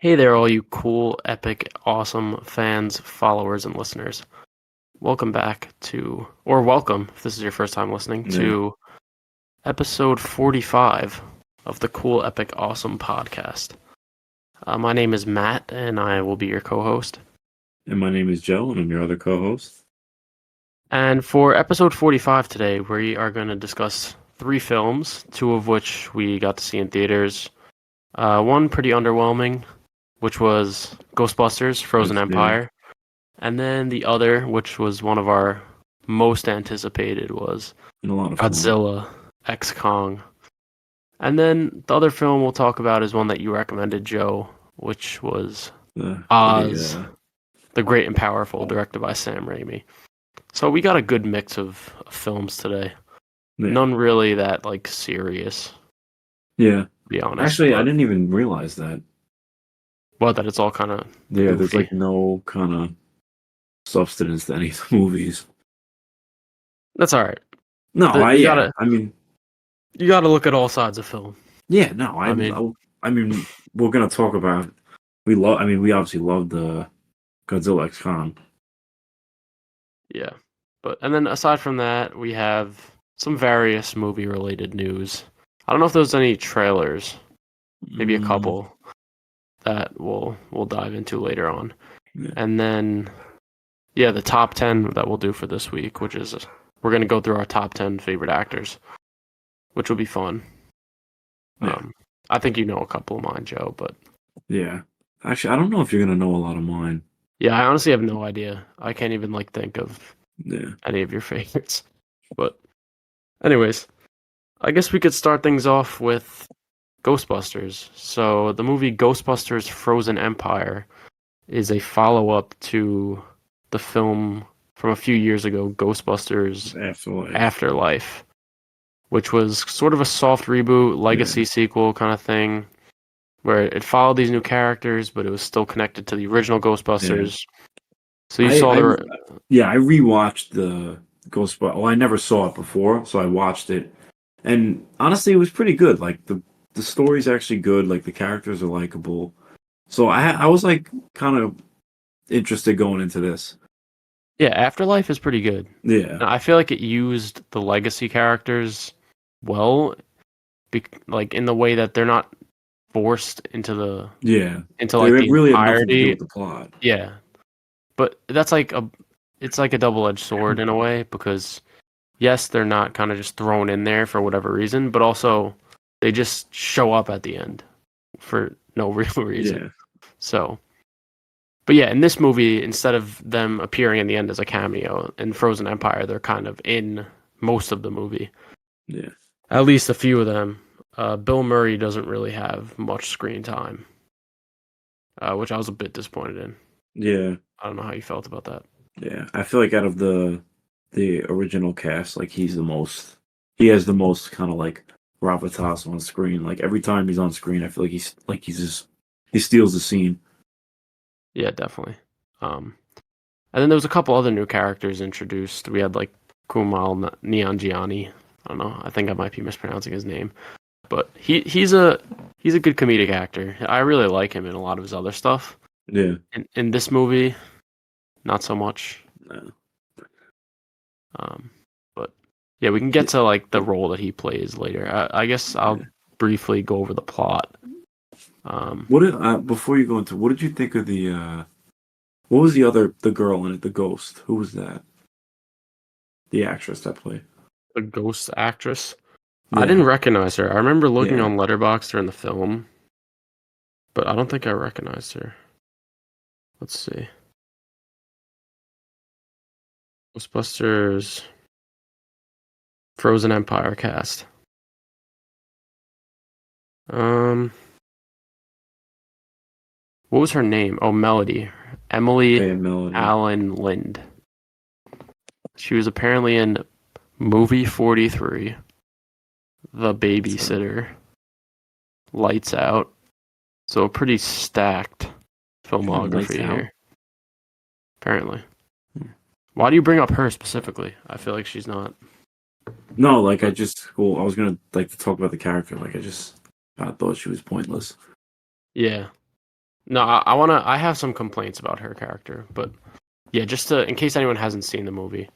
Hey there, all you cool, epic, awesome fans, followers, and listeners. Welcome back welcome, if this is your first time listening, Yeah. to episode 45 of the Cool, Epic, Awesome podcast. My name is Matt, and I will be your co-host. And my name is Joe, and I'm your other co-host. And for episode 45 today, we are going to discuss 3 films, 2 of which we got to see in theaters. One pretty underwhelming, which was Ghostbusters, Frozen Empire. And then the other, which was one of our most anticipated, was And a lot of fun. Godzilla X Kong. And then the other film we'll talk about is one that you recommended, Joe, which was Oz, the Great and Powerful, directed by Sam Raimi. So we got a good mix of films today. Yeah. None really that serious. Yeah. To be honest. Actually, I didn't even realize that. Well, that it's all kind of goofy. There's like no kind of substance to any of the movies. That's all right. No, you gotta look at all sides of film. Yeah, no, I mean, we're gonna talk about. We obviously love the Godzilla X Kong. Yeah, and then aside from that, we have some various movie-related news. I don't know if there's any trailers, maybe a couple that we'll dive into later on. Yeah. And then, the top 10 that we'll do for this week, which is we're going to go through our top 10 favorite actors, which will be fun. Yeah. I think you know a couple of mine, Joe, but... Yeah. Actually, I don't know if you're going to know a lot of mine. Yeah, I honestly have no idea. I can't even, think of any of your favorites. But anyways, I guess we could start things off with Ghostbusters. So the movie Ghostbusters Frozen Empire is a follow-up to the film from a few years ago, Ghostbusters Afterlife, which was sort of a soft reboot, legacy sequel kind of thing, where it followed these new characters, but it was still connected to the original Ghostbusters. So you saw I rewatched the Ghostbusters. Well, I never saw it before, so I watched it, and honestly, it was pretty good. Like the story's actually good. Like the characters are likable. So I was like kind of interested going into this. Yeah, Afterlife is pretty good. Yeah, I feel like it used the legacy characters well, in the way that they're not forced into the really entirety with the plot. Yeah, but that's it's like a double-edged sword in a way, because yes, they're not kind of just thrown in there for whatever reason, but also they just show up at the end for no real reason. Yeah. So, but yeah, in this movie, instead of them appearing in the end as a cameo in Frozen Empire, they're kind of in most of the movie. Yeah. At least a few of them. Bill Murray doesn't really have much screen time, which I was a bit disappointed in. Yeah. I don't know how you felt about that. Yeah, I feel like out of the original cast, like he has the most kind of like gravitas on screen. Like every time he's on screen, I feel like he steals the scene. Yeah, definitely. And then there was a couple other new characters introduced. We had like Kumail Nanjiani. I don't know. I think I might be mispronouncing his name, but he's a good comedic actor. I really like him in a lot of his other stuff. Yeah. In this movie, not so much. No. But yeah, we can get to like the role that he plays later. I guess I'll briefly go over the plot. Before you go into, what did you think of what was the girl in it, the ghost? Who was that? The actress that played. The ghost actress? Yeah. I didn't recognize her. I remember looking on Letterboxd during the film, but I don't think I recognized her. Let's see. Ghostbusters Frozen Empire cast. What was her name? Oh, Melody. Emily Allen Lind. She was apparently in Movie 43, The Babysitter, Lights Out. So a pretty stacked filmography here. Apparently. Why do you bring up her specifically? I feel like she's not. No, like I was gonna like to talk about the character. Like I thought she was pointless. Yeah. No, I have some complaints about her character, but yeah, just to in case anyone hasn't seen the movie,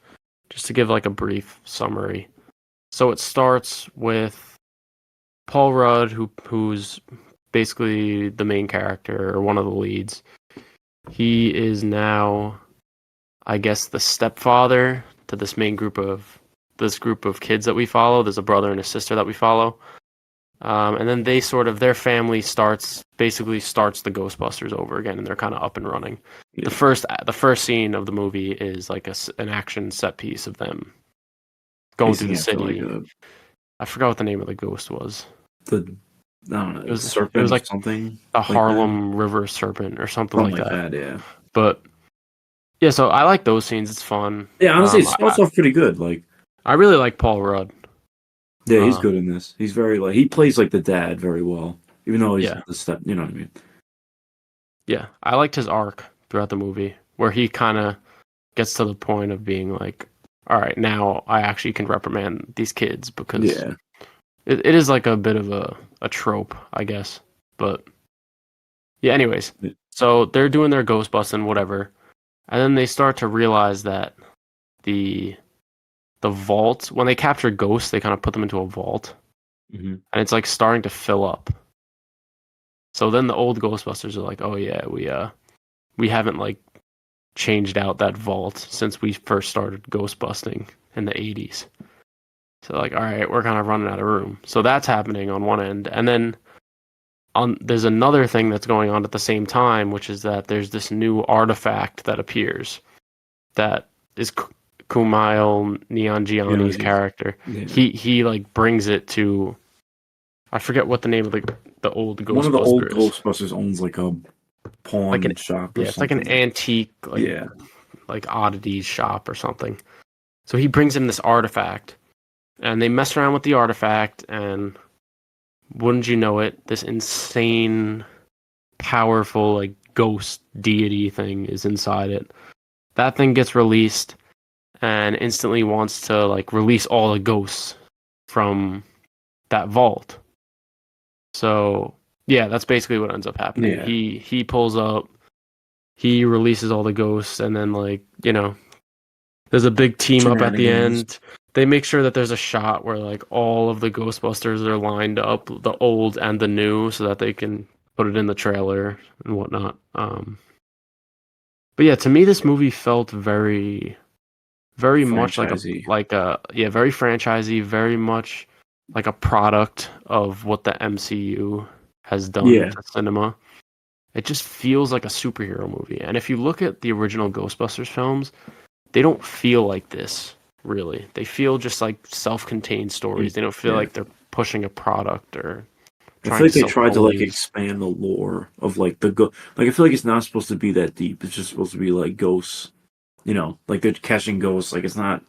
just to give like a brief summary. So it starts with Paul Rudd, who's basically the main character or one of the leads. He is now, I guess, the stepfather to this group of kids that we follow. There's a brother and a sister that we follow. And then they sort of their family basically starts the Ghostbusters over again, and they're kind of up and running. Yeah. The first scene of the movie is like an action set piece of them going through the city. I forgot what the name of the ghost was. I don't know, It was serpent like or something. a Like Harlem River serpent or something like that. Yeah. But yeah, so I like those scenes. It's fun. Yeah, honestly, it starts off pretty good. Like, I really like Paul Rudd. yeah, he's good in this. He's very like he plays like the dad very well, even though he's the step. You know what I mean? Yeah, I liked his arc throughout the movie, where he kind of gets to the point of being like, all right, now I actually can reprimand these kids because it is like a bit of a trope, I guess. But yeah, anyways, so they're doing their ghost busting, whatever, and then they start to realize that the vault, when they capture ghosts, they kind of put them into a vault, and it's like starting to fill up. So then the old Ghostbusters are like, oh yeah, we haven't like changed out that vault since we first started ghost busting in the 80s. So like, all right, we're kind of running out of room. So that's happening on one end, and then there's another thing that's going on at the same time, which is that there's this new artifact that appears that is Kumail Nanjiani's character. Yeah. He like brings it to, I forget what the name of the old Ghostbusters. One of the old Ghostbusters owns like a pawn like shop. It's like an antique, like oddities shop or something. So he brings him this artifact, and they mess around with the artifact, and wouldn't you know it, this insane, powerful like ghost deity thing is inside it. That thing gets released, and instantly wants to like release all the ghosts from that vault. So yeah, that's basically what ends up happening. Yeah. He pulls up, he releases all the ghosts, and then like, you know, there's a big team up at the end. They make sure that there's a shot where like all of the Ghostbusters are lined up, the old and the new, so that they can put it in the trailer and whatnot. But yeah, to me this movie felt very much like very franchisey, very much like a product of what the MCU has done to cinema. It just feels like a superhero movie. And if you look at the original Ghostbusters films, they don't feel like this, really. They feel just like self-contained stories. They don't feel like they're pushing a product or I feel like they tried to like expand the lore of like I feel like it's not supposed to be that deep. It's just supposed to be like ghosts. You know, like they're catching ghosts. Like it's not.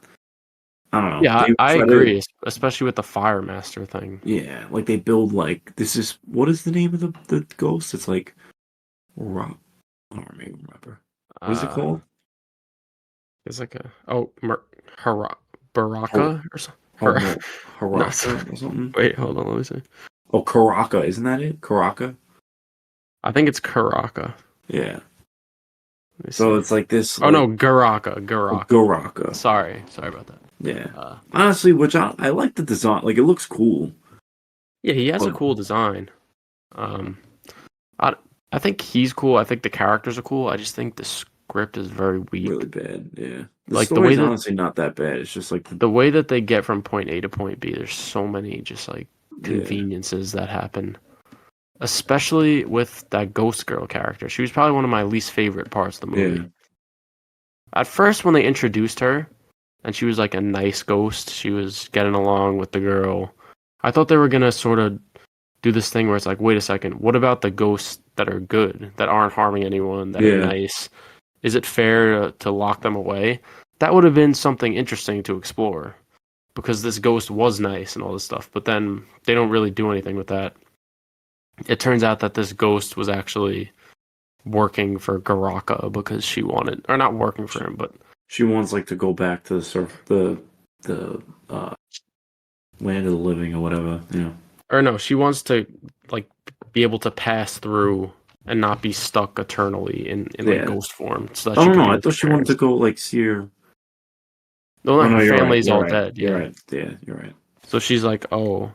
I don't know. Yeah, I agree, especially with the Fire Master thing. Yeah, like they build like this is what is the name of the ghost? It's like I don't even remember. What is it called? It's like Baraka or something. Haraka or something. Wait, hold on, let me see. Oh, Karaka, isn't that it? Karaka? I think it's Karaka. Yeah. So it's like this. Oh no, Garaka. Garaka. Sorry about that. Yeah. Honestly, which I like the design. Like it looks cool. Yeah, he has a cool design. I think he's cool. I think the characters are cool. I just think the script is very weak. Really bad. Yeah. Like the way that, honestly not that bad. It's just like the way that they get from point A to point B. There's so many just like conveniences that happen. Especially with that Ghost Girl character. She was probably one of my least favorite parts of the movie. Yeah. At first, when they introduced her, and she was like a nice ghost, she was getting along with the girl, I thought they were going to sort of do this thing where it's like, wait a second, what about the ghosts that are good, that aren't harming anyone, that are nice? Is it fair to lock them away? That would have been something interesting to explore, because this ghost was nice and all this stuff, but then they don't really do anything with that. It turns out that this ghost was actually working for Garaka because she wanted, or not working for him, but she wants like to go back to the land of the living or whatever, you know. Or no, she wants to like be able to pass through and not be stuck eternally in like ghost form, so that I she don't could know. be I with thought her she wanted to parents. go like see her. No, Oh her no, you're right. family's You're all right. dead. You're Yeah, right. Yeah, you're right. so she's like, oh,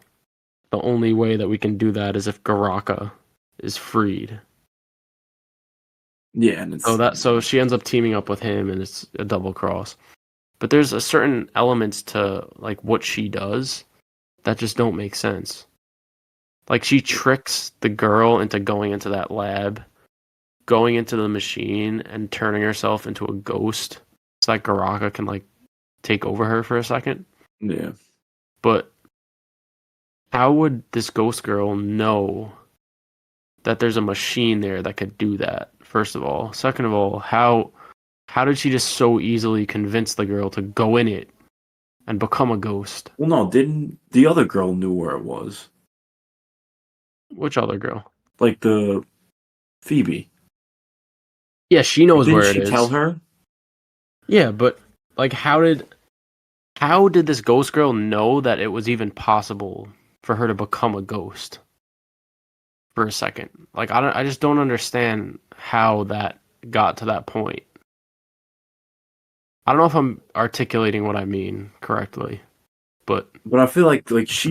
the only way that we can do that is if Garaka is freed. Yeah, and it's So she ends up teaming up with him, and it's a double cross. But there's a certain elements to like what she does that just don't make sense. Like she tricks the girl into going into that lab, going into the machine, and turning herself into a ghost, so that Garaka can like take over her for a second. yeah. But how would this ghost girl know that there's a machine there that could do that? First of all, second of all, how did she just so easily convince the girl to go in it and become a ghost? Well, no, didn't the other girl knew where it was? Which other girl? Like the Phoebe. Yeah, she knows Didn't where it she tell is. her? Yeah, but like how did this ghost girl know that it was even possible for her to become a ghost for a second? Like I just don't understand how that got to that point. I don't know if I'm articulating what I mean correctly, but But I feel like she.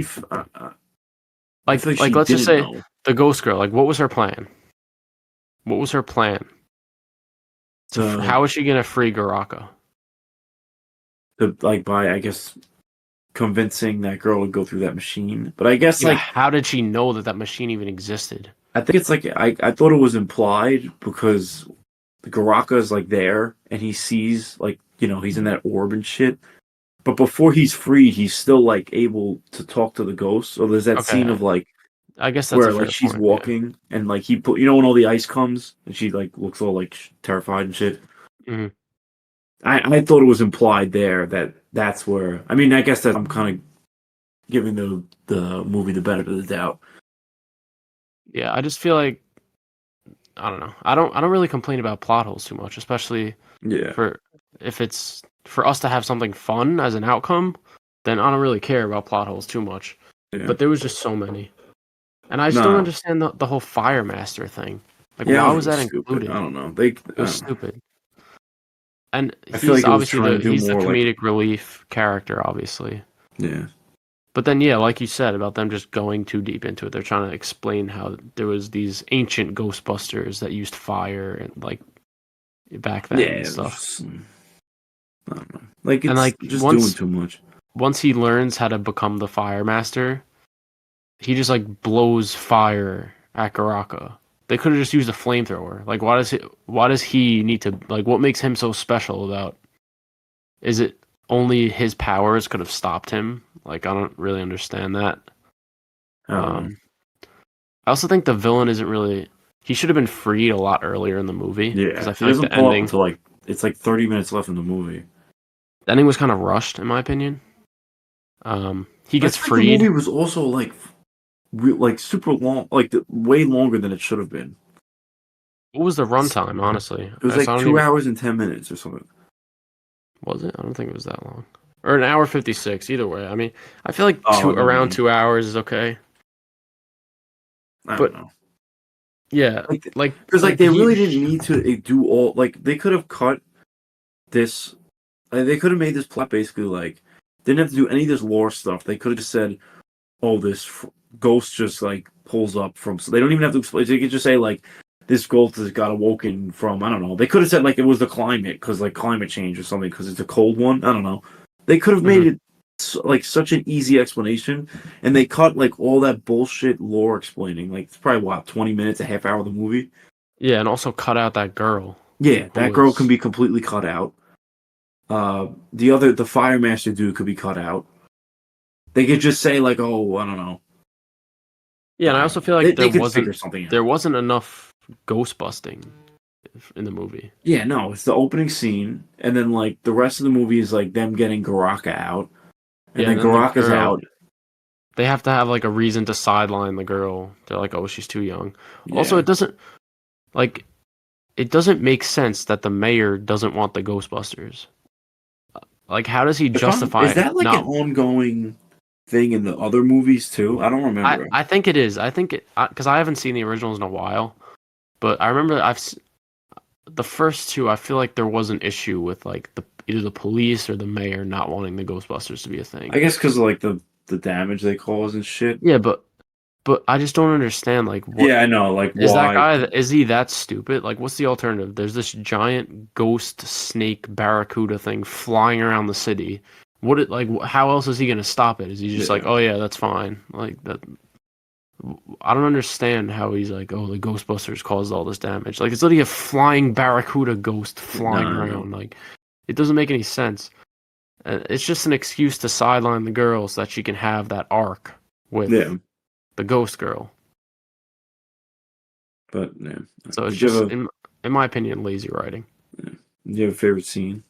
I feel like she let's just didn't say know. the ghost girl, like what was her plan? What was her plan? To, How was she gonna free Garaka? like by I guess convincing that girl to go through that machine. But I guess Yeah, like how did she know that that machine even existed? I think it's like I thought it was implied because the Garaka is like there and he sees like he's in that orb and shit. But before he's freed, he's still like able to talk to the ghosts. So there's that scene Okay, of like I guess that's a where like fair she's point. Yeah. walking and like he put when all the ice comes and she like looks all like terrified and shit. Hmm. I thought it was implied there that that's where. I mean, I guess that I'm kind of giving the movie the benefit of the doubt. Yeah, I just feel like I don't know. I don't really complain about plot holes too much, especially Yeah, for if it's for us to have something fun as an outcome, then I don't really care about plot holes too much. yeah. But there was just so many. And I just don't No, understand the whole Fire Master thing. Like yeah, why it was was that stupid. I included? don't know. It was stupid. And I feel he's like it was obviously trying to do he's the more like comedic relief character, obviously. yeah, But then, yeah, like you said about them just going too deep into it, they're trying to explain how there was these ancient Ghostbusters that used fire and like back then yeah. and It was stuff. just, I don't know. Like And it's like just doing too much. once he learns how to become the Fire Master, he just like blows fire at Garaka. They could have just used a flamethrower. Like, why does he need to like? What makes him so special about? Is it only his powers could have stopped him? Like, I don't really understand that. I don't know. Um, I also think the villain isn't really. He should have been freed a lot earlier in the movie because Yeah, I he feel like doesn't pull up until like it's like 30 minutes left in the movie. the ending was kind of rushed, in my opinion. He I gets feel like the movie freed. was also like like super long, like way longer than it should have been. What was the It's, runtime? Honestly, it was so like I don't two even. hours and 10 minutes or something. Was it? I don't think it was that long. Or an hour 56. Either way, I mean, I feel like Oh, never around mind. 2 hours is okay. I don't But know. yeah, Because like they he. really didn't need to do all. Like they could have cut this. They could have made this plot basically like didn't have to do any of this lore stuff. They could have just said, "Oh, this ghost just like pulls up from." So they don't even have to explain. They could just say like, "This ghost has got awoken from." I don't know. They could have said like it was the climate because like climate change or something because it's a cold one. I don't know. They could have Mhm. made it like such an easy explanation, and they cut like all that bullshit lore explaining. Like it's probably what 20 minutes, a half hour of the movie. Yeah, and also cut out that girl Yeah, who that girl can was. be completely cut out. The Fire Master dude could be cut out. They could just say like, oh, I don't know. Yeah, and I also feel like They could figure something there out. wasn't enough ghost busting in the movie. Yeah, no, it's the opening scene, and then like the rest of the movie is like them getting Garaka out, and Yeah, then and then the Garaka's girl. out. They have to have like a reason to sideline the girl. They're like, oh, she's too young. Also, Yeah, like it doesn't make sense that the mayor doesn't want the Ghostbusters. Like, how does he is justify that like an not? ongoing thing in the other movies too? I don't remember. I think it is. I think it because I haven't seen the originals in a while, But I remember the first two. I feel like there was an issue with like either the police or the mayor not wanting the Ghostbusters to be a thing. I guess because of like the damage they cause and shit. Yeah, but I just don't understand. Like, what Yeah, I know. Like is that why? guy? Is he that stupid? Like, what's the alternative? There's this giant ghost snake barracuda thing flying around the city. How else is he gonna stop it? Is he just like, Yeah, oh yeah, that's fine? Like that. I don't understand how he's like, oh, the Ghostbusters caused all this damage. Like, it's literally a flying barracuda ghost no, flying I know. around. Like, it doesn't make any sense. It's just an excuse to sideline the girl so that she can have that arc with Yeah, the ghost girl. but yeah. So it's Did you just, have a in my opinion, lazy writing. yeah. Did you have a favorite scene?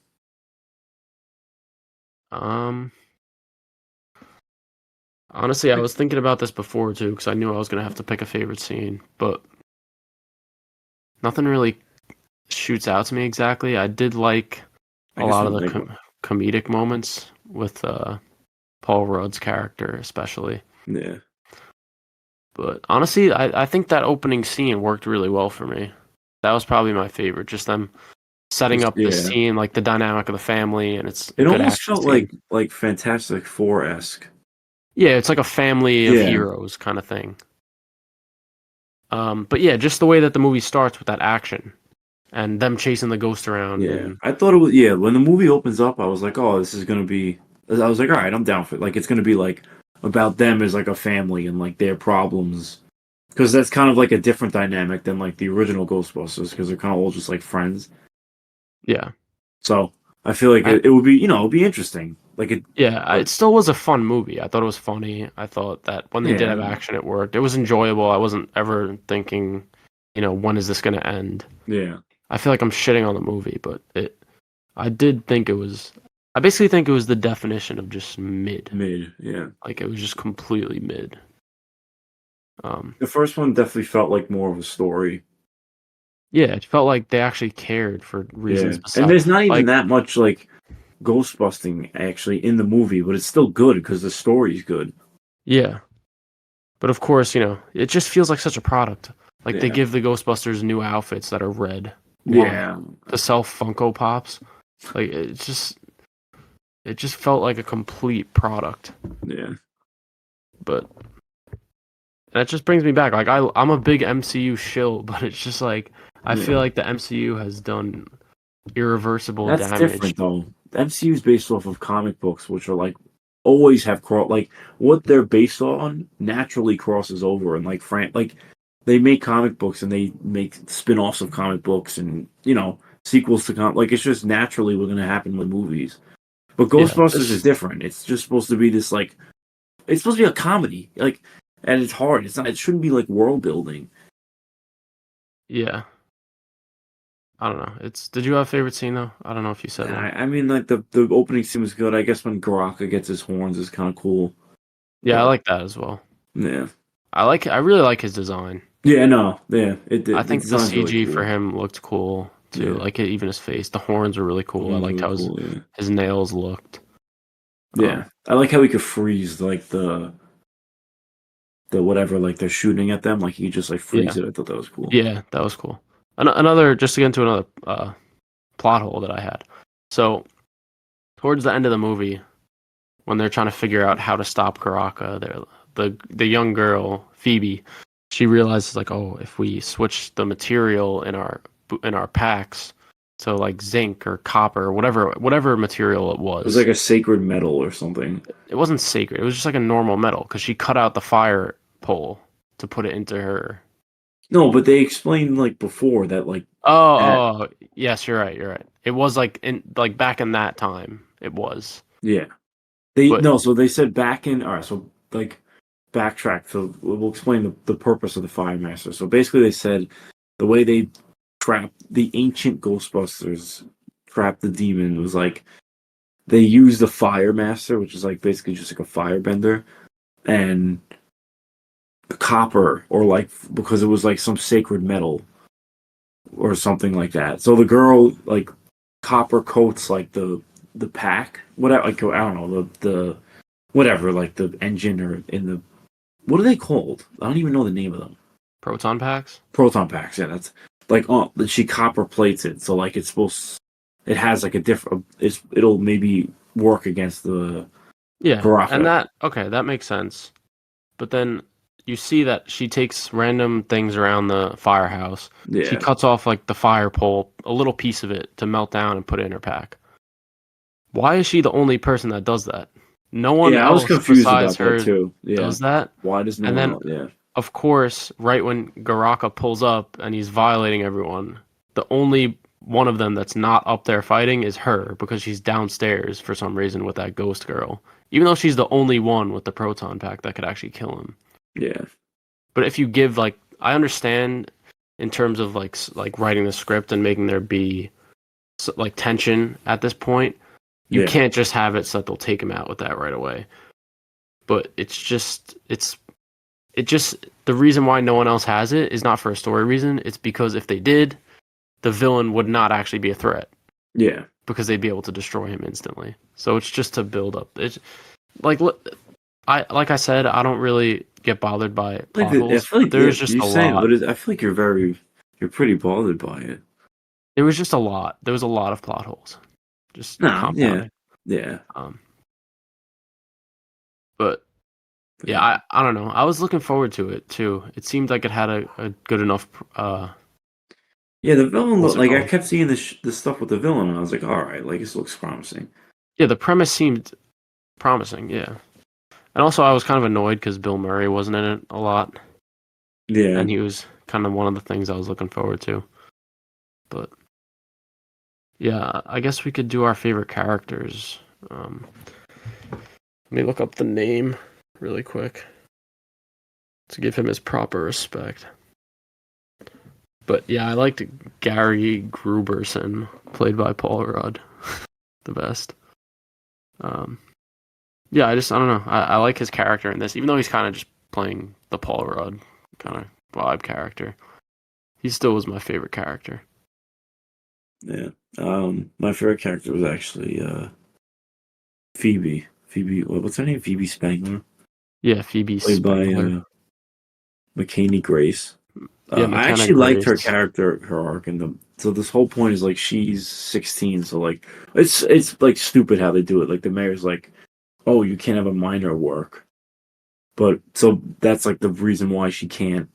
Um, Honestly, I was thinking about this before too, because I knew I was gonna have to pick a favorite scene, but nothing really shoots out to me exactly. I did like I a guess lot of one the big one. comedic moments with Paul Rudd's character, especially. Yeah, But honestly, I think that opening scene worked really well for me. That was probably my favorite. Just them setting just up the yeah. scene, like the dynamic of the family, and it's a It good almost action felt scene. like Fantastic Four esque. Yeah, it's like a family of Yeah, heroes kind of thing. But yeah, just the way that the movie starts with that action and them chasing the ghost around, yeah. and I thought it was yeah. When the movie opens up, I was like, oh, this is gonna be. I was like, all right, I'm down for it. Like, it's gonna be like about them as like a family and like their problems, because that's kind of like a different dynamic than like the original Ghostbusters, because they're kind of all just like friends. yeah, So I feel like I it would be it'd be interesting. Like it, it but still was a fun movie. I thought it was funny. I thought that when they did yeah, have action, it worked. It was enjoyable. I wasn't ever thinking, when is this going to end? yeah, I feel like I'm shitting on the movie, but I did think it was. I basically think it was the definition of just mid. mid, yeah. Like it was just completely mid. Um, The first one definitely felt like more of a story. yeah, it felt like they actually cared for Yeah, reasons and besides there's not even like that much like ghost busting actually in the movie, but it's still good because the story's good. yeah. But of course, it just feels like such a product. Like they Yeah, give the Ghostbusters new outfits that are red. Why? yeah, To sell Funko Pops? Like it just felt like a complete product. yeah, But that just brings me back. Like I'm a big MCU shill, but it's just like I feel yeah. like the MCU has done irreversible That's damage. different though. The MCU is based off of comic books, which are like always have like what they're based on naturally crosses over, and like like they make comic books and they make spin-offs of comic books and sequels to like it's just naturally what's going to happen with movies. But Yeah, Ghostbusters is this different. It's just supposed to be this like it's supposed to be a comedy, like, and it's hard. It's not. It shouldn't be like world building. yeah. I don't know. Did you have a favorite scene though? I don't know if you said one. I mean, like the opening scene was good. I guess when Garaka gets his horns is kind of cool. Yeah, I But like that as well. yeah, I really like his design. yeah, no, yeah, I the think the design's really CG for cool. him looked cool too. Yeah, Like even his face, the horns were really the cool. I horns liked really how his cool. Yeah, his nails looked. yeah. I like how he could freeze like the whatever like they're shooting at them. Like he just like freeze Yeah, it. I thought that was cool. yeah, that was cool. Another just to get into another plot hole that I had. So towards the end of the movie, when they're trying to figure out how to stop Karaka, the young girl Phoebe, she realizes like, oh, if we switch the material in our packs to like zinc or copper or whatever material it It was was. like a sacred metal or something. It wasn't sacred. It was just like a normal metal because she cut out the fire pole to put it into her. No, but they explained like before that like that. Oh, yes, you're right. You're right. It was like back in that time. It was, Yeah, they but no. So they said back in. All right, so like backtrack. So we'll explain the purpose of the Fire Master. So basically, they said the way they trapped the ancient Ghostbusters, trapped the demon was like they used the Fire Master, which is like basically just like a firebender, and copper, or like because it was like some sacred metal or something like that. So the girl like copper coats like the pack, whatever. Like I don't know the whatever, like the engine or in the what are they called? I don't even know the name of them. Proton packs? Proton packs. Yeah, that's like she copper plates it, so like it's supposed. It has like a different. It'll maybe work against the Yeah, and Baraka. that makes sense. But then you see that she takes random things around the firehouse. She Yeah, cuts off like the fire pole, a little piece of it to melt down and put it in her pack. Why is she the only person that does that? No one yeah. I was else confused besides about that her too. Yeah, does that. why does no And one then, else? Yeah, of course, right when Garaka pulls up and he's violating everyone, the only one of them that's not up there fighting is her because she's downstairs for some reason with that ghost girl. Even though she's the only one with the proton pack that could actually kill him. yeah, But if you give like, I understand in terms of like writing the script and making there be like tension at this point, you yeah, can't just have it so that they'll take him out with that right away. But it's just the reason why no one else has it is not for a story reason. It's because if they did, the villain would not actually be a threat yeah. because they'd be able to destroy him instantly. So it's just to build up. It's like I said, I don't really get bothered by plot I holes, feel but like yeah. there's just You a saying, lot. but I feel like you're pretty bothered by it. It was just a lot. There was a lot of plot holes, just No, yeah, compounding. yeah, Um, but yeah, yeah. I don't know. I was looking forward to it too. It seemed like it had a good enough. Yeah, the villain What's look it like I called? kept seeing this stuff with the villain, and I was like, all right, like this looks promising. Yeah, the premise seemed promising. Yeah, and also I was kind of annoyed because Bill Murray wasn't in it a lot, Yeah, and he was kind of one of the things I was looking forward to. But yeah, I guess we could do our favorite characters. Let me look up the name really quick to give him his proper respect. But yeah, I liked Gary Gruberson, played by Paul Rudd, the best. Um, yeah, I don't know. I like his character in this, even though he's kind of just playing the Paul Rudd kind of vibe character. He still was my favorite character. yeah. My favorite character was actually Phoebe. Phoebe, what's her name? Phoebe Spangler, Yeah, Phoebe played by Spengler. McKinney Grace. Yeah, I McKenna actually liked her Grace. character, her arc, and the so this whole point is like she's 16, so like it's like stupid how they do it. Like the mayor's like, oh, you can't have a minor work, but so that's like the reason why she can't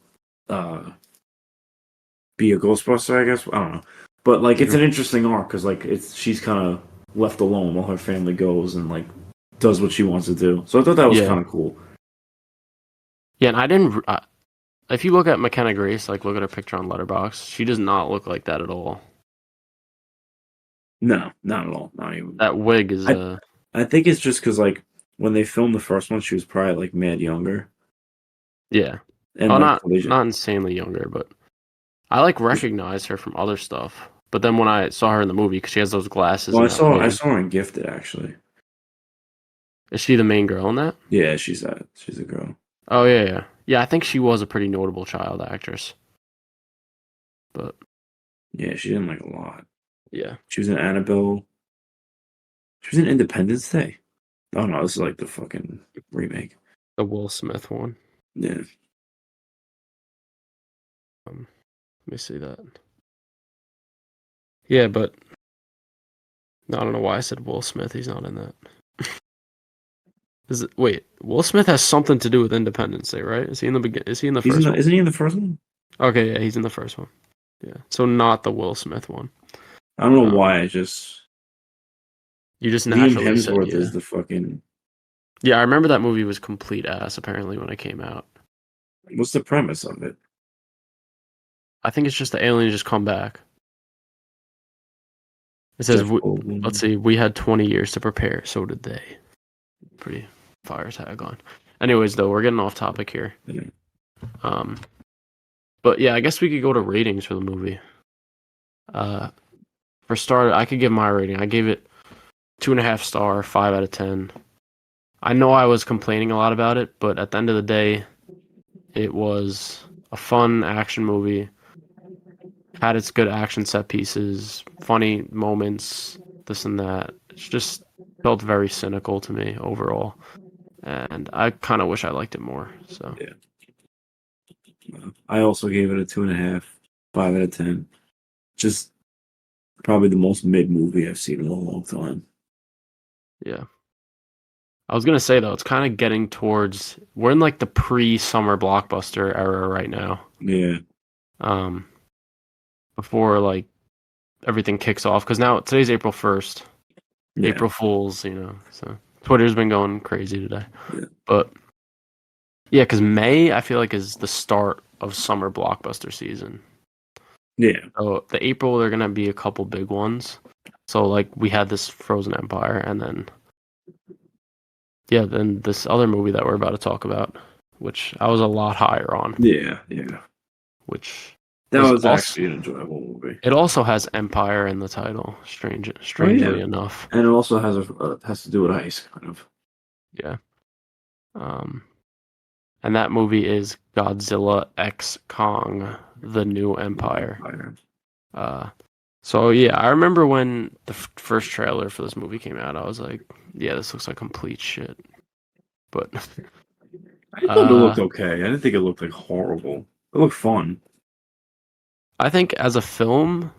be a Ghostbuster, I guess. I don't know, but like it's Mhm. an interesting arc because like she's kind of left alone while her family goes and like does what she wants to do. So I thought that was Yeah, kind of cool. yeah, and I didn't. If you look at McKenna Grace, like look at her picture on Letterboxd, she does not look like that at all. No, not at all. Not even. That wig is I I think it's just because like when they filmed the first one, she was probably like mad younger, yeah. and Oh, like not so they not insanely younger, but I like recognize her from other stuff. But then when I saw her in the movie, because she has those glasses well, and that I wig, saw her in Gifted actually. is she the main girl in that? Yeah, she's a girl. Oh yeah, yeah, yeah. I think she was a pretty notable child actress. But Yeah, she didn't like a lot. yeah, She was in Annabelle. She was in Independence Day. Oh no, this is like the fucking remake. the Will Smith one. Yeah, Let me see that. Yeah, but no, I don't know why I said Will Smith. He's not in that. Wait? Will Smith has something to do with Independence Day, right? Is he in the begin? Is he in the he's in first the. one? Isn't he in the first one? Okay, yeah, he's in the first one. Yeah, so not the Will Smith one. I don't know Um, why. I just you just Liam naturally said Hemsworth is yeah. the fucking. Yeah, I remember that movie was complete ass apparently when it came out. What's the premise of it? I think it's just the aliens just come back. It says, Jeff let's Goldblum. see, we had 20 years to prepare. So did they. Pretty fire tag on. Anyways, though, we're getting off topic here. Yeah. Um, but yeah, I guess we could go to ratings for the movie. For start, I could give my rating. I gave it 2.5 star, 5 out of 10. I know I was complaining a lot about it, but at the end of the day, it was a fun action movie. Had its good action set pieces, funny moments, this and that. It just felt very cynical to me overall, and I kind of wish I liked it more. So Yeah. I also gave it a 2.5, 5 out of 10. Just probably the most mid movie I've seen in a long time. Yeah. I was gonna say though, it's kind of getting towards we're in like the pre-summer blockbuster era right now. Yeah. Um, before like everything kicks off, because now today's April 1st, Yeah. April Fools, so Twitter's been going crazy today. Yeah. But yeah, because May I feel like is the start of summer blockbuster season. Yeah. So the April they're gonna be a couple big ones. So like we had this Frozen Empire, and then then this other movie that we're about to talk about, which I was a lot higher on. Yeah. Yeah. Which That was was also actually an enjoyable movie. it also has Empire in the title. Oh Strangely yeah. enough, And it also has to do with ice, kind of. yeah. Um, and that movie is Godzilla X Kong: The New Empire. Uh, so yeah, I remember when the first trailer for this movie came out, I was like, yeah, this looks like complete shit. But I thought it looked okay. I didn't think it looked like horrible. It looked fun. I think as a film,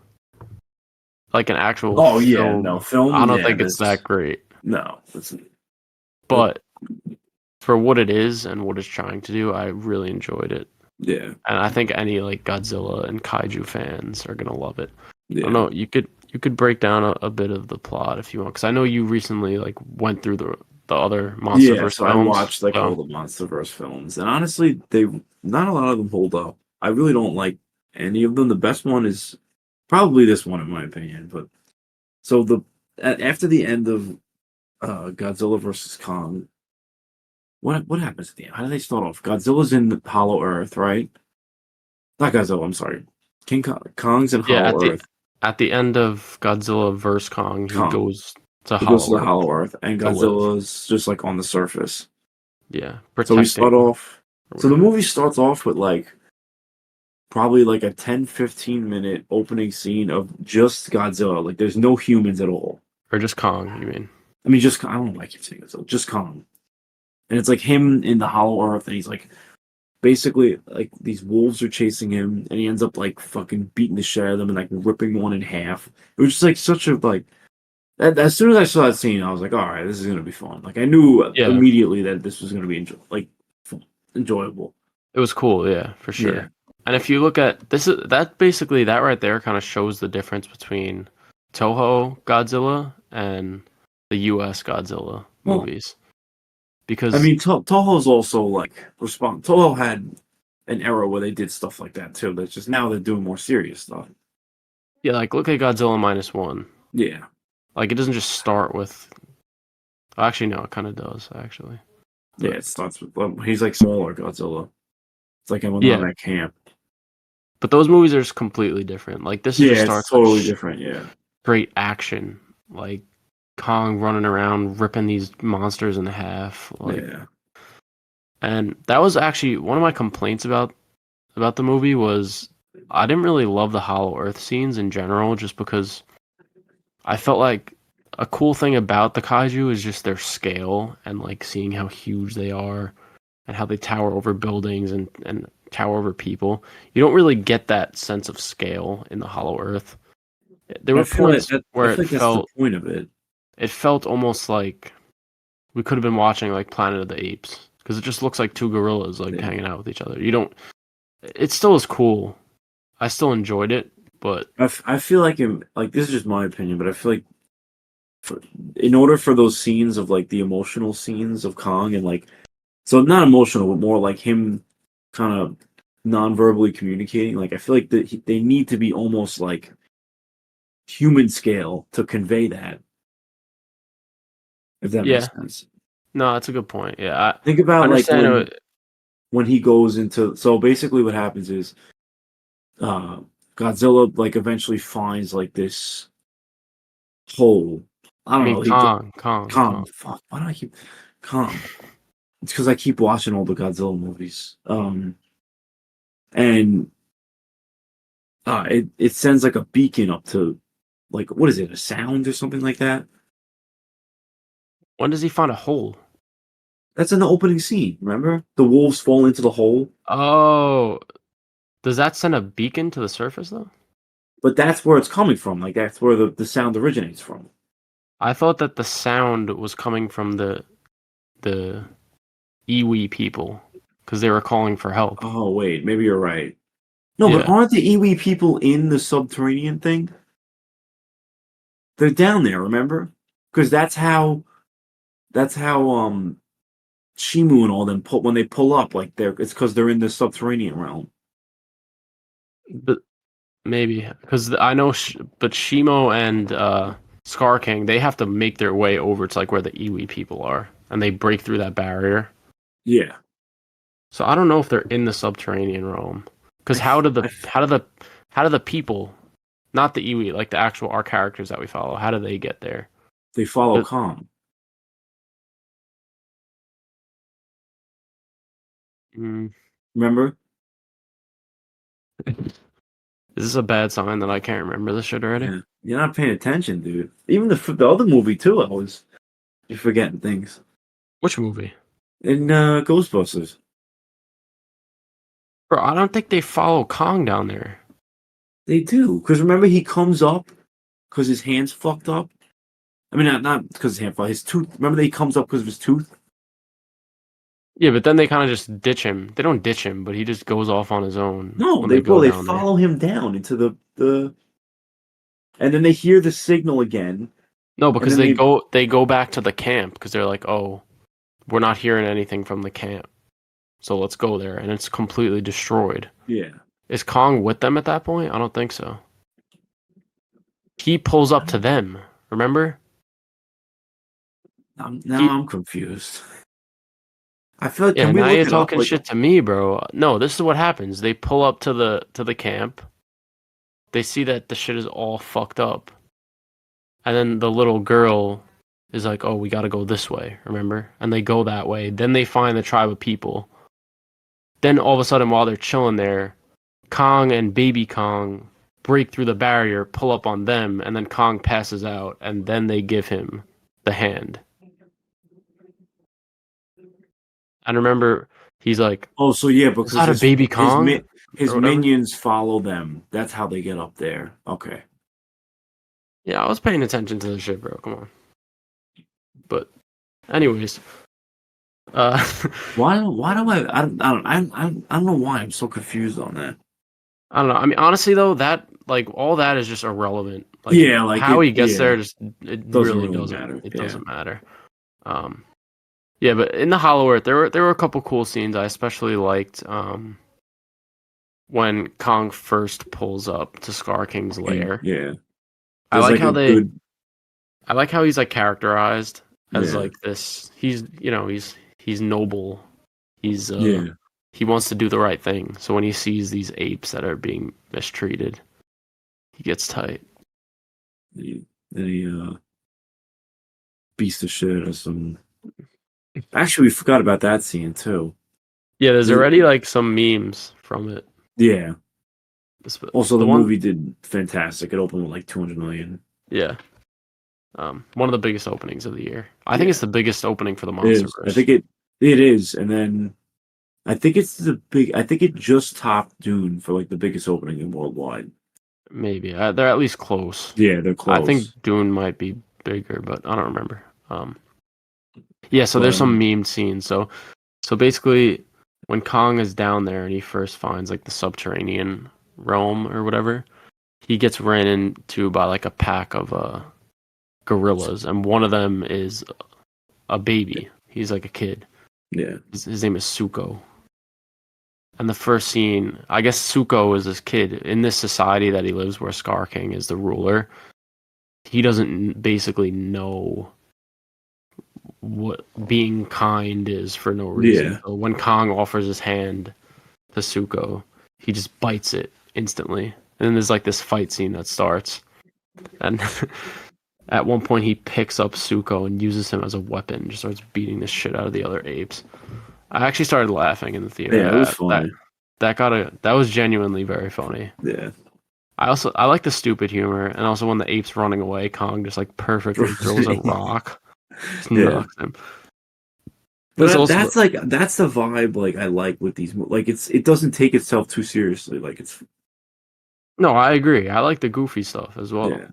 like an actual Oh yeah, film, no film. I don't Yeah, think it's this that great. no. It's, But for what it is and what it's trying to do, I really enjoyed it. yeah, And I think any like Godzilla and kaiju fans are gonna love it. I yeah. don't know. You could break down a bit of the plot if you want, because I know you recently like went through the other Yeah, MonsterVerse so I films. watched like all the MonsterVerse films, and honestly, they not a lot of them hold up. I really don't like any of them. The best one is probably this one, in my opinion. But so after the end of Godzilla versus Kong, what happens at the end? How do they start off? Godzilla's in Hollow Earth, right? Not Godzilla. I'm sorry. Kong's in Yeah, Hollow Earth. at the end of Godzilla vs Kong, he Kong. goes to He goes to Hollow the Earth Hollow Earth, and to live. Godzilla's just like on the surface. Yeah, So we protecting start off. or So the whatever. movie starts off with like probably like a 10-15 minute opening scene of just Godzilla. Like there's no humans at all. Or just Kong, you mean? I mean, just I don't know why I keep saying Godzilla. Just Kong, and it's like him in the Hollow Earth, and he's like basically like these wolves are chasing him, and he ends up like fucking beating the shit out of them and like ripping one in half. It was just like such a like. As soon as I saw that scene, I was like, "All right, this is gonna be fun." Like I knew Yeah, immediately that this was gonna be enjoyable. it was cool. Yeah, for Yeah, sure. And if you look at that basically that right there kind of shows the difference between Toho Godzilla and the U.S. Godzilla well, movies. I Because mean, Toho's also like respond. Toho had an era where they did stuff like that too. That's just now they're doing more serious stuff. yeah, like look at Godzilla minus one. Yeah, Like it doesn't just start with. Actually, no, it kind of does actually. yeah. But It starts with he's like smaller Godzilla. It's like I'm not yeah, at camp. but those movies are just completely different. Like this Yeah, just it's starts with totally different. Yeah, great action, like Kong running around ripping these monsters in half, like. yeah. And that was actually one of my complaints about the movie was I didn't really love the Hollow Earth scenes in general, just because I felt like a cool thing about the kaiju is just their scale and like seeing how huge they are and how they tower over buildings and tower over people. You don't really get that sense of scale in the Hollow Earth. There I were feel like points I where feel like that's the point of it. it felt almost like we could have been watching like Planet of the Apes, because it just looks like two gorillas like Yeah. hanging out with each other. You don't. It still is cool. I still enjoyed it, but I feel like like this is just my opinion, but I feel like in order for those scenes of like the emotional scenes of Kong and like so not emotional, but more like him kind of non-verbally communicating. Like I feel like they need to be almost like human scale to convey that. If that makes yeah, sense. no, that's a good point. Yeah, Think I about like understand. when he goes into so basically what happens is Godzilla like eventually finds like this hole. I I don't mean, know. Kong. Kong. Fuck. Why do I keep Kong? It's because I keep watching all the Godzilla movies. And it sends like a beacon up to like what is it? A sound or something like that. When does he find a hole? That's in the opening scene. Remember the wolves fall into the hole. Oh, Does that send a beacon to the surface though? But that's where it's coming from. Like that's where the sound originates from. I thought that the sound was coming from the Iwi people because they were calling for help. Oh wait, maybe you're right. No, but Yeah, aren't the Iwi people in the subterranean thing? They're down there, remember? Because that's how Shimu and all them pull when they pull up, like it's because they're in the subterranean realm. but maybe because I know, but Shimo and Scar King, they have to make their way over to like where the Iwi people are, and they break through that barrier. Yeah. So I don't know if they're in the subterranean realm. Because I, how f- do the I f- how do the how do the people, not the Iwi, like the actual our characters that we follow, how do they get there? they follow The- Kong. mm, Remember? is this a bad sign that I can't remember this shit already? Yeah. You're not paying attention, dude. Even the other movie too, you're forgetting things. Which movie? In Ghostbusters. Bro, I don't think they follow Kong down there. They do. Because remember he comes up because his hand's fucked up? I mean not because his hand fucked, his tooth. Remember that he comes up because of his tooth? Yeah, but then they kind of just ditch him. They don't ditch him, but he just goes off on his own No, when they go they down there. follow him down into the and then they hear the signal again. No, And because then they go back to the camp because they're like, oh, we're not hearing anything from the camp, so let's go there, and it's completely destroyed. yeah. Is Kong with them at that point? I don't think so. He pulls up to them. Remember? Now He I'm confused. I feel like Yeah. can we Now look you're it up? talking Like shit to me, bro. No, this is what happens. They pull up to the camp. They see that the shit is all fucked up, and then the little girl is like, "Oh, we got to go this way." Remember? And they go that way. Then they find the tribe of people. Then all of a sudden, while they're chilling there, Kong and Baby Kong break through the barrier, pull up on them, and then Kong passes out, and then they give him the hand. And remember, he's like, oh, so yeah, "Is because that a baby Kong?" his or whatever. minions follow them. That's how they get up there. Okay. Yeah, I was paying attention to the shit, bro. Come on. But, anyways, uh, Why do I don't know why I'm so confused on that. I don't know. I mean, honestly, though, that like all that is just irrelevant. Like Yeah, like how it he gets yeah, there, just it doesn't really really doesn't. matter. It Yeah. doesn't matter. Um, yeah, but in the Hollow Earth, there were a couple cool scenes. I especially liked when Kong first pulls up to Scar King's lair. Yeah. I There's like like how a good I like how he's like characterized as yeah. like this. He's noble. He's Yeah. he wants to do the right thing. So when he sees these apes that are being mistreated, he gets tight. Then he beats the shit out of some. Actually, we forgot about that scene too. Yeah, there's The- already like some memes from it. yeah. Also, The the one, movie did fantastic. It opened with like 200 million. yeah, one of the biggest openings of the year. I think it's Yeah, the biggest opening for the it is. I MonsterVerse. think it is, and then I think it's the big. I think it just topped Dune for like the biggest opening in worldwide. Maybe they're at least close. Yeah, they're I think close. Dune might be bigger, but I don't remember. Yeah, so But there's some meme scenes. So basically, when Kong is down there and he first finds like the subterranean realm or whatever, he gets ran into by like a pack of gorillas, and one of them is a baby. He's like a kid. yeah, His name is Suko. And the first scene, I guess Suko is this kid in this society that he lives where Scar King is the ruler. He doesn't basically know what being kind is for no reason. yeah, So when Kong offers his hand to Suko, he just bites it instantly. And then there's like this fight scene that starts. And at one point he picks up Suko and uses him as a weapon, just starts beating the shit out of the other apes. I actually started laughing in the theater. yeah. It was funny. That was genuinely very funny. Yeah, I like the stupid humor, and also when the ape's running away, Kong just like perfectly throws a rock, just yeah. knocks him. There's But also that's the vibe like I like with these like it doesn't take itself too seriously. Like it's no, I agree. I like the goofy stuff as well. yeah.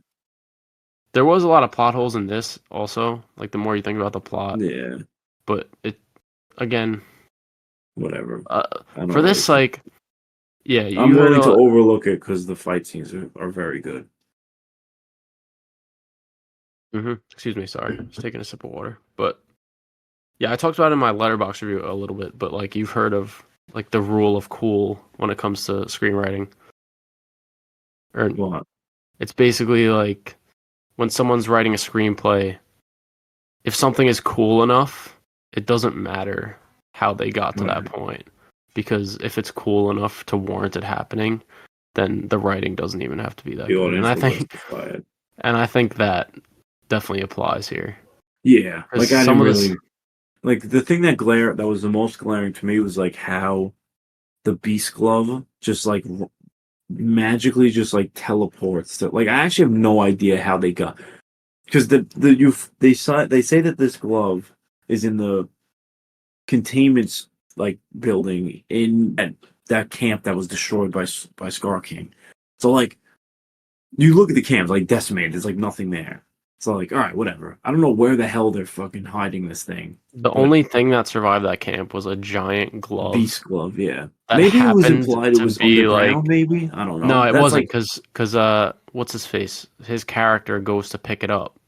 There was a lot of plot holes in this also, like the more you think about the plot. Yeah. But it again, Whatever. uh, I don't for really this, think. like, yeah, I'm you heard willing to a. overlook it because the fight scenes are very good. Excuse me, sorry, just taking a sip of water. But yeah, I talked about it in my letterbox review a little bit. But like, you've heard of like the rule of cool when it comes to screenwriting, or Well, it's basically like when someone's writing a screenplay, if something is cool enough, it doesn't matter how they got to that right. point. Because if it's cool enough to warrant it happening, then the writing doesn't even have to be that The good. And audience I will think justify it. and I think that definitely applies here. Yeah. Because Like I some didn't of this really like the thing that was the most glaring to me was like how the Beast Glove just like magically just like teleports to like I actually have no idea how they got because they say that this glove is in the containment like building in that camp that was destroyed by Scar King. So like you look at the camp like decimated, there's like nothing there. So like all right, whatever. I don't know where the hell they're fucking hiding this thing, the but only thing that survived that camp was a giant glove Beast Glove, yeah. that Maybe it was happened implied it to was be underground. like Maybe I don't no, know. it That's wasn't like because what's his face? His character goes to pick it up.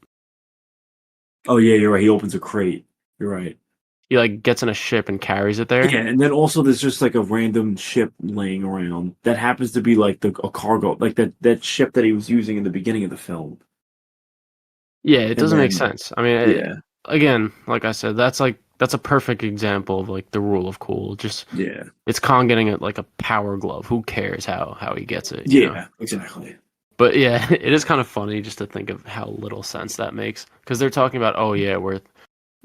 oh yeah, you're right. He opens a crate. You're right. He like gets in a ship and carries it there. Yeah, and then also there's just like a random ship laying around that happens to be like a cargo, like that ship that he was using in the beginning of the film. Yeah, it And doesn't make then sense. I mean, yeah, again, like I said, that's a perfect example of like the rule of cool. Just yeah, it's Kong getting it like a power glove. Who cares how he gets it, you know? yeah, exactly. But yeah, it is kind of funny just to think of how little sense that makes because they're talking about oh yeah, where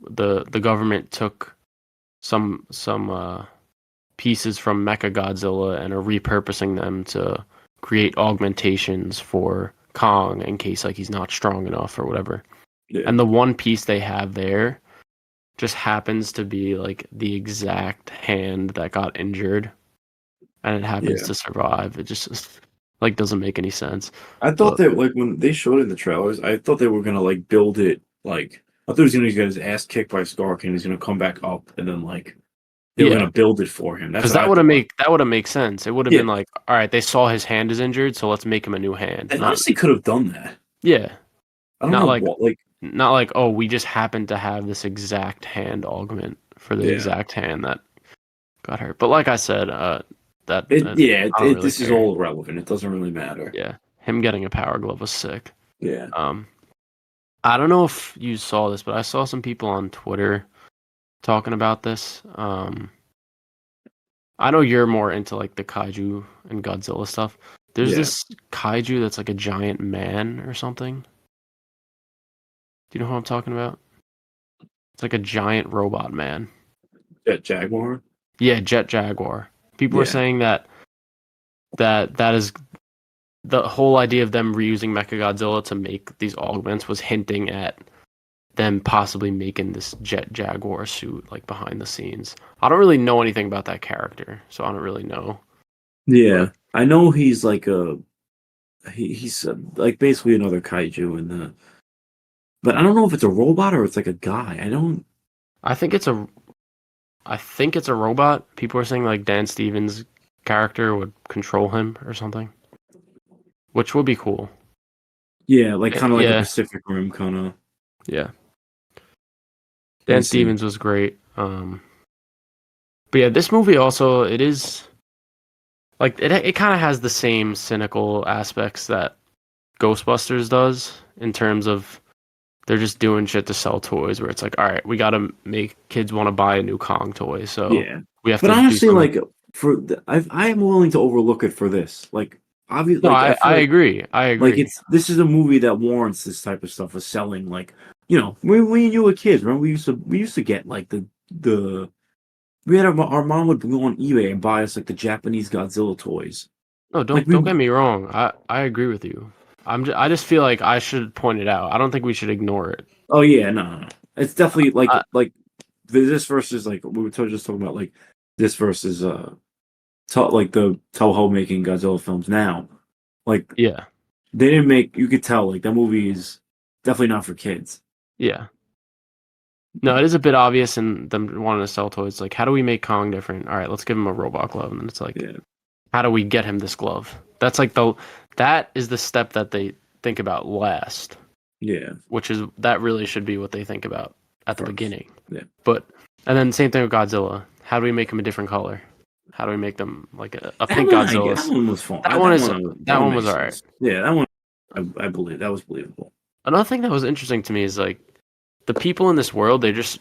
the government took some pieces from Mechagodzilla and are repurposing them to create augmentations for Kong in case like he's not strong enough or whatever. Yeah, And the one piece they have there just happens to be like the exact hand that got injured and it happens yeah. to survive. It just like doesn't make any sense. I thought But that like when they showed it in the trailers, I thought they were gonna like build it like I thought he was gonna get his ass kicked by Skark and he's gonna come back up and then like they were yeah, gonna build it for him. That's because what I thought. that would have made sense. It would have Yeah, been like, all right, they saw his hand is injured, so let's make him a new hand. and Not honestly could have done that. yeah, I don't not know like what like not like oh we just happen to have this exact hand augment for the yeah. exact hand that got hurt. But like I said, that I don't really This is care. all irrelevant. It doesn't really matter. Yeah, him getting a power glove was sick. Yeah. Um, I don't know if you saw this, but I saw some people on Twitter talking about this. I know you're more into like the kaiju and Godzilla stuff. There's Yeah. this kaiju that's like a giant man or something. Do you know who I'm talking about? It's like a giant robot man. Jet Jaguar. Yeah, Jet Jaguar. People are Yeah. saying that is the whole idea of them reusing Mechagodzilla to make these augments was hinting at them possibly making this Jet Jaguar suit like behind the scenes. I don't really know anything about that character, so I don't really know. Yeah. But I know he's like he's like basically another kaiju in the but I don't know if it's a robot or it's like a guy. I don't I think it's a I think it's a robot. People are saying like Dan Stevens' character would control him or something, which would be cool. yeah, like kind of like a Yeah, Pacific Rim kind of. yeah. Let me Dan see. Stevens was great. But yeah, this movie also it is like it kind of has the same cynical aspects that Ghostbusters does in terms of they're just doing shit to sell toys where it's like, all right, we got to make kids want to buy a new Kong toy, so Yeah. we have But to do honestly some. like I am willing to overlook it for this. Like obviously No, like I feel I like agree. I like agree. this is a movie that warrants this type of stuff of selling like you know when you were kids remember we used to get like the we had our mom would go on eBay and buy us like the Japanese Godzilla toys No, like don't we get me wrong. I agree with you. I just feel like I should point it out. I don't think we should ignore it. oh yeah no it's definitely I, like this versus like we were just talking about like this versus like the Toho making Godzilla films now. Like Yeah, they didn't make you could tell like that movie is definitely not for kids. yeah. No, it is a bit obvious in them wanting to sell toys. Like, how do we make Kong different? All right, let's give him a robot glove, and then it's like, Yeah. how do we get him this glove? That's like that is the step that they think about last. Yeah. Which is that really should be what they think about at the First. beginning. Yeah. But and then same thing with Godzilla. How do we make him a different color? How do we make them like a pink Godzilla? That one was fun. That one was alright. Yeah, that one I believe that was believable. Another thing that was interesting to me is like the people in this world, they just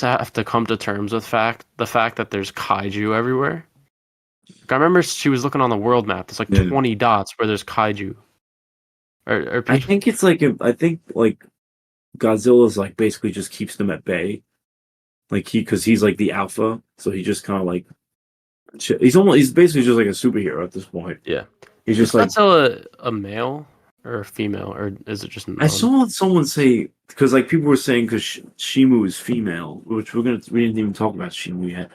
have to come to terms with the fact that there's kaiju everywhere. Like, I remember she was looking on the world map. There's like 20 dots where there's kaiju. I think it's like I think like Godzilla's like basically just keeps them at bay, like because he's like the alpha, so he just kind of like he's basically just like a superhero at this point. Yeah, he's just like Godzilla a male or a female, or is it just none? I saw someone say because like people were saying because Shimu is female, which we didn't even talk about Shimu yet.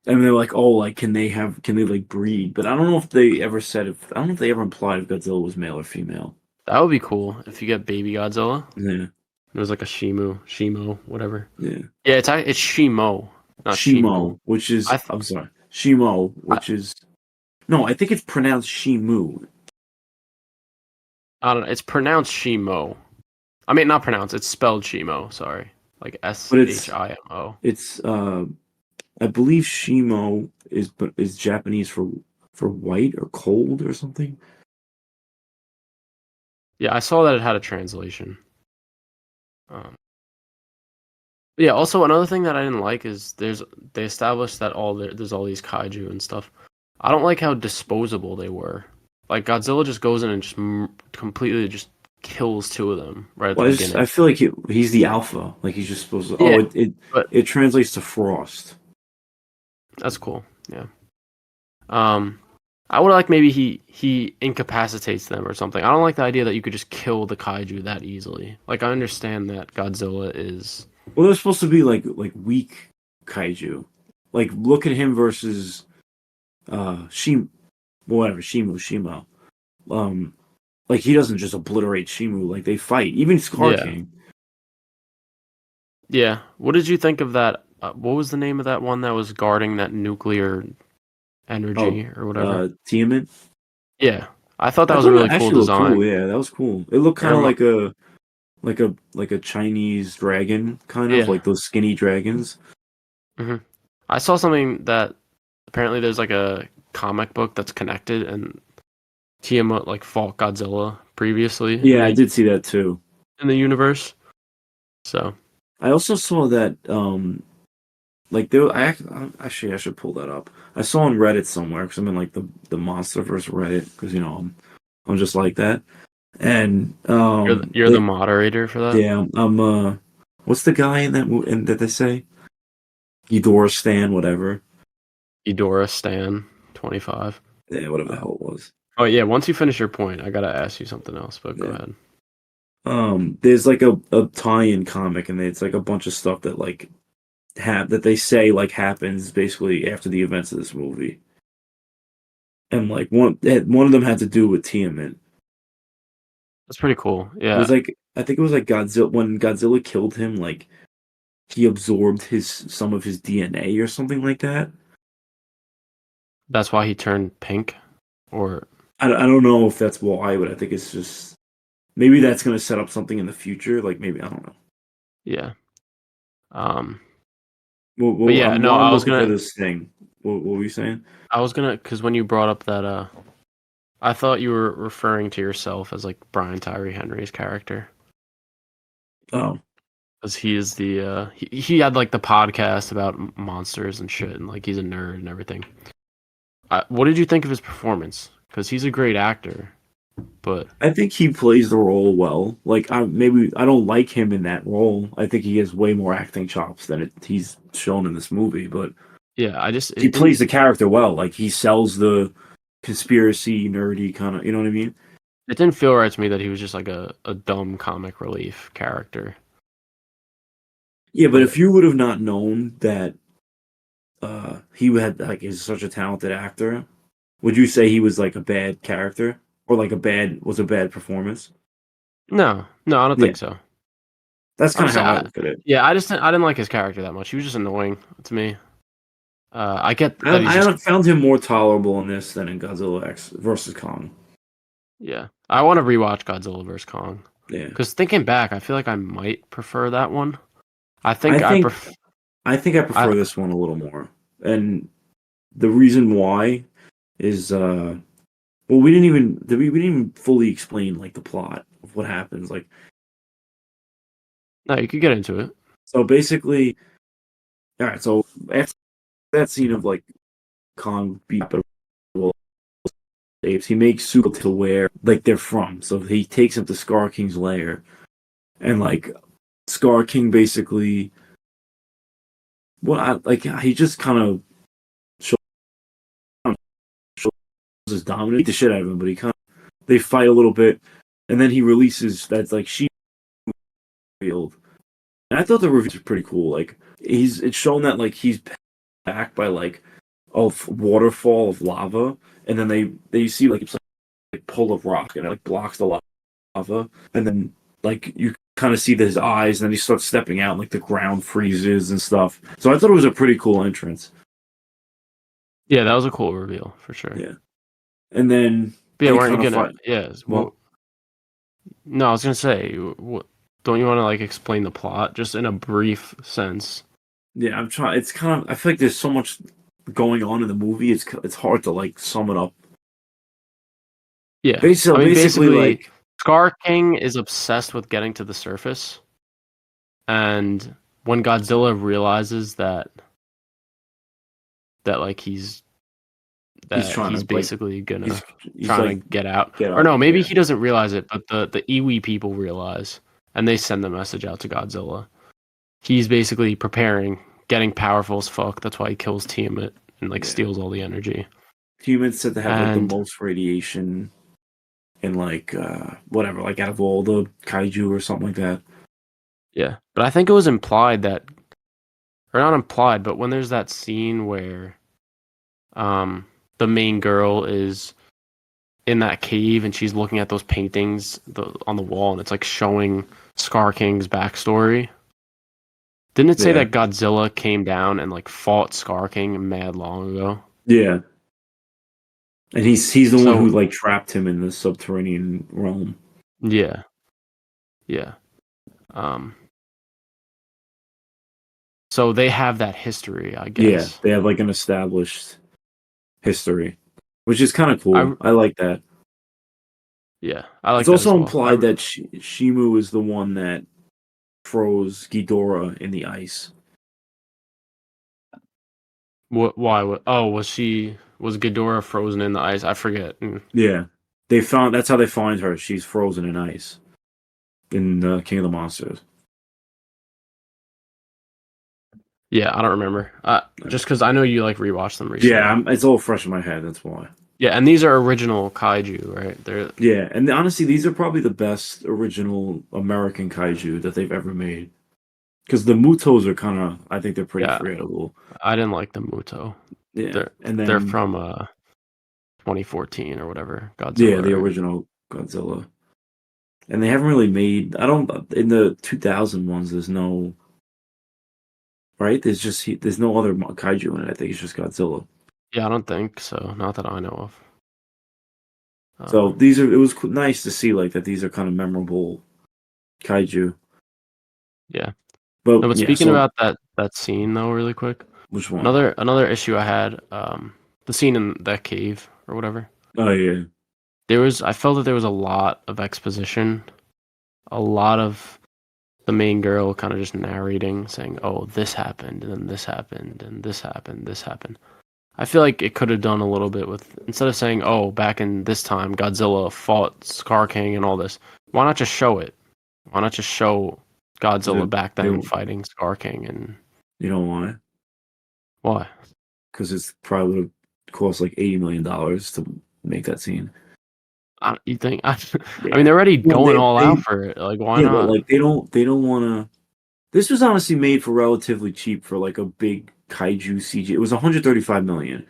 And they're like, oh, like can they like breed? But I don't know if they ever said I don't know if they ever implied if Godzilla was male or female. That would be cool if you get baby Godzilla. Yeah. It was like a Shimo, whatever. Yeah. Yeah, it's Shimo, not Shimo, which is I'm sorry. Shimo, which is no, I think it's pronounced Shimu. I don't know. It's pronounced Shimo. I mean, not pronounced. It's spelled Shimo. Sorry, like Shimo. It's I believe Shimo is Japanese for white or cold or something. Yeah, I saw that it had a translation. Yeah. Also, another thing that I didn't like is they established that there's all these kaiju and stuff. I don't like how disposable they were. Like Godzilla just goes in and just completely just kills two of them right at the beginning. I feel like he's the alpha. Like he's just supposed to. Yeah, it translates to frost. That's cool. Yeah. I would like maybe he incapacitates them or something. I don't like the idea that you could just kill the kaiju that easily. Like I understand that Godzilla is. Well, they're supposed to be like weak kaiju. Like look at him versus Shimo. Like he doesn't just obliterate Shimu. Like they fight. Even Scar King. Yeah. What did you think of that? What was the name of that one that was guarding that nuclear energy or whatever? Tiamat. Yeah, I thought that was a really cool design. Cool. Yeah, that was cool. It looked kind of like a Chinese dragon, kind of like those skinny dragons. Mm-hmm. I saw something that apparently there's like a comic book that's connected, and Tiamat like fought Godzilla previously. Yeah, I did see that too in the universe. So I also saw that like there. I should pull that up. I saw on Reddit somewhere because I'm in like the MonsterVerse Reddit because I'm just like that. And you're the moderator for that. Yeah, I'm what's the guy in that they say? Ghidorah Stan, whatever. Ghidorah Stan 25. Yeah, whatever the hell it was. Oh yeah, once you finish your point, I gotta ask you something else. But go ahead. There's like a tie-in comic, and it's like a bunch of stuff that like that they say like happens basically after the events of this movie, and like one of them had to do with Tiamat. That's pretty cool. Yeah, it was like I think it was like Godzilla when Godzilla killed him, like he absorbed some of his DNA or something like that. That's why he turned pink, or I don't know if that's why, but I think it's just maybe that's going to set up something in the future. Like maybe I don't know. Yeah. Well, yeah, no, I was gonna this thing. What were you saying? I was gonna because when you brought up that, I thought you were referring to yourself as like Brian Tyree Henry's character. Oh, because he is the he had like the podcast about monsters and shit, and like he's a nerd and everything. What did you think of his performance? Because he's a great actor, but I think he plays the role well. Like maybe I don't like him in that role. I think he has way more acting chops than he's shown in this movie. But yeah, he plays the character well. Like he sells the conspiracy nerdy kind of. You know what I mean? It didn't feel right to me that he was just like a dumb comic relief character. Yeah, but But if you would have not known that he had like is such a talented actor, would you say he was like a bad character or like a bad performance? no, no, I don't Yeah, think so. that's I kind would of say, how I look at it. yeah, I didn't like his character that much. He was just annoying to me. I get that he's just I found him more tolerable in this than in Godzilla X versus Kong. yeah. I want to rewatch Godzilla vs Kong Yeah, because thinking back, I feel like I might prefer that one. I I think think I I prefer this one a little more, and the reason why is well we didn't even fully explain like the plot of what happens. Like no, you could get into it. so basically, all right. So after that scene of like Kong beat up apes, he makes Suko to where like they're from. So he takes him to Scar King's lair, and like Scar King basically, like he just kind of shows his dominance, beat the shit out of him, but he kind of they fight a little bit, and then he releases that's like she field. And I thought the reviews were pretty cool. Like it's shown that like he's backed by like a waterfall of lava, and then they see like it's like pull of rock and it like blocks the lava, and then like you kind of see his eyes, and then he starts stepping out, and like the ground freezes and stuff. So I thought it was a pretty cool entrance. Yeah, that was a cool reveal for sure. Yeah, and then But yeah, they weren't you kind of gonna? fight. Yeah. Well, No, I was gonna say, don't you want to like explain the plot just in a brief sense? yeah, I'm trying. It's kind of I feel like there's so much going on in the movie. It's hard to like sum it up. Yeah, I mean, Basically, basically, like Scar King is obsessed with getting to the surface, and when Godzilla realizes that like he's trying he's to like basically gonna he's trying like to get out, get or up. no, maybe Yeah, he doesn't realize it, but the Iwi people realize, and they send the message out to Godzilla. He's basically preparing, getting powerful as fuck. That's why he kills Tiamat and like yeah. steals all the energy. Humans said to have like the And most radiation in like whatever, like out of all the kaiju or something like that. yeah, but I think it was implied that, or not implied, but when there's that scene where um the main girl is in that cave and she's looking at those paintings on the wall and it's like showing Scar King's backstory. Didn't it say Yeah, that Godzilla came down and like fought Scar King mad long ago? yeah. And he's the one who So like trapped him in the subterranean realm. yeah, yeah. Um, so they have that history, I Yeah, guess. they have like an established history, which is kind of I cool. I like that. yeah, I It's like that as also well. implied that Shimu is the one that froze Ghidorah in the ice. Why? Oh, was Ghidorah frozen in the ice? I forget. Yeah, they found that's how they find her. She's frozen in ice in King of the Monsters. Yeah, I don't remember. Just because I know you like rewatched them Yeah, recently. it's all fresh in my head. That's why. Yeah, and these are original kaiju, right? They're Yeah, and honestly, these are probably the best original American kaiju that they've ever made. Because the Mutos are kind of, I think they're pretty yeah. forgettable. I didn't like the Muto. Yeah, They're and they're then from 2014 or whatever. yeah, Godzilla, the right? original Godzilla, and they haven't really made. I don't in the 2000 ones. There's no right. There's no other kaiju in it. I think it's just Godzilla. Yeah, I don't think so. Not that I know of. So Um, these are. It was nice to see like that. These are kind of memorable kaiju. yeah. No, But but yeah. speaking So about that scene though, really quick. which one? Another issue I had, the scene in that cave or whatever. Oh yeah, I felt that there was a lot of exposition, a lot of the main girl kind of just narrating, saying, "Oh, this happened, and then this happened, and this happened, this happened." I feel like it could have done a little bit with instead of saying, "Oh, back in this time, Godzilla fought Scar King and all this." Why not just show it? Why not just show Godzilla back they then fighting Scar King and you know why? why? Because it's probably would have cost like $80 million to make that scene. You think? I mean, Yeah. they're already Well, going all out for it. Like, why yeah, but not? like they don't want to. This was honestly made for relatively cheap for like a big kaiju CG. It was 135 million,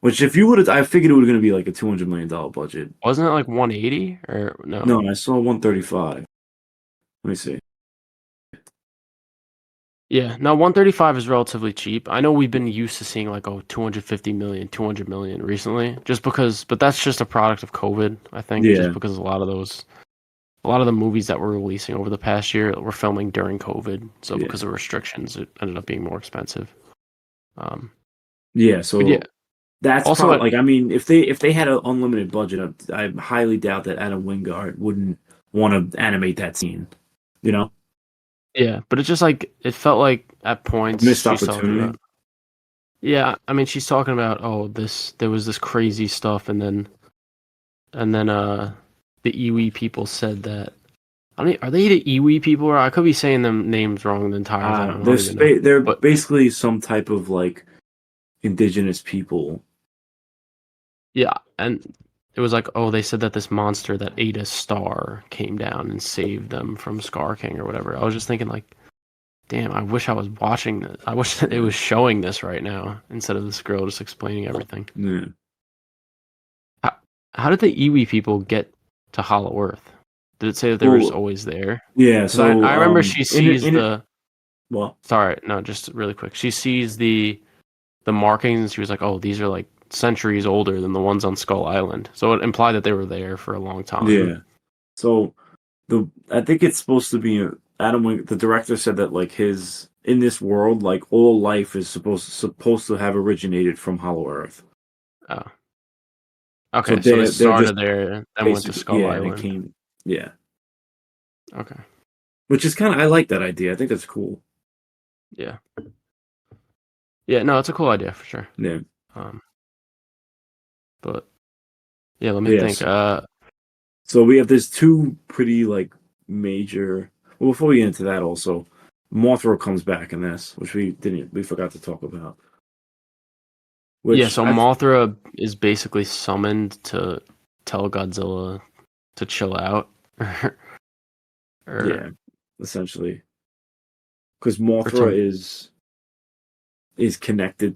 which if you would have, I figured it was going to be like a $200 million budget. Wasn't it like 180 or no? No, I saw 135. Let me see. Yeah, no, 135 is relatively cheap. I know we've been used to seeing like 250 million, 200 million recently, just because, but that's just a product of COVID, I think, just Yeah, because a lot of the movies that were releasing over the past year were filming during COVID, so yeah, because of restrictions, it ended up being more expensive. Um, yeah. but yeah, So that's also probably like I mean, if they had an unlimited budget, I highly doubt that Adam Wingard wouldn't want to animate that scene. You know, yeah, but it's just like it felt like at points missed she's talking opportunity. about. Yeah, I mean she's talking about there was this crazy stuff and then the Iwi people said that. I mean, are they the Iwi people? Or I could be saying them names wrong the entire time. I don't even know. They're But basically some type of like indigenous people. yeah, and it was like, oh, they said that this monster that ate a star came down and saved them from Scar King or whatever. I was just thinking like, damn, I wish I was watching this. I wish that it Yeah. was showing this right now instead of this girl just explaining everything. Yeah. How, how did the Iwi people get to Hollow Earth? Did it say that they were just Well, always there? yeah. Because I So remember she sees in it, the. well, Sorry, no, just really quick. She sees the markings. She was like, "Oh, these are like centuries older than the ones on Skull Island." So it implied that they were there for a long time. yeah. So I think it's supposed to be the director said that like his in this world like all life is supposed to have originated from Hollow Earth. Oh, So okay. So they they're just started there, then went to basically Skull and it Island. came yeah, Okay. which is kind of I like that idea. I think that's cool. Yeah. Yeah. No, it's a cool idea for sure. Yeah. Um, but yeah, let me think. Yes. So we have this two pretty like major. Well, before we get into that, also Mothra comes back in this, which we forgot to talk about. Yeah. Which So I Mothra is basically summoned to tell Godzilla to chill out, or yeah, essentially because or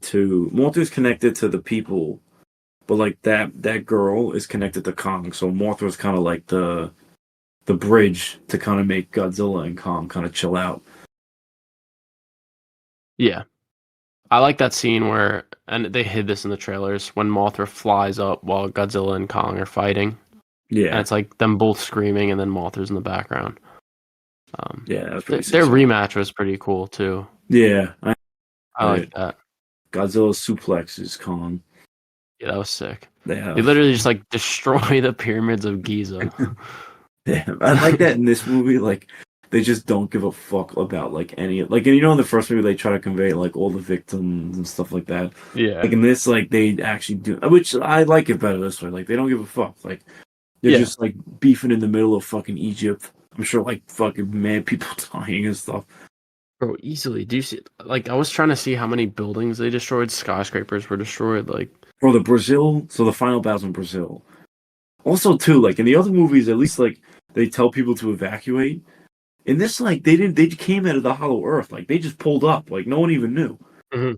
to Mothra's connected to the people, but like that girl is connected to Kong. So Mothra's kind of like the bridge to kind of make Godzilla and Kong kind of chill out. yeah. I like that scene where, and they hid this in the trailers, when Mothra flies up while Godzilla and Kong are fighting, and Yeah, it's like them both screaming, and then Mothra's in the background. yeah, that was pretty sick. Their rematch was pretty cool too. Yeah, I like that. Godzilla suplexes Kong. Yeah, that was sick. Yeah, They literally just like destroy the pyramids of Giza. damn, I like that in this movie. Like, they just don't give a fuck about like any like, and you know, in the first movie they try to convey like all the victims and stuff like that. Like Yeah, in this, like they actually do, which I like it better this way. Like they don't give a fuck. Like they're yeah, just like beefing in the middle of fucking Egypt. I'm sure like fucking mad people dying and stuff. bro, easily. Do you see? Like, I was trying to see how many buildings they destroyed. Skyscrapers were destroyed. Like, Bro, the final battle's in Brazil. Also, too, like in the other movies, at least like they tell people to evacuate. In this, like they didn't. They came out of the Hollow Earth. Like they just pulled up. Like no one even knew. mhm.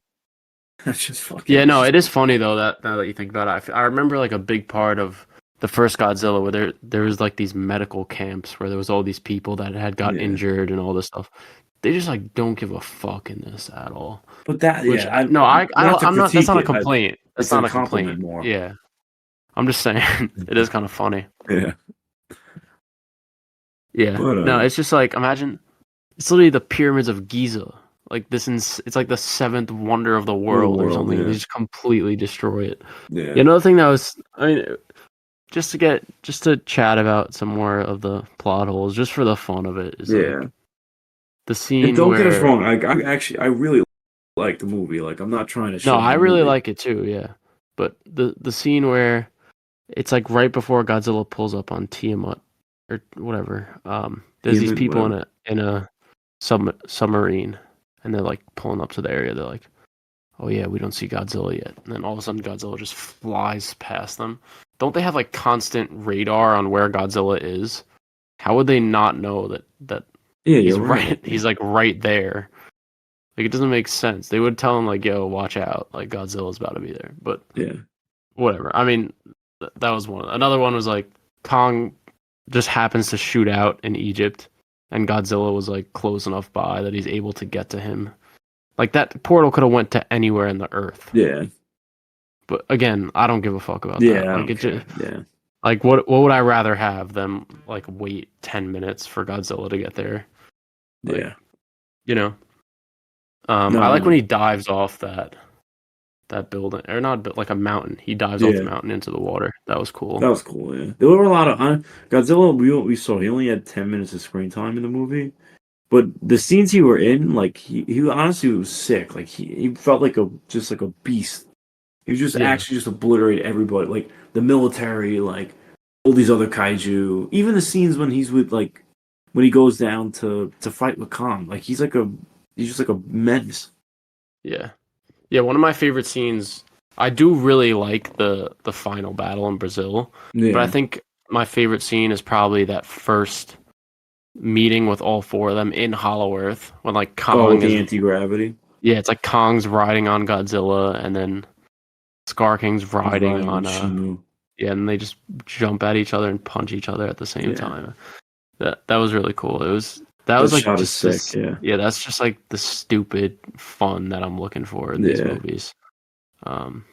That's just fucking. Yeah, It's no, just, it is funny though that now that you think about it. I remember like a big part of the first Godzilla where there was like these medical camps where there was all these people that had got yeah, injured and all this stuff. They just like don't give a fuck in this at all. but that Which yeah, no, I not don't. to I'm not. That's critique not a it. complaint. That's It's a not a compliment complaint. more. Yeah, I'm just saying it is kind of funny. Yeah, Yeah, but no, it's just like imagine it's literally the pyramids of Giza. Like it's like the seventh wonder of the the world or world, something, and they yeah, just completely destroy it. yeah, Yeah, another thing that was, I mean, just to chat about some more of the plot holes, just for the fun of it, is yeah. like the And scene don't get us where wrong. I actually I really like the movie. Like I'm not trying to no, shit on I the really movie. like it too, yeah. But the scene where it's like right before Godzilla pulls up on Tiamat or whatever. There's these Human, people whatever. in a submarine, and they're like pulling up to the area. They're like, "Oh yeah, we don't see Godzilla yet." And then all of a sudden, Godzilla just flies past them. Don't they have like constant radar on where Godzilla is? How would they not know that Yeah, He's you're right. he's like right there. Like it doesn't make sense. They would tell him like, "Yo, watch out! Like Godzilla's about to be there." But Yeah, whatever. I mean, that was one. Another one was like Kong just happens to shoot out in Egypt, and Godzilla was like close enough by that he's able to get to him. Like that portal could have went to anywhere in the Earth. yeah, But again, I don't give a fuck about yeah. that. I Like don't it just care. Yeah, like what would I rather have them like wait 10 minutes for Godzilla to get there? Like, yeah. you know. No, I I like when know. he dives off that building or not but like a mountain. He dives off the Yeah, mountain into the water. That was that cool. was cool. Yeah, there were a lot of Godzilla. We saw he only had 10 minutes of screen time in the movie, but the scenes he were in, like he honestly was sick. Like he felt like a just like a beast. He was just Yeah. actually just obliterate everybody, like the military, like all these other kaiju. Even the scenes when he's with like when he goes down to fight with Kong, like he's just like a menace. Yeah. Yeah, one of my favorite scenes. I do really like the final battle in Brazil, but I Yeah. think my favorite scene is probably that first meeting with all four of them in Hollow Earth when like Oh, with Kong the is anti gravity. yeah, it's like Kong's riding on Godzilla and then Scar King's He's riding riding on on Shimu. yeah, and they just jump at each other and punch each other at the same Yeah. time. That was really cool. That That was like shot is just sick. this Yeah. yeah, that's just like the stupid fun that I'm looking for in these Yeah. movies. Um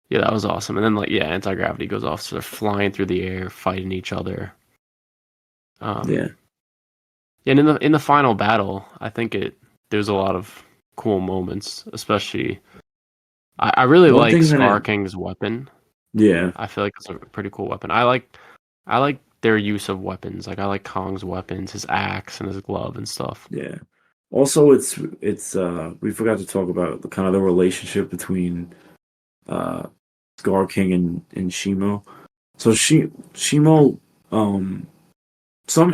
yeah, that was awesome. And then like yeah, anti-gravity goes off, so they're flying through the air, fighting each other. Yeah. And in the final battle, I think there's a lot of cool moments, especially I really One like thing that Scar King's weapon. yeah. I feel like it's a pretty cool weapon. I like their use of weapons. Like I like Kong's weapons, his axe and his glove and stuff. Yeah. Also, it's we forgot to talk about the kind of the relationship between uh Scar King and Shimo. So Shimo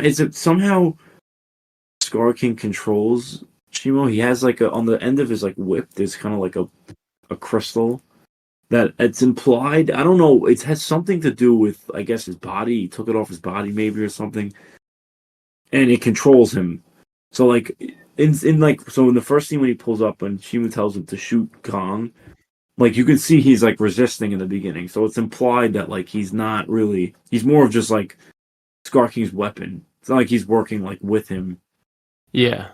is it somehow Scar King controls Shimo? He has like a on the end of his like whip. There's kind of like a crystal that it's implied. I don't know. It has something to do with I guess his body. He took it off his body maybe or something, and it controls him. So like in like so in the first scene when he pulls up and Shimo tells him to shoot Kong, like you can see he's like resisting in the beginning. So it's implied that like he's not really he's more of just like Scar King's weapon. It's not like he's working like with him. Yeah.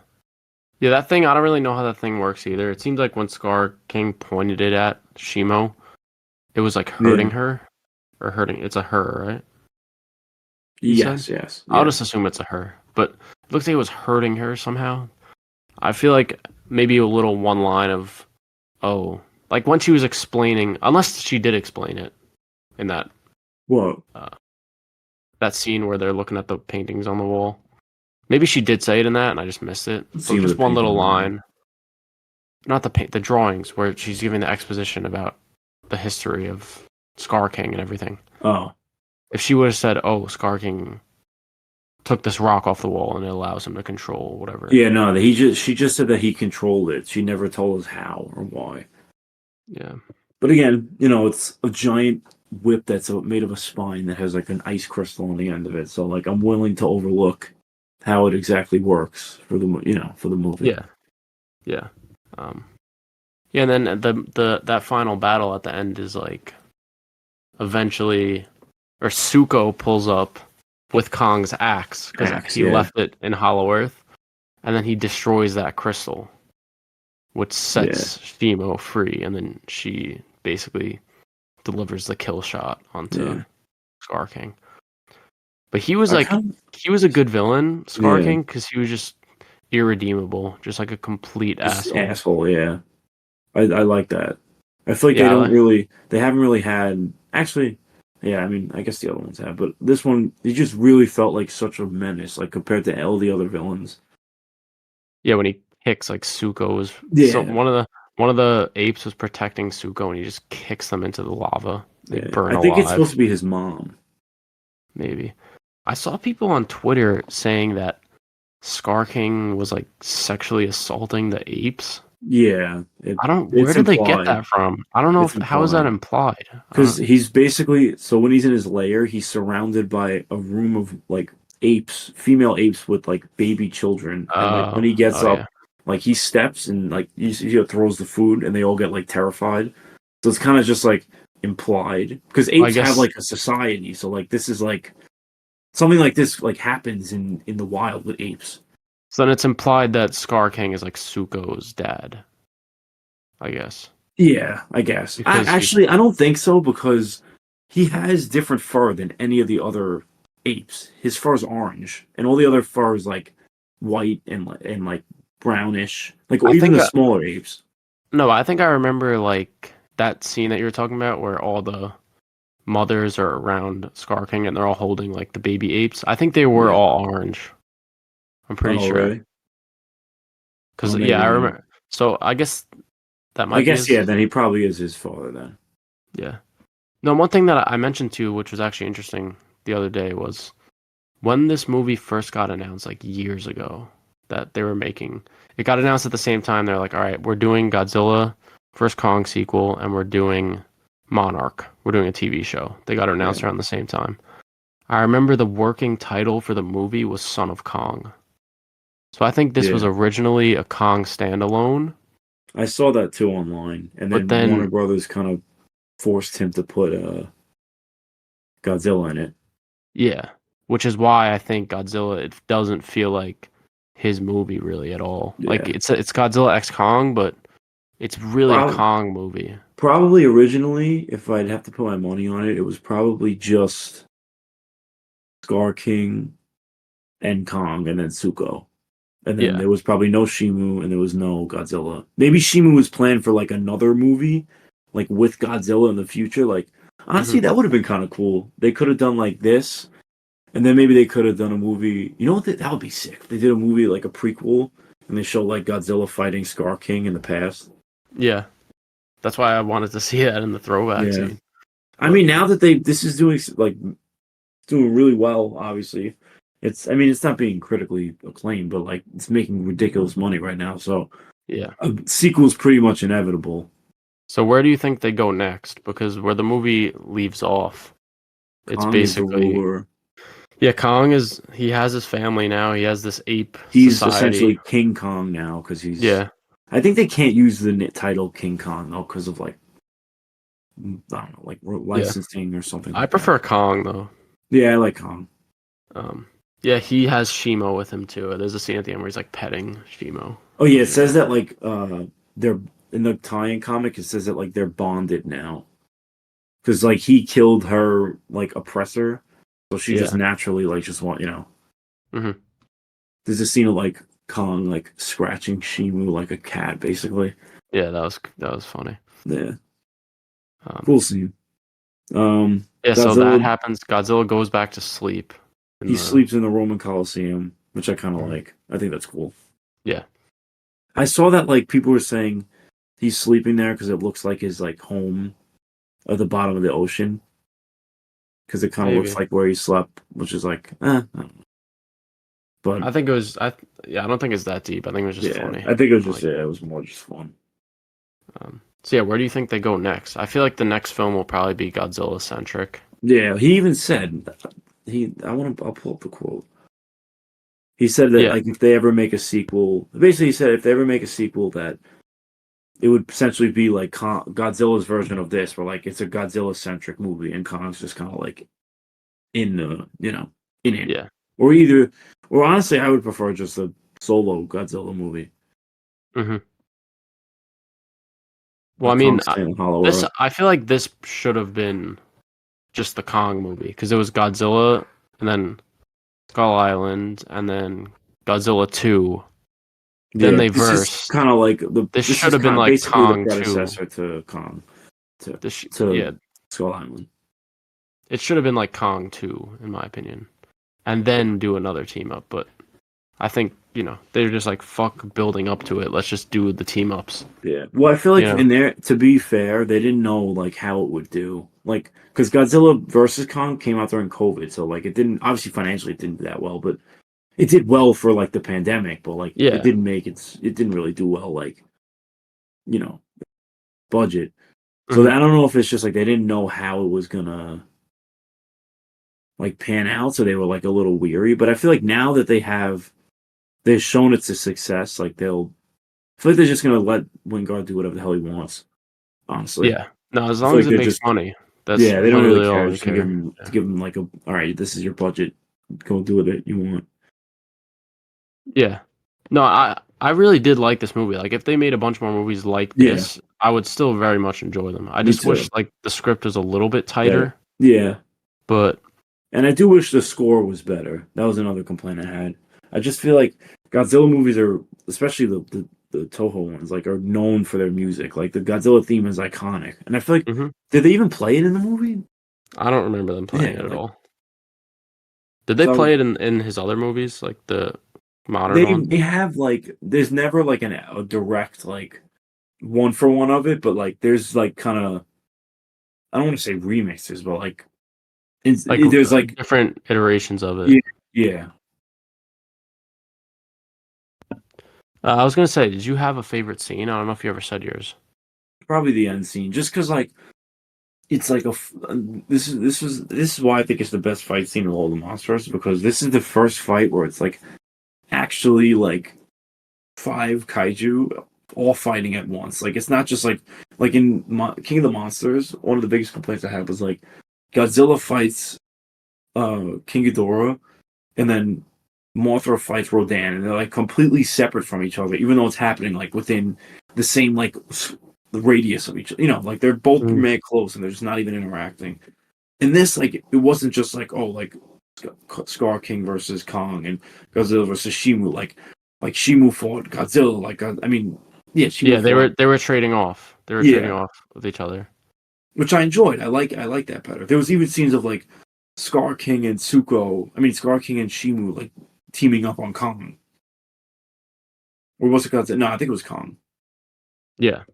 Yeah, that thing, I don't really know how that thing works either. It seems like when Scar King pointed it at Shimo, it was like Yeah. hurting her. Or hurting. It's a her, right? You said? Yes, yes, I'll yeah. just assume it's a her. But it looks like it was hurting her somehow. I feel like maybe a little one line of, oh, like when she was explaining, unless she did explain it in Whoa. uh, that scene where they're looking at the paintings on the wall. Maybe she did say it in that and I just missed it. So Scene with just the one little painting. line. Not the drawings where she's giving the exposition about the history of Scar King and everything. Oh. If she would have said, "Oh, Scar King took this rock off the wall and it allows him to control whatever," Yeah, no, she just said that he controlled it. She never told us how or why. yeah, But again, it's a giant whip that's made of a spine that has like an ice crystal on the end of it. So like I'm willing to overlook how it exactly works for for the movie. yeah, yeah, um, yeah. And then that final battle at the end is like eventually, or Suko pulls up with Kong's axe because Axe, he yeah. left it in Hollow Earth, and then he destroys that crystal, which Yeah. sets Shimo free, and then she basically delivers the kill shot onto Yeah. Scar King. But he was I like, kind he was a good villain, Scar yeah. King, because he was just irredeemable, just like a complete Just asshole. asshole, yeah. I like that. I feel like Yeah, they haven't really had actually yeah, I mean I guess the other ones have, but this one he just really felt like such a menace, like compared to all the other villains. yeah. When he kicks like Suko was so Yeah. one of the apes was protecting Suko, and he just kicks them into the lava. They Yeah. burn I think it's alive. supposed to be his mom. Maybe I saw people on Twitter saying that Scar King was like sexually assaulting the apes. Yeah. I don't. Where It's did they get implied. that from? I don't know It's if how is that implied. implied. I Because don't. he's basically so when he's in his lair, he's surrounded by a room of like apes, female apes with like baby children, and like when he gets Oh up, yeah. like he steps and like he throws the food, and they all get like terrified. So it's kind of just like implied because Well, I apes have guess like a society. So like this is like something like this like happens in the wild with apes. so. Then it's implied that Scar King is like Zuko's dad. I guess Yeah, I guess. because he's I don't think so because he has different fur than any of the other apes. His fur is orange, and all the other fur is like white and like brownish, like I even think the smaller apes. no, I think I remember like that scene that you were talking about where all the mothers are around Scar King and they're all holding like the baby apes. I think they were Yeah. all orange. I'm pretty Oh, sure. really? Because Oh, yeah, maybe I then. remember. So I guess that I might be guess yeah. his. Then he probably is his father then. Yeah. No, one thing that I mentioned too, which was actually interesting the other day, was when this movie first got announced, like years ago, that they were making. It got announced at the same time. They're like, all right, we're doing Godzilla vs. Kong sequel, and we're doing Monarch. We're doing a TV show. They got it announced Yeah. around the same time. I remember the working title for the movie was Son of Kong. So I think this was Yeah. originally a Kong standalone, I saw that too online, and but then Warner then Brothers kind of forced him to put Godzilla in it. yeah, which is why I think Godzilla it doesn't feel like his movie really at all. Like Yeah. it's Godzilla X Kong, but it's really a Kong movie. Probably originally, if I'd have to put my money on it, it was probably just Scar King and Kong and then Zuko. And then Yeah. there was probably no Shimu and there was no Godzilla. Maybe Shimu was planned for like another movie, like with Godzilla in the future. Like, Hmm. honestly, that would have been kind of cool. They could have done like this, and then maybe they could have done a movie. You know what? That would be sick. They did a movie like a prequel, and they show like Godzilla fighting Scar King in the past. Yeah. That's why I wanted to see that in the throwback Yeah. scene. I But mean, now that this is doing like doing really well, obviously. I mean, it's not being critically acclaimed, but like it's making ridiculous money right now. So yeah. a sequel is pretty much inevitable. So where do you think they go next? Because where the movie leaves off, it's Kong is the basically ruler. yeah, Kong is he has his family now. He has this ape He's society. essentially King Kong now because he's. Yeah. I think they can't use the title King Kong though because of like I don't know, like Yeah. licensing or something I like that. prefer Kong though. Yeah, I like Kong. Um, yeah, he has Shimo with him too. There's a scene at the end where he's like petting Shimo. Oh yeah, it Which is says that like they're in the tie-in comic. It says that like they're bonded now because like he killed her like oppressor, so she just yeah. naturally like just want Hmm. There's a scene of like Kong like scratching Shimu like a cat, basically. Yeah, that was funny. Yeah, Um, cool scene. yeah, so that Godzilla happens. Godzilla goes back to sleep in he the sleeps in the Roman Coliseum, which I kind of Mhm. like. I think that's cool. Yeah, I saw that like people were saying he's sleeping there because it looks like his like home at the bottom of the ocean because it kind of looks maybe. like where he slept, which is like, I don't know. But I think it was. Yeah, I don't think it's that deep. I think it was just yeah, funny. I think it was just Like, yeah, it was more just fun. so yeah, where do you think they go next? I feel like the next film will probably be Godzilla centric. Yeah, he even said I'll pull up the quote. He said that Yeah, like if they ever make a sequel, basically he said if they ever make a sequel that it would essentially be like Godzilla's version of this, where like it's a Godzilla centric movie and Kong's just kind of like in the in it, yeah. or either, or honestly, I would prefer just a solo Godzilla movie, Hmm. Well, a I Kong mean, staying in Hollow this Earth. I feel like this should have been just the Kong movie because it was Godzilla and then Skull Island and then Godzilla 2. Then Yeah, they this is versed. kind of like This this should is have been kind like basically the Kong 2. predecessor to Kong to Yeah, to Skull Island. it should have been like Kong 2 in my opinion. And then do another team up, but I think, they're just like fuck building up to it. Let's just do the team ups. Yeah. Well, I feel You like know. in there, to be fair, they didn't know like how it would do. Like, because Godzilla versus Kong came out during COVID, so like it didn't obviously financially it didn't do that well, but it did well for like the pandemic. But like it Yeah. didn't make it didn't really do well like you know budget. So Hmm. I don't know if it's just like they didn't know how it was gonna like pan out, so they were like a little weary. But I feel like now that they've shown it's a success, like I feel like they're just gonna let Wingard do whatever the hell he wants. Honestly, Yeah. No, as I feel long as like it they're makes just money, that's yeah, they don't really really all care. they Just to give care. him Yeah. like all right, this is your budget, go do what you want. Yeah. No, I really did like this movie. Like if they made a bunch more movies like Yeah, this, I would still very much enjoy them. I me just wish too. like the script was a little bit Better. tighter, Yeah, but and I do wish the score was better. That was another complaint I had. I just feel like Godzilla movies are, especially the Toho ones, like are known for their music. Like the Godzilla theme is iconic, and I feel like mhm. did they even play it in the movie? I don't remember them playing Yeah, it at like all. Did they so play it in his other movies, like the modern they ones? they have like there's never like a direct like one for one of it, but like there's like kind of I don't want to say remixes, but like Like there's like different iterations of it. yeah yeah I was gonna say, did you have a favorite scene? I don't know if you ever said yours. probably the end scene just because like it's like this is why I think it's the best fight scene of all the monsters because this is the first fight where it's like actually like five kaiju all fighting at once. Like it's not just like in King of the Monsters. One of the biggest complaints I had was like Godzilla fights King Ghidorah, and then Mothra fights Rodan, and they're like completely separate from each other, even though it's happening like within the same like the radius of each. You know, like they're both Mm. made close, and they're just not even interacting. In this, like it wasn't just like oh like Scar King versus Kong and Godzilla versus Shimu. Like Shimu fought Godzilla. Like I mean, yeah, Yeah, Shimu fought. they were trading off. They were trading Yeah, off with each other. which I enjoyed. I like that better. There was even scenes of like Scar King and Suko. I mean, Scar King and Shimu like teaming up on Kong. Or was it Godzilla? No, I think it was Kong. Yeah,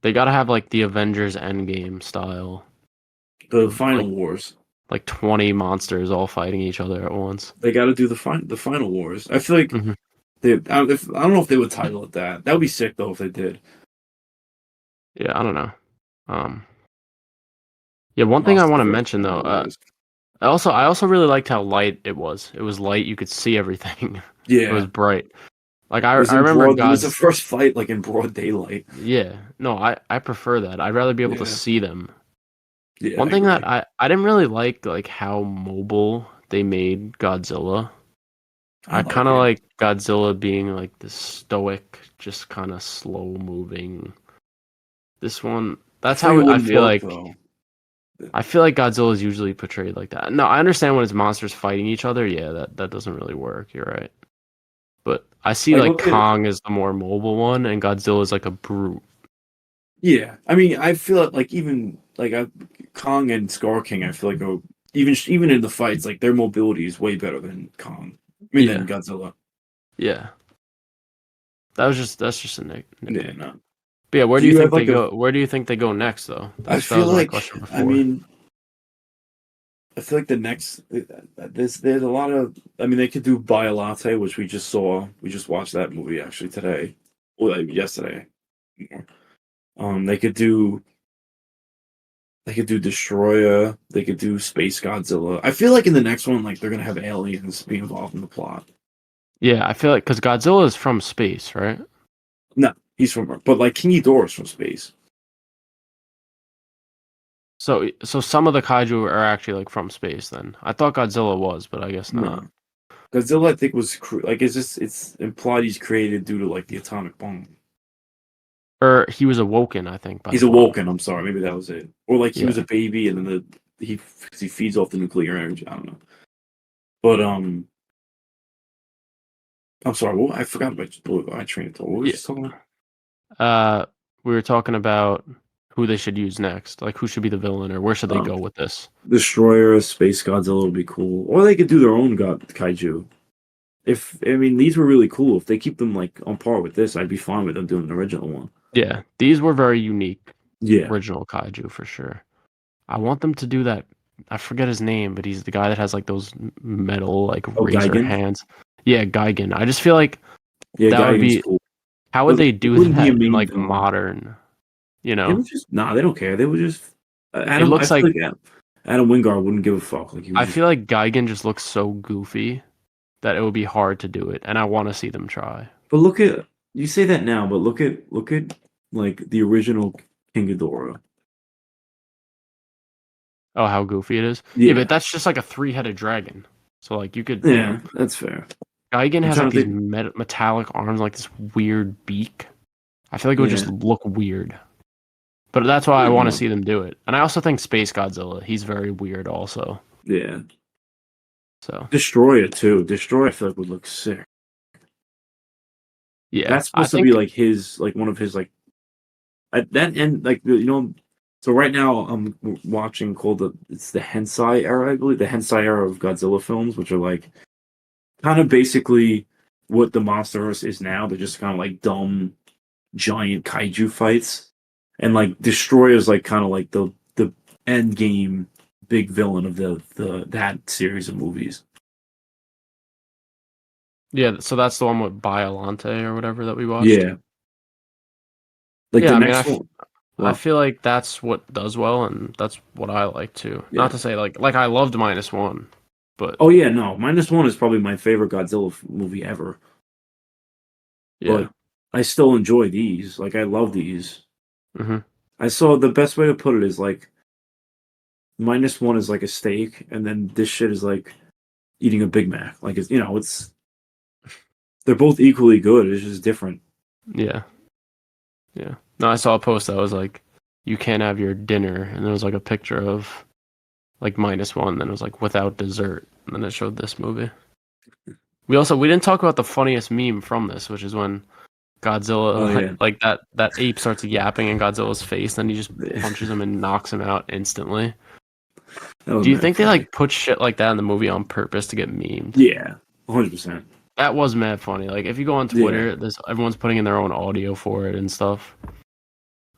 they gotta have like the Avengers Endgame style The of Final Wars. like 20 monsters all fighting each other at once. They got to do the Final Wars. I feel like Hmm. I don't know if they would title it that. That would be sick though if they did. Yeah, I don't know. Um, yeah, one thing I want Monsters to versus mention though, Final Wars. I also really liked how light it was. It was light, you could see everything. It was Yeah, bright. Like it was I in remember broad. It was the God's. first fight like in broad daylight. Yeah, no, I prefer that. I'd rather be able to Yeah, see them. yeah, One I thing that agree. I didn't really like how mobile they made Godzilla. I I like kind of it. like Godzilla being like this stoic, just kind of slow moving. This one, I that's feel like how it I wouldn't feel work like. though. I feel like Godzilla is usually portrayed like that. No, I understand when it's monsters fighting each other. Yeah, that doesn't really work. You're right. But I see Like like look at Kong as the more mobile one, and Godzilla is like a brute. yeah. I mean, I feel like even like Kong and Scar King. I feel like even in the fights, like their mobility is way better than Kong. I mean, than Yeah, Godzilla. yeah. That's just a Yeah, nitpick. no. But yeah, where Do do you you have think they like a? go? Where do you think they go next, though? I That feel was my like question I before. mean I feel like the next there's a lot of I mean they could do Buy a Latte, which we just saw. We just watched that movie actually today. Well, yesterday. They could do Destroyer. They could do Space Godzilla. I feel like in the next one, like they're gonna have aliens be involved in the plot. Yeah, I feel like because Godzilla is from space, right? No, he's from Earth, but like King Ghidorah's from space. So some of the kaiju are actually like from space. Then I thought Godzilla was, but I guess not. No, Godzilla I think was like it's implied he's created due to like the atomic bomb. Or he was awoken, I think, by He's the bomb. awoken. I'm sorry, maybe that was it. Or like he was Yeah, a baby and then cause he feeds off the nuclear energy. I don't know, but I'm sorry. I forgot about my train of thought. What was yeah. you talking about? Uh, we were talking about who they should use next. Like, who should be the villain, or where should they Um, go with this? Destroyer, Space Godzilla would be cool, or they could do their own god kaiju. If I mean these were really cool. If they keep them like on par with this, I'd be fine with them doing an original one. Yeah, these were very unique, Yeah. original kaiju for sure. I want them to do that. I forget his name, but he's the guy that has like those metal like Oh, razor Gigan. hands. Yeah, Gigan. I just feel like Yeah, that would Gigan's be. cool, How would but they it do wouldn't be a that in main like villain. modern? You They know, would just nah. They don't care. They would just it I looks feel like like Adam Wingard wouldn't give a fuck. Like he was I just. feel like Gigan just looks so goofy that it would be hard to do it, and I want to see them try. But look at you say that now, but look at like the original King Ghidorah. Oh, how goofy it is. Yeah, but Yeah, that's just like a three-headed dragon. So like you could, yeah, that's fair. Gigan I'm has trying like to these think. metallic arms, like this weird beak. I feel like it would just Yeah, look weird. But that's why I I don't want to know. see them do it. And I also think Space Godzilla, he's very weird also. Yeah, So, Destroyer too. Destroyer, I feel like would look sick. yeah. That's I supposed to be think like his, like one of his, like at that end, like So right now I'm watching called it's the Hensai era, I believe, the Hensai era of Godzilla films, which are like kind of basically what the MonsterVerse is now. They're just kind of like dumb giant kaiju fights, and like Destroyer is like kind of like the end game big villain of the that series of movies. yeah, so that's the one with Biolante or whatever that we watched. Yeah, like Yeah, the I mean next one. I Well, feel like that's what does well and that's what I like too. Not yeah. to say like I loved -1, but Oh yeah, no, -1 is probably my favorite Godzilla movie ever. yeah. But I still enjoy these. Like I love these. Hmm. I saw the best way to put it is like -1 is like a steak, and then this shit is like eating a Big Mac. Like it's they're both equally good. It's just different. Yeah. Yeah. No, I saw a post that was like you can't have your dinner and there was like a picture of like -1, then it was like without dessert, and then it showed this movie. We didn't talk about the funniest meme from this, which is when Oh Godzilla yeah, like that ape starts yapping in Godzilla's face, then he just punches him and knocks him out instantly. that was Do you mad think they funny. like put shit like that in the movie on purpose to get memed? Yeah, 100%. That was mad funny. Like if you go on Yeah, Twitter, there's everyone's putting in their own audio for it and stuff.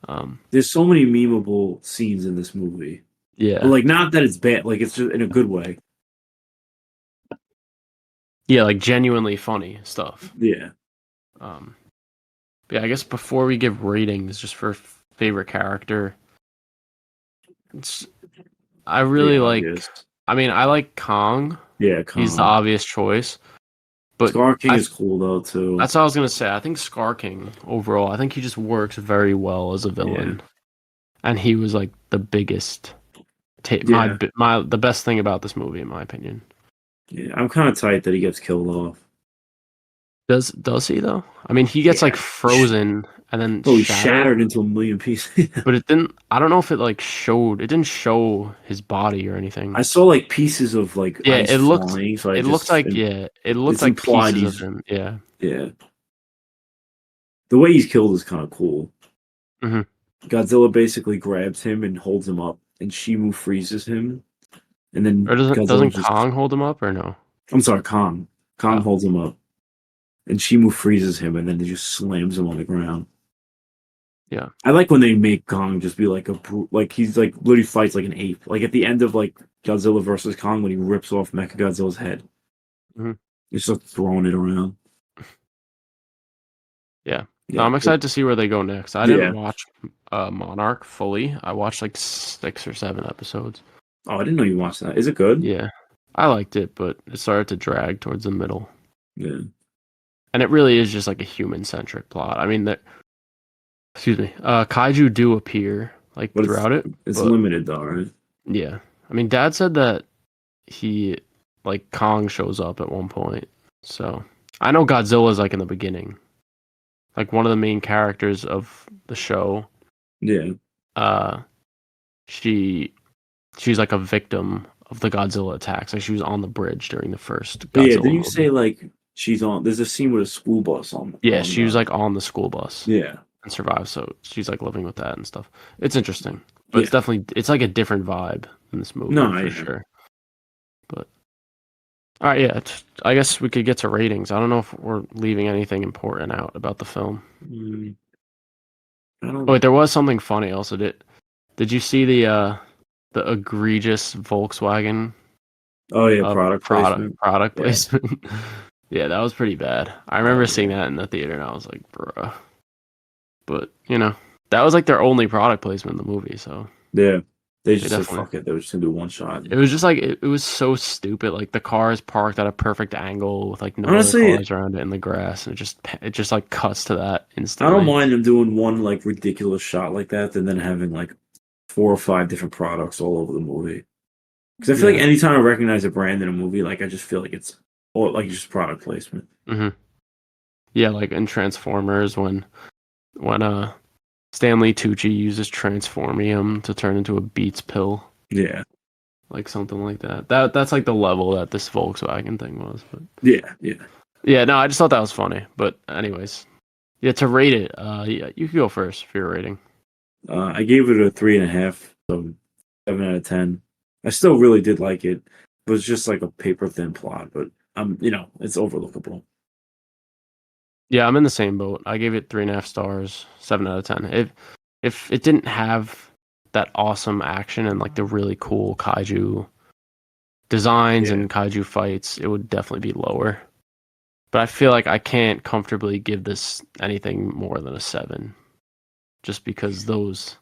Um, there's so many memeable scenes in this movie, but yeah, like not that it's bad. Like it's just in a good way. yeah, like genuinely funny stuff. Yeah, Um, yeah, I guess before we give ratings, just for favorite character, it's, I the really like. obvious. I mean, I like Kong. Yeah, He's the Kong. obvious choice, but Scar King I is cool though too. that's what I was gonna say. I think Scar King overall, I think he just works very well as a Yeah, villain, and he was like the biggest, yeah, the best thing about this movie, in my opinion. yeah. I'm kind of tight that he gets killed off. Does he though? I mean, he gets like Yeah. frozen and then Oh, he's shattered, shattered into a million pieces. but it didn't. I don't know if it like showed. It didn't show his body or anything. I saw like pieces of like Yeah, ice flying, so I It looked just like yeah, it looked it's like implied pieces of he's him. Yeah. yeah. The way he's killed is kind of cool. Hmm. Godzilla basically grabs him and holds him up, and Shimu freezes him, and then Or Godzilla doesn't just Kong hold him up or no? I'm sorry, Kong. Kong Oh, holds him up, and Shimu freezes him, and then he just slams him on the ground. yeah. I like when they make Kong just be like like he's like literally fights like an ape. Like at the end of like Godzilla versus Kong when he rips off Mechagodzilla's head, Hmm. he's just throwing it around. Yeah. No, Yeah, I'm excited to see where they go next. I didn't yeah. watch Monarch fully. I watched like 6 or 7 episodes. Oh, I didn't know you watched that. Is it good? Yeah. I liked it, but it started to drag towards the middle. Yeah, And it really is just like a human centric plot. I mean, excuse me, kaiju do appear like but throughout it, it's but limited though, right? yeah. I mean, Dad said that he like Kong shows up at one point. So I know Godzilla's like in the beginning, like one of the main characters of the show. Yeah, Uh, she's like a victim of the Godzilla attacks. Like she was on the bridge during the first but yeah. Godzilla Didn't you movie. say like she's on? There's a scene with a school bus on Yeah, on she was like on the school bus yeah, and survived. So she's like living with that and stuff. It's interesting, but yeah. it's like a different vibe in this movie No, for yeah. sure. But all right, yeah, I guess we could get to ratings. I don't know if we're leaving anything important out about the film. Mm, I Oh, don't. wait, there was something funny also. Did you see the egregious Volkswagen Oh yeah, product placement. product Yeah. placement? Yeah, that was pretty bad. I Oh remember seeing yeah. that in the theater and I was like, bruh. But, that was like their only product placement in the movie, so Yeah. They They just said definitely. fuck it. They were just gonna do one shot. It was just like it was so stupid. Like the car is parked at a perfect angle with like no other Honestly, cars around it in the grass, and it just like cuts to that I don't instantly. mind them doing one like ridiculous shot like that, and then having like 4 or 5 different products all over the movie. Because I feel like Yeah. anytime I recognize a brand in a movie, like I just feel like it's all like just product placement. hmm Yeah, like in Transformers when Stanley Tucci uses Transformium to turn into a Beats pill, Yeah, like something like that. That's like the level that this Volkswagen thing was. But yeah, yeah. yeah, no, I just thought that was funny. But anyways, yeah, to rate it, yeah, you could go first for your rating. I gave it a 3.5, so 7 out of 10. I still really did like it, but it's just like a paper thin plot. But it's overlookable. Yeah, I'm in the same boat. I gave it 3.5 stars, 7 out of 10. If it didn't have that awesome action and like the really cool kaiju designs Yeah, and kaiju fights, it would definitely be lower. But I feel like I can't comfortably give this anything more than a 7, just because those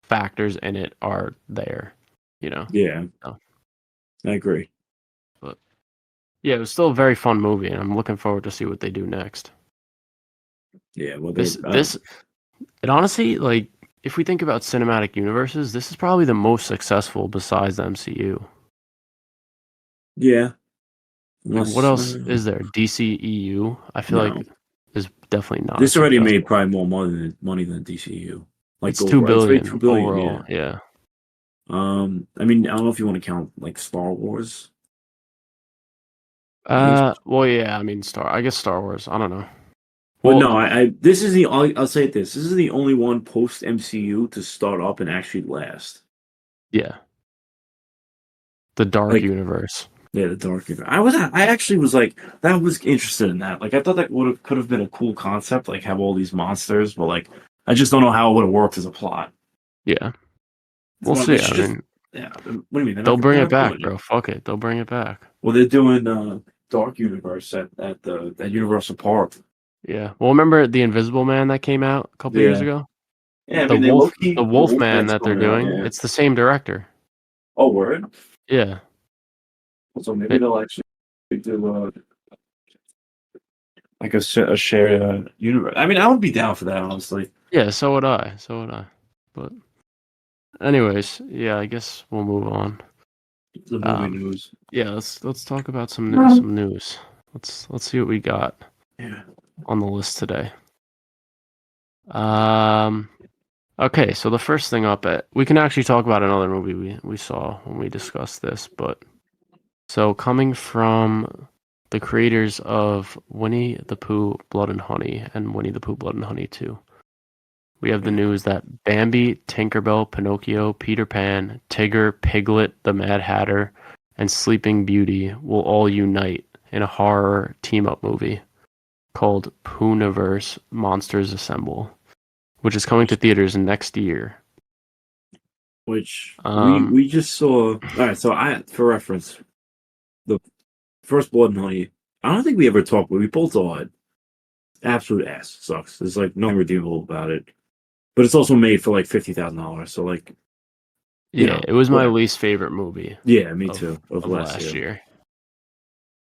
factors in it are there, you know. yeah, So, I agree. but yeah, it was still a very fun movie, and I'm looking forward to see what they do next. Yeah, well, This this it honestly, like, if we think about cinematic universes, this is probably the most successful besides the MCU. yeah, Like, what unless else is there? DCEU, I feel like, no, is definitely not as this already made successful. probably more money than DCU. Like It's 2 overall, it's made billion 2 billion. Yeah. overall. Yeah. I mean, I don't know if you want to count like Star Wars. I guess, Well, yeah. I mean, I guess Star Wars. I don't know. but Well, no, I this is the I'll say it this. This is the only one post MCU to start up and actually last. yeah. The Dark Like, Universe. yeah, the Dark Universe. I actually was like, that was interested in that. Like, I thought that could have been a cool concept, like have all these monsters, but like, I just don't know how it would have worked as a plot. Yeah. We'll Well, they see. should I just, mean, yeah. What do you mean? they'll They're bring it not back, doing it. bro. Fuck it. They'll bring it back. Well, they're doing Dark Universe at the at Universal Park. Yeah. Well, remember the Invisible Man that came out a couple years Yeah, ago? yeah. I The mean, they Wolf, low key the the Wolfman Wolfman's that they're coming out. doing. Yeah. It's the same director. Oh, word. Yeah. So maybe It, they'll actually do like a shared universe. I mean, I would be down for that, honestly. yeah. So would I. So would I. But anyways, yeah. I guess we'll move on. The movie Um. news. Yeah. Let's talk about Yeah. some news. Let's see what we got on the list today. Um. Okay, so the first thing up, we can actually talk about another movie we saw when we discussed this, but so coming from the creators of Winnie the Pooh, Blood and Honey, and Winnie the Pooh, Blood and Honey 2, we have the news that Bambi, Tinkerbell, Pinocchio, Peter Pan, Tigger, Piglet, the Mad Hatter, and Sleeping Beauty will all unite in a horror team-up movie called Poohniverse Monsters Assemble, which is coming to theaters next year. Which Um, we just saw. All right, so for reference, the first Blood and Honey. I don't think we ever talked, but we both saw it. Absolute ass sucks. There's like nothing redeemable about it. But it's also made for like $50,000. So like, yeah, it was my whatever. least favorite movie Yeah, me of too. Of of last last year. year.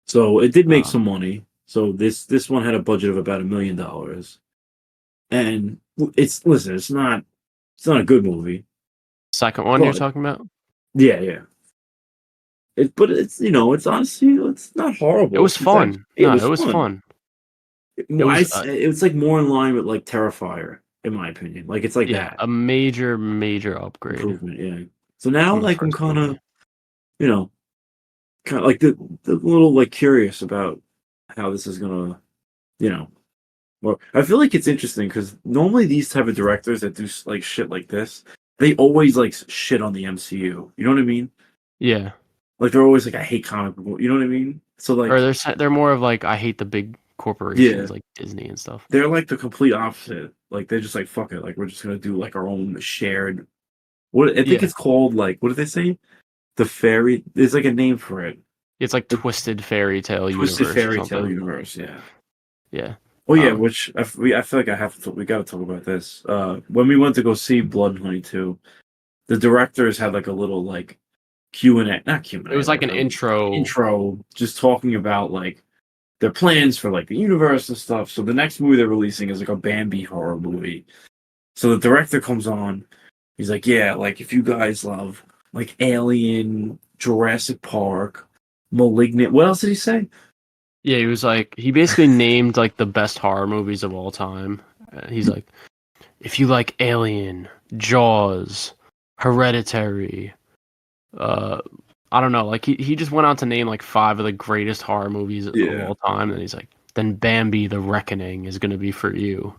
So it did make Um, some money. So this one had a budget of about $1 million, and it's not a good movie, second one you're but talking about? yeah, yeah. But it's honestly it's not It horrible. was It's actually fun. it No, was it was fun. fun. It was It's like more in line with like Terrifier, in my opinion. Like it's like yeah, that a major upgrade improvement. Yeah. So now from the like I'm first kind movie. of you know kind of like the little like curious about how this is gonna you know. Well, I feel like it's interesting because normally these type of directors that do like shit like this, they always like shit on the MCU. You know what I mean? Yeah, Like they're always like, I hate comic book. You know what I mean? So or like, they're more of like I hate the big yeah, corporations like Disney and stuff. they're like the complete opposite. Like they're just like, fuck it. Like we're just gonna do like our own shared. What I think Yeah, it's called. Like what did they say? The fairy. There's like a name for it. it's like The Twisted Fairy Tale Twisted Universe or Fairy Tale something. universe. Yeah. Yeah. Oh yeah, Um. which I feel like we got to talk about this. When we went to go see Blood 22, the directors had like a little like Q&A, not Q&A. It was like an a intro. just talking about like their plans for like the universe and stuff. So the next movie they're releasing is like a Bambi horror movie. So the director comes on. He's like, yeah, like if you guys love like Alien, Jurassic Park, Malignant. What else did he say? Yeah, he was like, he basically named like the best horror movies of all time. He's like, if you like Alien, Jaws, Hereditary, I don't know, like he just went on to name like 5 of the greatest horror movies of Yeah. all time, and he's like, then Bambi: The Reckoning is gonna be for you.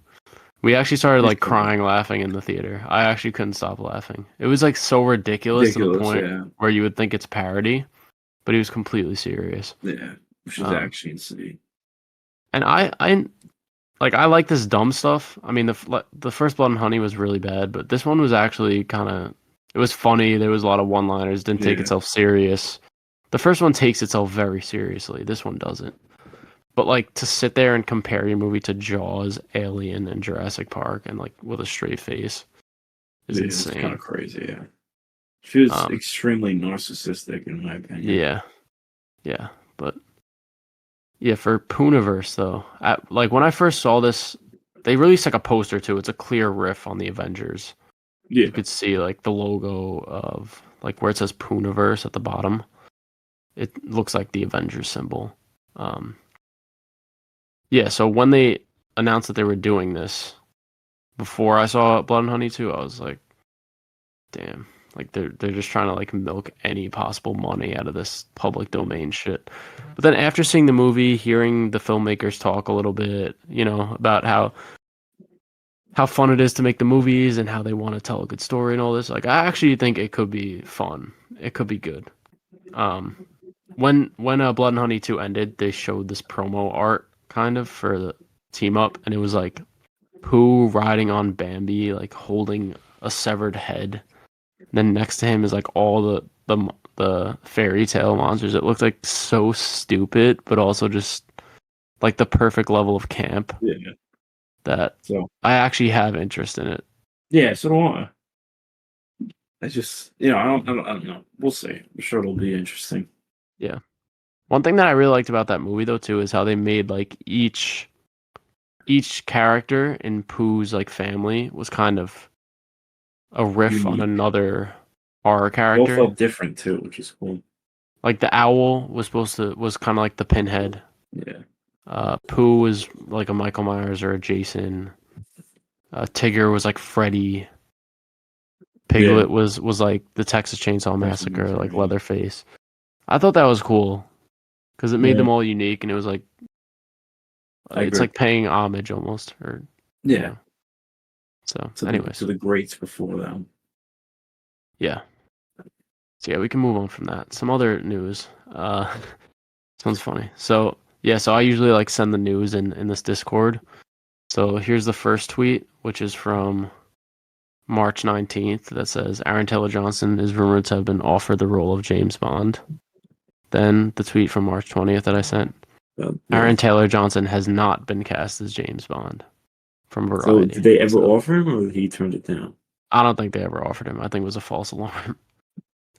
We actually started like crying, laughing in the theater. I actually couldn't stop laughing. It was like so ridiculous to the point where you would think it's parody, but he was completely serious. Yeah, which is actually insane. And I like this dumb stuff. I mean, the first Blood and Honey was really bad, but this one was actually kind of, it was funny. There was a lot of one-liners. Didn't take itself serious. The first one takes itself very seriously. This one doesn't. But like to sit there and compare your movie to Jaws, Alien, and Jurassic Park, and like with a straight face is insane. It's kind of crazy. Yeah, she was extremely narcissistic in my opinion. Yeah, but. Yeah, for Poohniverse though, like when I first saw this, they released like a poster too. It's a clear riff on the Avengers. Yeah, you could see like the logo of like where it says Poohniverse at the bottom. It looks like the Avengers symbol. Yeah, so when they announced that they were doing this, before I saw Blood and Honey 2, I was like, damn. Like they're just trying to like milk any possible money out of this public domain shit. But then after seeing the movie, hearing the filmmakers talk a little bit, about how fun it is to make the movies and how they want to tell a good story and all this, like I actually think it could be fun. It could be good. When Blood and Honey 2 ended, they showed this promo art kind of for the team up, and it was like Pooh riding on Bambi, like holding a severed head. Then next to him is like all the fairy tale monsters. It looked like so stupid, but also just like the perfect level of camp. Yeah. That I actually have interest in it. Yeah, so do I. I just, I don't know. We'll see. I'm sure it'll be interesting. Yeah. One thing that I really liked about that movie though too is how they made like each character in Pooh's like family was kind of a riff on another horror character. Both felt different too, which is cool. Like the owl was kind of like the Pinhead. Yeah. Pooh was like a Michael Myers or a Jason. Tigger was like Freddy. Piglet was like the Texas Chainsaw Massacre, like Leatherface. I thought that was cool because it made them all unique, and it was like it's like paying homage almost, or So, anyways, to the greats before them. Yeah. So yeah, we can move on from that. Some other news. Sounds funny. So yeah, so I usually like send the news in this Discord. So here's the first tweet, which is from March 19th, that says Aaron Taylor Johnson is rumored to have been offered the role of James Bond. Then the tweet from March 20th that I sent. Aaron Taylor Johnson has not been cast as James Bond. From Variety. So did they ever offer him, or he turned it down? I don't think they ever offered him. I think it was a false alarm.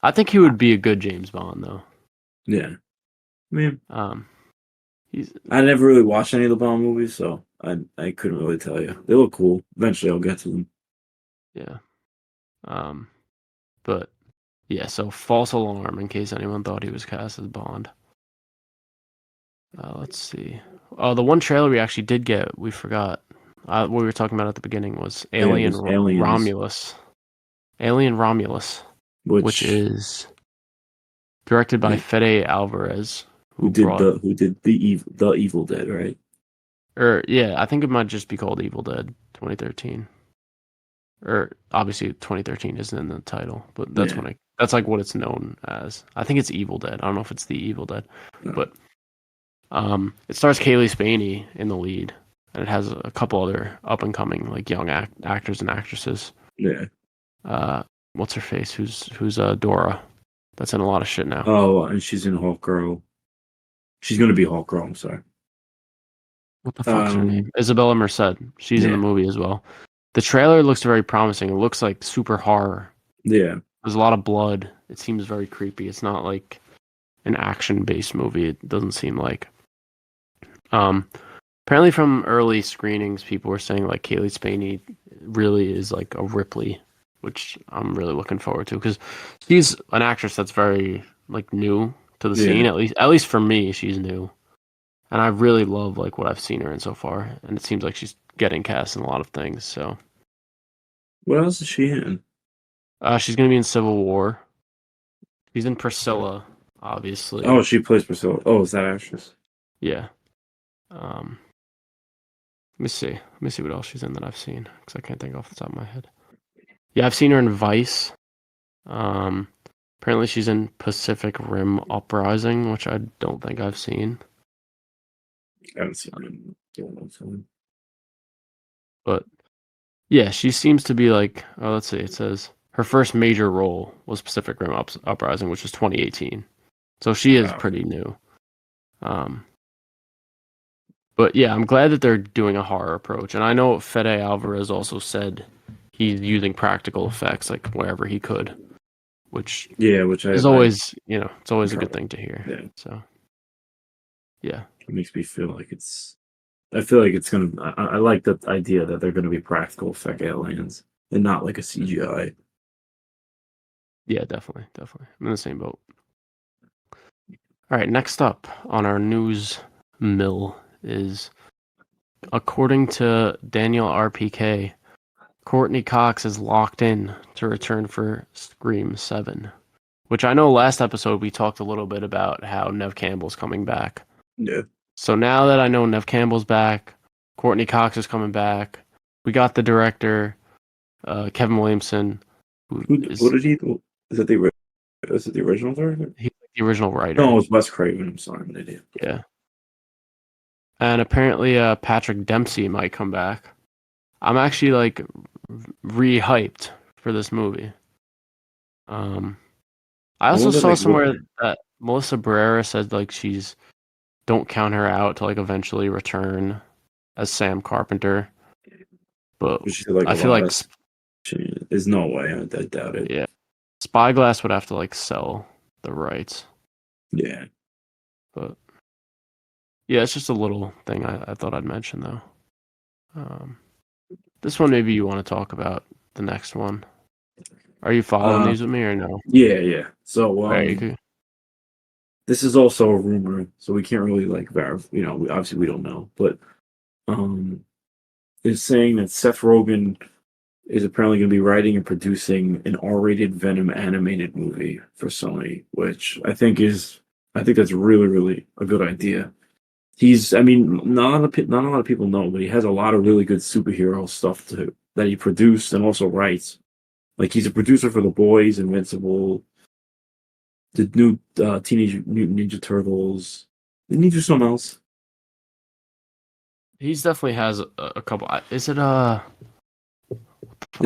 I think he would be a good James Bond, though. Yeah. I mean, I never really watched any of the Bond movies, so I couldn't really tell you. They look cool. Eventually, I'll get to them. Yeah. But yeah, so false alarm in case anyone thought he was cast as Bond. Let's see. Oh, the one trailer we actually did get, we forgot. What we were talking about at the beginning was Alien Romulus. Alien Romulus, which is directed by Fede Alvarez, who did the Evil Dead, right? Or yeah, I think it might just be called Evil Dead 2013. Or obviously 2013 isn't in the title, but that's that's like what it's known as. I think it's Evil Dead. I don't know if it's the Evil Dead, but it stars Kaylee Spaney in the lead, and it has a couple other up and coming like young actors and actresses. Yeah. What's her face? Who's Dora? That's in a lot of shit now. Oh, and she's in Hawk Girl. She's gonna be Hawk Girl. I'm sorry. What the fuck's her name? Isabella Merced. She's in the movie as well. The trailer looks very promising. It looks like super horror. Yeah. There's a lot of blood. It seems very creepy. It's not like an action-based movie. It doesn't seem like. Um, Apparently from early screenings, people were saying like Kaylee Spaney really is like a Ripley, which I'm really looking forward to because she's an actress that's very like new to the Yeah. scene. At least for me, she's new, and I really love like what I've seen her in so far. And it seems like she's getting cast in a lot of things. So What else is she in? she's gonna be in Civil War. She's in Priscilla, Oh, obviously. she plays Priscilla. Oh, is that actress? Yeah. Um, Let me see. Let me see what else she's in that I've seen because I can't think off the top of my head. Yeah, I've seen her in Vice. Um, Apparently she's in Pacific Rim Uprising, which I don't think I've seen. I haven't seen her in a long time. But yeah, she seems to be like, oh, let's see. It says her first major role was Pacific Rim Uprising, which was 2018. So she is Wow. pretty new. Um, but yeah, I'm glad that they're doing a horror approach. And I know Fede Alvarez also said he's using practical effects like wherever he could, which Yeah, which is I always, it's always a good thing to hear. yeah, So yeah. it makes me feel like it's. I feel like it's gonna. I like the idea that they're gonna be practical effect aliens and not like a CGI. Yeah, definitely, definitely. I'm in the same boat. All right, next up on our news mill is, according to Daniel RPK, Courtney Cox is locked in to return for Scream 7. Which I know last episode we talked a little bit about how Nev Campbell's coming back. Yeah. So now that I know Nev Campbell's back, Courtney Cox is coming back. We got the director, Kevin Williamson, who What is did he? Is that the? Is it the original director? he's the original No, it writer. was Wes Craven. I'm sorry, I'm an idiot. Yeah. And apparently Patrick Dempsey might come back. I'm actually like re-hyped for this movie. I I also wonder, saw like, somewhere that Melissa Barrera said like she's don't count her out to like eventually return as Sam Carpenter. But was she like I a feel lot like of? There's no way. I doubt it. yeah, Spyglass would have to like sell the rights. Yeah. But yeah, it's just a little thing I thought I'd mention though. This one maybe you want to talk about the next one. Are you following Uh. these with me or no? Yeah. Yeah. So All right, you could. this is also a rumor, so we can't really like verify. Obviously we don't know, but um, it's saying that Seth Rogen is apparently going to be writing and producing an R-rated Venom animated movie for Sony, which I think that's really, really a good idea. I mean, not a lot of people know, but he has a lot of really good superhero stuff that he produced and also writes. Like he's a producer for The Boys, Invincible, the new Teenage Mutant Ninja Turtles. Didn't he do something else? He's definitely has a couple. Is it There's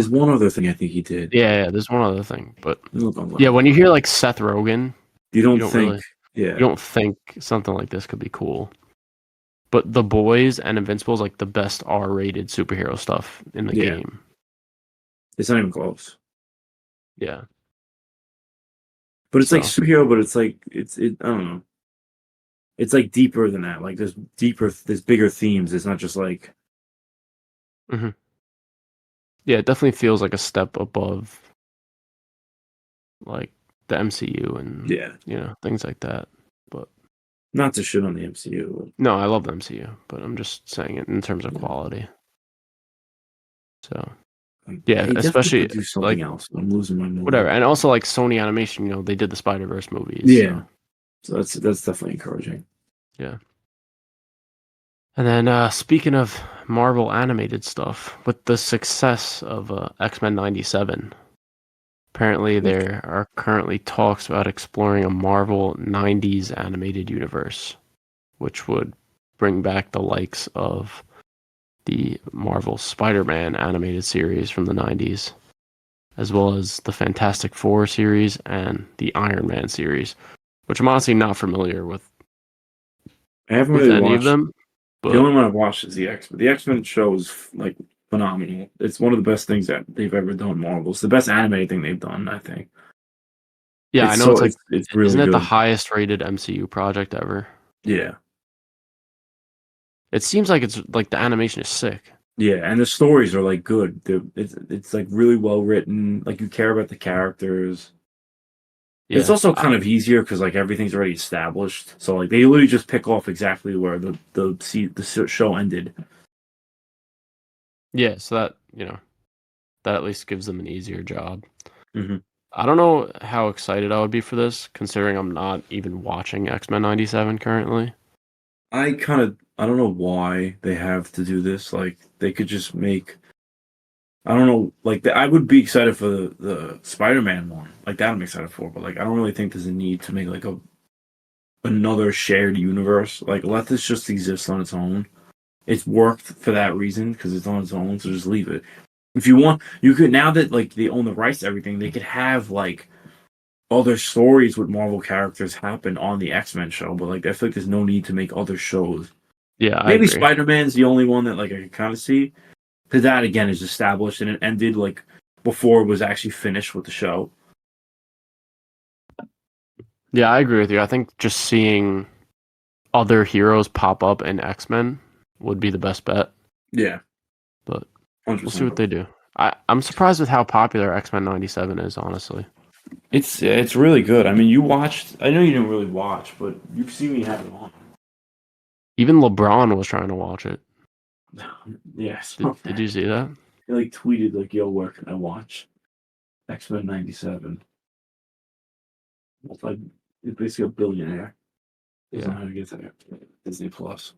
fuck? one other thing I think he did. Yeah. There's one other thing, but Look yeah, online. when you hear like Seth Rogen, You you don't don't think, really, you yeah, don't think something like this could be cool. But The Boys and Invincible is like the best R-rated superhero stuff in the yeah. game. It's not even close. Yeah. But it's like So, superhero, but it's like I don't know. It's like deeper than that. Like there's bigger themes. It's not just like mhm. Yeah, it definitely feels like a step above like the MCU and yeah. things like that. But Not to shit on the MCU. no, I love the MCU, but I'm just saying it in terms of Yeah. quality. So yeah, He definitely especially could do something like else. I'm losing my whatever, mind. and also like Sony Animation, they did the Spider-Verse movies, Yeah. so So that's definitely encouraging. yeah. And then speaking of Marvel animated stuff, with the success of X-Men '97, apparently Which there are currently talks about exploring a Marvel '90s animated universe, which would bring back the likes of the Marvel Spider-Man animated series from the '90s, as well as the Fantastic Four series and the Iron Man series, which I'm honestly not familiar I haven't with really any of watched. them, The but only one I've watched is the X. But the X-Men show is like phenomenal. It's one of the best things that they've ever done. Marvel. It's the best animated thing they've done, I think. Yeah, I know it's like, it's really isn't it the good. highest rated MCU project ever? Yeah. It seems like it's like the animation is sick. Yeah, and the stories are like good. It's like really well written. Like you care about the characters. It's Yeah, also kind of easier because like everything's already established. So like they literally just pick off exactly where the show ended. yeah. So that that at least gives them an easier job. Hmm. I don't know how excited I would be for this, considering I'm not even watching X-Men 97 currently. I don't know why they have to do this. Like they could just make. I don't know. Like I would be excited for the Spider-Man one. Like that I'm excited for. But like I don't really think there's a need to make like another shared universe. Like let this just exist on its own. It's worked for that reason because it's on its own. So just leave it. If you want, you could now that like they own the rights to everything, they could have like other stories with Marvel characters happen on the X-Men show. But like I feel like there's no need to make other shows. Yeah, I Maybe agree. Spider-Man's the only one that like I can kind of see. Because that again is established and it ended like before it was actually finished with the show. Yeah, I agree with you. I think just seeing other heroes pop up in X-Men would be the best bet, Yeah, but we'll see 100%. what they do. I'm surprised with how popular X-Men 97 is, honestly. It's really good. I mean, you watched. I know you didn't really watch, but you've seen me have it on. Even LeBron was trying to watch it. Yes. Did you see that? He like tweeted like, "Yo, where can I watch X-Men '97?" It's like he's basically a billionaire. Doesn't know Yeah. how to get to Disney Plus.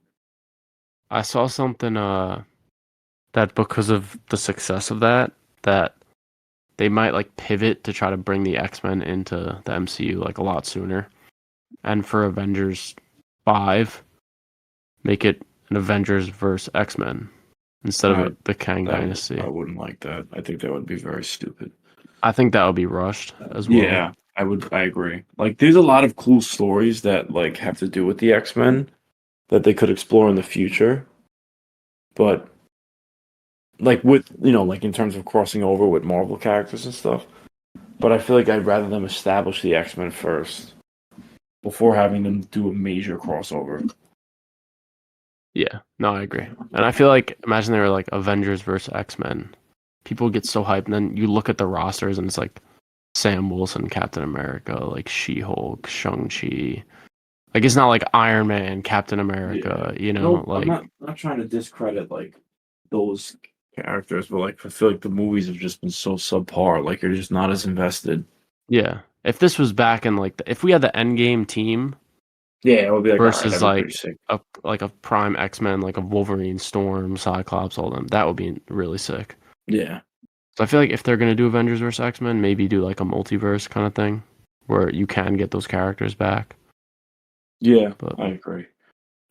I saw something that because of the success of that they might like pivot to try to bring the X-Men into the MCU like a lot sooner. And for Avengers 5, make it an Avengers versus X-Men instead I of the Kang Dynasty. I wouldn't like that. I think that would be very stupid. I think that would be rushed as well. Yeah, I would. I agree. Like, there's a lot of cool stories that like have to do with the X-Men that they could explore in the future, but like with like in terms of crossing over with Marvel characters and stuff. But I feel like I'd rather them establish the X-Men first before having them do a major crossover. Yeah, no, I agree. And I feel like imagine they were like Avengers versus X-Men. People get so hyped, and then you look at the rosters and it's like Sam Wilson, Captain America, like She-Hulk, Shang-Chi. Like it's not like Iron Man, Captain America, Yeah. you know, No, I'm like not trying to discredit like those characters, but like I feel like the movies have just been so subpar. Like you're just not as invested. yeah. If this was back in like if we had the Endgame team Yeah, it would be like, all right, versus that'd be pretty like sick. a prime X-Men, like a Wolverine, Storm, Cyclops, all them, that would be really sick. Yeah. So I feel like if they're gonna do Avengers versus X-Men, maybe do like a multiverse kind of thing where you can get those characters back. Yeah, But I agree.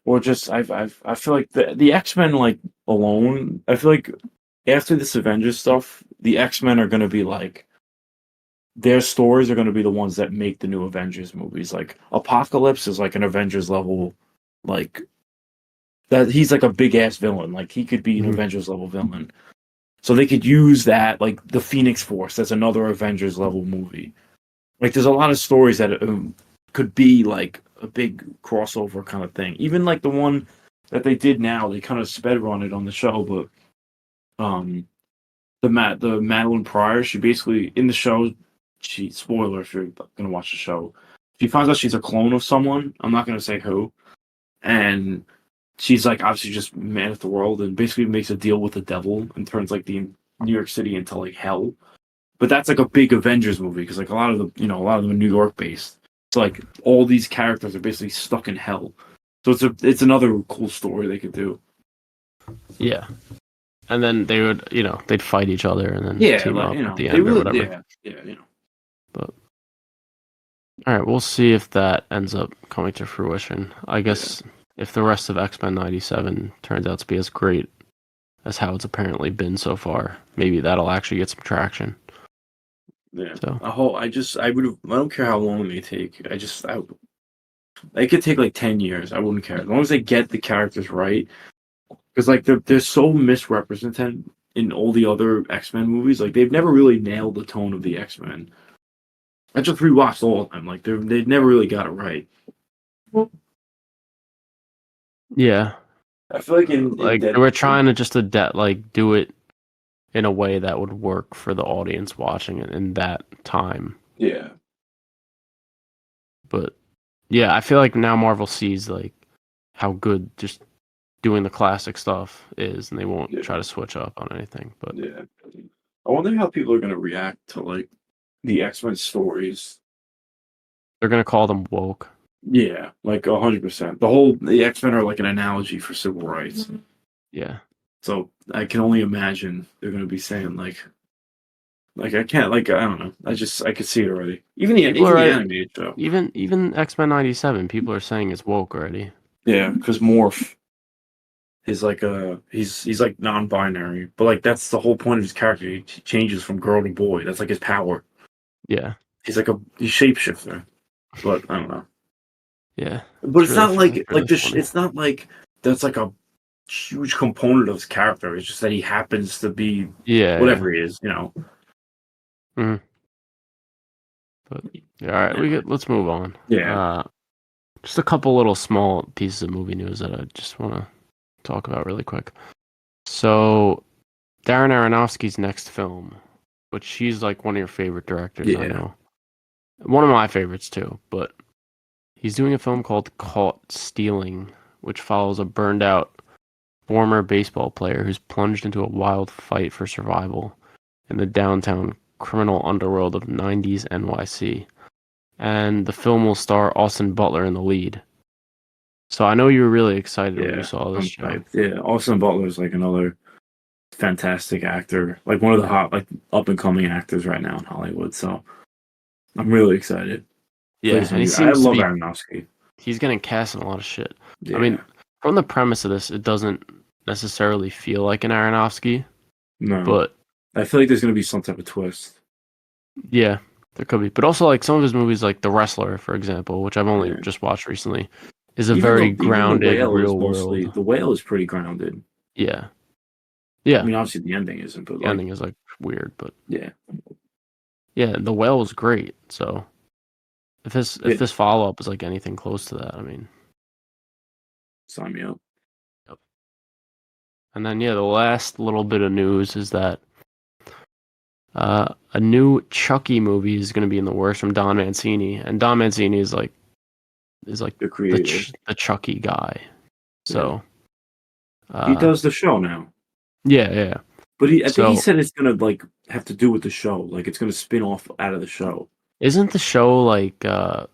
Or just I feel like the X-Men like alone, I feel like after this Avengers stuff, the X-Men are gonna be like their stories are gonna be the ones that make the new Avengers movies. Like Apocalypse is like an Avengers level like that he's like a big ass villain. Like he could be an mhm. Avengers level villain. So they could use that, like the Phoenix Force, that's another Avengers level movie. Like there's a lot of stories that could be like a big crossover kind of thing. Even like the one that they did now, they kind of sped run it on the show, but the Madeline Pryor, she basically in the show, she spoiler if you're gonna watch the show, she finds out she's a clone of someone. I'm not gonna say who, and she's like obviously just mad at the world and basically makes a deal with the devil and turns like the New York City into like hell. But that's like a big Avengers movie because like a lot of a lot of them are New York based. So like all these characters are basically stuck in hell. So it's another cool story they could do. Yeah. And then they would, they'd fight each other and then Yeah, team like up at the they end or really whatever. yeah. But all right, we'll see if that ends up coming to fruition. I Yeah. guess if the rest of X-Men 97 turns out to be as great as how it's apparently been so far, maybe that'll actually get some traction. Yeah. So, I don't care how long they take. It could take like 10 years. I wouldn't care. As long as they get the characters right. Because like they're so misrepresented in all the other X-Men movies. Like they've never really nailed the tone of the X-Men. I just rewatched all of them. Like they've never really got it right. Yeah, I feel like in like they were trying to just like do it in a way that would work for the audience watching it in that time. Yeah. But yeah, I feel like now Marvel sees like how good just doing the classic stuff is, and they won't try to switch up on anything. But yeah, I wonder how people are gonna react to like the X-Men stories. they're gonna call them woke. Yeah, like 100%. The X-Men are like an analogy for civil rights. Yeah. So I can only imagine they're gonna be saying like I can't like I don't know. I could see it already. Even the animated show. Even X-Men 97, people are saying it's woke already. Yeah, because Morph is like he's like non-binary, but like that's the whole point of his character. He changes from girl to boy. That's like his power. Yeah. He's shapeshifter. But I don't know. Yeah. But it's not like funny. it's not like that's like a huge component of his character. It's just that he happens to be whatever he is, you know. Mm-hmm. But all right, let's move on. Yeah. Just a couple little small pieces of movie news that I just want to talk about really quick. So, Darren Aronofsky's next film, which he's like one of your favorite directors, I know. One of my favorites too, but he's doing a film called Caught Stealing, which follows a burned out former baseball player who's plunged into a wild fight for survival in the downtown criminal underworld of 90s NYC. And the film will star Austin Butler in the lead. So I know you were really excited when you saw this show. Yeah, Austin Butler is like another fantastic actor, like one of the hot, like up and coming actors right now in Hollywood. So I'm really excited. Yeah, and he seems I love Aronofsky. He's getting cast in a lot of shit. Yeah. I mean, from the premise of this, it doesn't necessarily feel like an Aronofsky. No, but I feel like there's going to be some type of twist. Yeah, there could be. But also, like some of his movies, like The Wrestler, for example, which I've only just watched recently, is a very grounded, real world. The Whale is pretty grounded. Yeah. Yeah. I mean, obviously the ending isn't, but the ending is like weird, but yeah. Yeah, The Whale was great. So if this follow up is like anything close to that, I mean, sign me up. Yep. And then the last little bit of news is that a new Chucky movie is going to be in the works from Don Mancini, and Don Mancini is like the creator, the Chucky guy. So he does the show now. Yeah. But I think he said it's gonna like have to do with the show, like it's gonna spin off out of the show. Isn't the show like the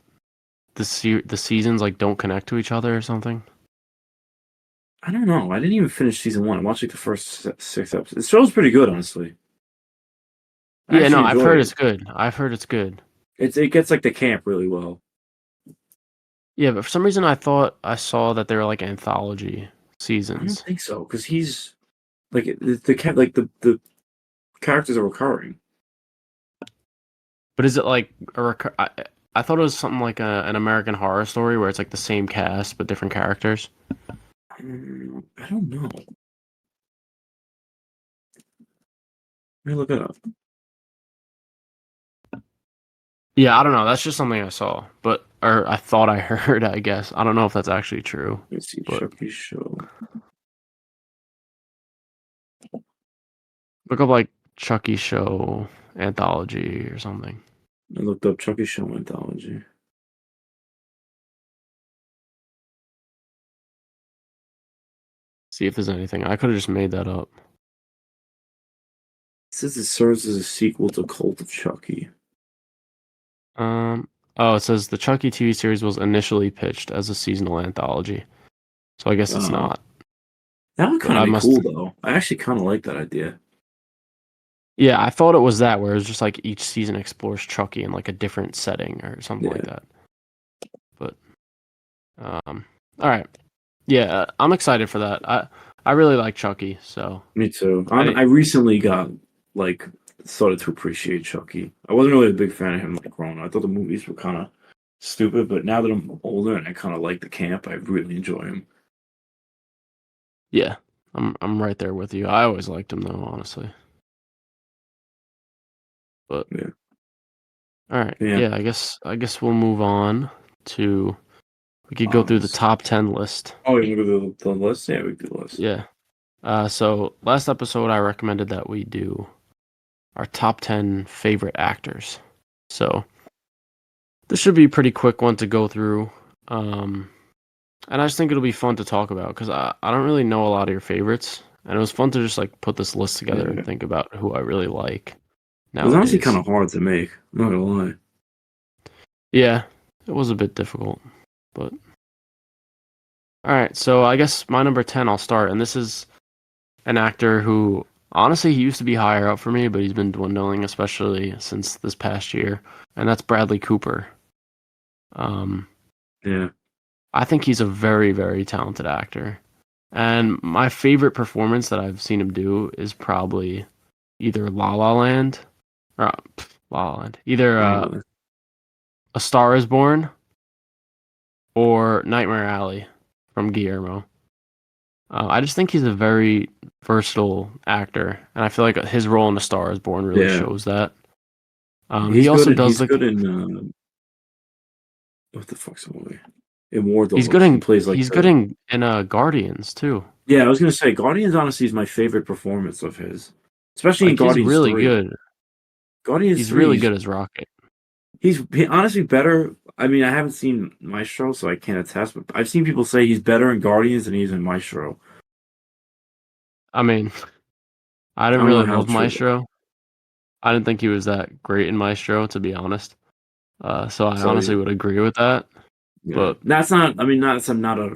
seasons like don't connect to each other or something? I don't know. I didn't even finish season 1. I watched like the first 6 episodes. The show's pretty good, honestly. Yeah, no, I've heard it's good. I've heard it's good. It gets like the camp really well. Yeah, but for some reason I thought I saw that they were like anthology seasons. I don't think so, because he's like the characters are recurring. But is it like I thought it was something like an American Horror Story where it's like the same cast but different characters. I don't know. Let me look it up. Yeah, I don't know. That's just something I saw, or I thought I heard. I guess I don't know if that's actually true. Let's see, Chucky show. Look up like Chucky show anthology or something. I looked up Chucky show anthology. See if there's anything. I could have just made that up. It says it serves as a sequel to Cult of Chucky. Oh, it says the Chucky TV series was initially pitched as a seasonal anthology. So I guess it's not. That would kind of be cool, though. I actually kind of like that idea. Yeah, I thought it was that, where it's just like each season explores Chucky in like a different setting or something like that. But, all right. Yeah, I'm excited for that. I really like Chucky, so. Me too. I recently got started to appreciate Chucky. I wasn't really a big fan of him growing up. I thought the movies were kind of stupid, but now that I'm older and I kind of like the camp, I really enjoy him. Yeah, I'm right there with you. I always liked him though, honestly. But Yeah. all right, Yeah. yeah. I guess we'll move on to. We could go through the top 10 list. Oh, you want to go to the list? Yeah, we can do the list. Yeah. So last episode I recommended that we do our top 10 favorite actors. So this should be a pretty quick one to go through. And I just think it'll be fun to talk about because I don't really know a lot of your favorites. And it was fun to just like put this list together and think about who I really like It was honestly kind nowadays. of hard to make. I'm not gonna lie. Yeah, it was a bit difficult, but all right. So I guess my number 10, I'll start. And this is an actor who honestly he used to be higher up for me, but he's been dwindling, especially since this past year. And that's Bradley Cooper. Yeah. I think he's a very, very talented actor. And my favorite performance that I've seen him do is probably either La La Land or La La Land. Either A Star Is Born or Nightmare Alley from Guillermo. I just think he's a very versatile actor, and I feel like his role in A Star Is Born really shows that. He also does he's good in what the fuck's the movie? In War he's good Dogs. He in plays like he's good in Guardians too. Yeah, I was gonna say Guardians honestly is my favorite performance of his. Especially in Like he's Guardians really 3. good. Guardians He's 3 really good as Rocket. he's honestly better. I mean, I haven't seen Maestro, so I can't attest, but I've seen people say he's better in Guardians than he is in Maestro. I mean, I I didn't don't know really how love true that. Maestro. I didn't think he was that great in Maestro, to be honest. So I So honestly would agree with that. yeah, But that's not. I mean, that's not a.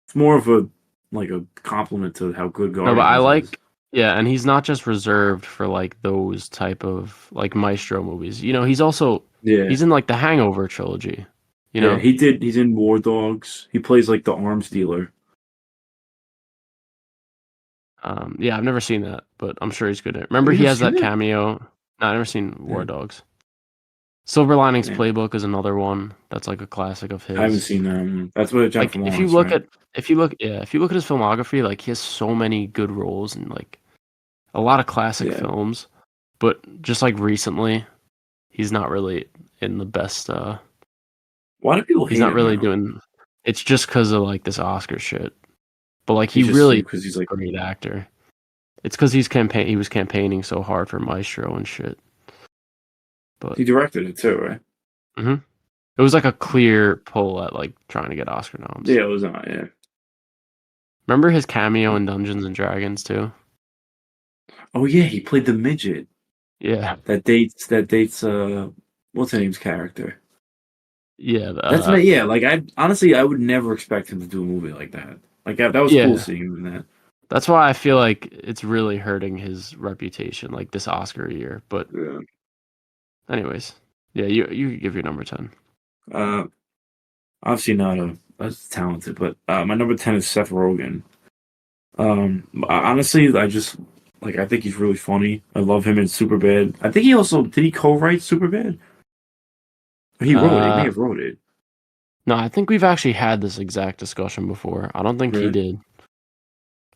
It's more of a like a compliment to how good no, but I Guardians is. like, yeah, and he's not just reserved for like those type of like Maestro movies. You know, Yeah, he's in like the Hangover trilogy. You yeah. know, He did. He's in War Dogs. He plays like the arms dealer. yeah, I've never seen that, but I'm sure he's good at it. Have Remember, you he never has seen that it? cameo. No, I've never seen War Yeah, Dogs. Silver Linings yeah. Playbook is another one that's like a classic of I haven't his. seen them. That's what Jennifer Like Lawrence, right? if you look at his filmography, like he has so many good roles and like a lot of classic Yeah. films, but just like recently, he's not really in the best. Why do people He's hate not him really now? doing. It's just because of like this Oscar shit. But like he He's just really is because he's a like great actor. It's because he was campaigning so hard for Maestro and shit. But he directed it too, right? hmm it was like a clear pull at like trying to get Oscar noms. Yeah, it was not. Yeah. Remember his cameo in Dungeons and Dragons too? Oh yeah, he played the midget Yeah, that dates what's her name's character. yeah, That's me. Yeah, like I honestly I would never expect him to do a movie like that. Like that was cool yeah. seeing him in that. That's why I feel like it's really hurting his reputation, like this Oscar year. But Yeah. anyways, yeah, you give your number 10. Uh, obviously not as talented, but my number 10 is Seth Rogen. Honestly, I just like I think he's really funny. I love him in Superbad. I think he also did he co-write Superbad? Or he wrote it. He may Uh, have wrote it. no, I think we've actually had this exact discussion before. I don't think he Right. did.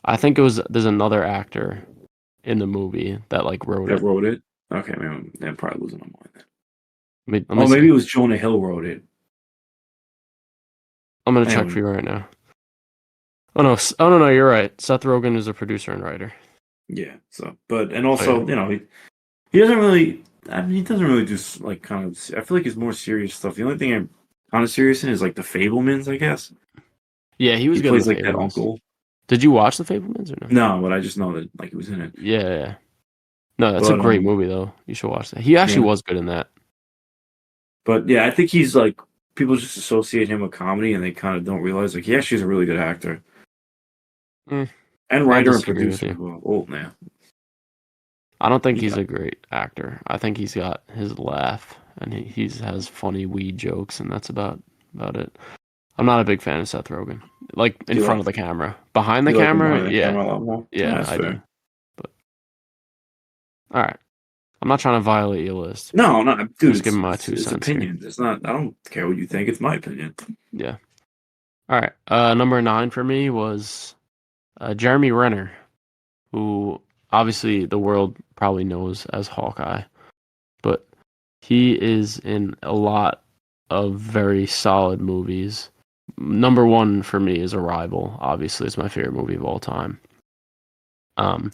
I think there's another actor in the movie that like wrote That it. wrote it. Okay, man, I'm probably losing my mind. Let me Oh, maybe see. it was Jonah Hill wrote it. I'm gonna check for Anyway, you right now. Oh no, no, you're right. Seth Rogen is a producer and writer. yeah. So, but and Oh yeah, also, he doesn't really. I mean, he doesn't really do like kind of. I feel like it's more serious stuff. The only thing I'm kind of serious in is like the Fablemans, I guess. yeah, he was He good in The plays like that Fablemans. uncle. Did you watch The Fablemans or no? No, but I just know that like he was in it. Yeah, yeah. No, that's a But great movie though. You should watch that. He actually yeah, was good in that. but yeah, I think he's like people just associate him with comedy, and they kind of don't realize like he actually is a really good actor Mm, and I writer and disagree with producer you. as well. Oh man, I don't think he he's got a great actor. I think he's got his laugh and he has funny weed jokes and that's about it. I'm not a big fan of Seth Rogen. Like in do you front like of the camera. Behind the you like him camera, behind the yeah. camera a lot more? Yeah, Yeah, that's I do. fair. But all right. I'm not trying to violate your list. No, no, I'm dude, just giving my two it's cents here. opinions. It's not. I don't care what you think. It's my opinion. Yeah. All right. Number 9 for me was Jeremy Renner. who obviously the world probably knows as Hawkeye, but he is in a lot of very solid movies. Number one for me is Arrival. Obviously, it's my favorite movie of all time. Um,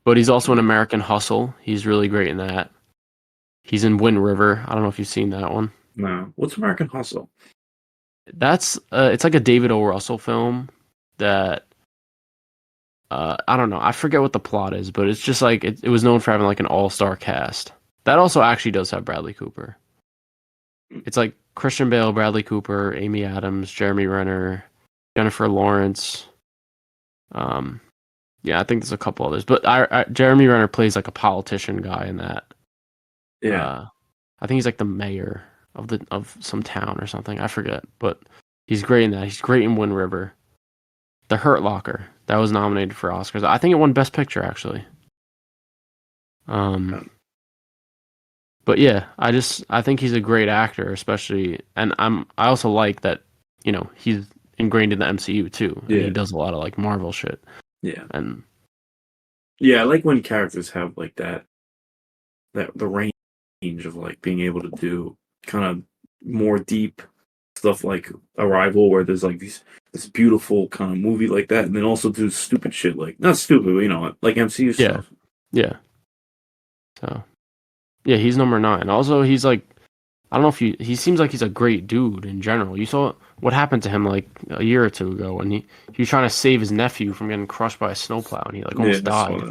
but he's also in American Hustle. He's really great in that. He's in Wind River. I don't know if you've seen that one. No. What's American Hustle? That's it's like a David O. Russell film that I don't know. I forget what the plot is, but it's just like it was known for having like an all-star cast. That also actually does have Bradley Cooper. It's like Christian Bale, Bradley Cooper, Amy Adams, Jeremy Renner, Jennifer Lawrence. Um, yeah, I think there's a couple others, but Jeremy Renner plays like a politician guy in that. Yeah. I think he's like the mayor of some town or something. I forget, but he's great in that. He's great in Wind River. The Hurt Locker that was nominated for Oscars. I think it won Best Picture actually. But yeah, I think he's a great actor, especially, and I also like that, he's ingrained in the MCU too, and he does a lot of like Marvel shit. Yeah. And yeah, I like when characters have like the range of like being able to do kind of more deep stuff like Arrival, where there's like this beautiful kind of movie like that, and then also do stupid shit like not stupid, but like MCU stuff. Yeah. So yeah, he's number 9. Also, he's like, I don't know if he seems like he's a great dude in general. You saw what happened to him like a year or two ago when he was trying to save his nephew from getting crushed by a snowplow and he like almost died.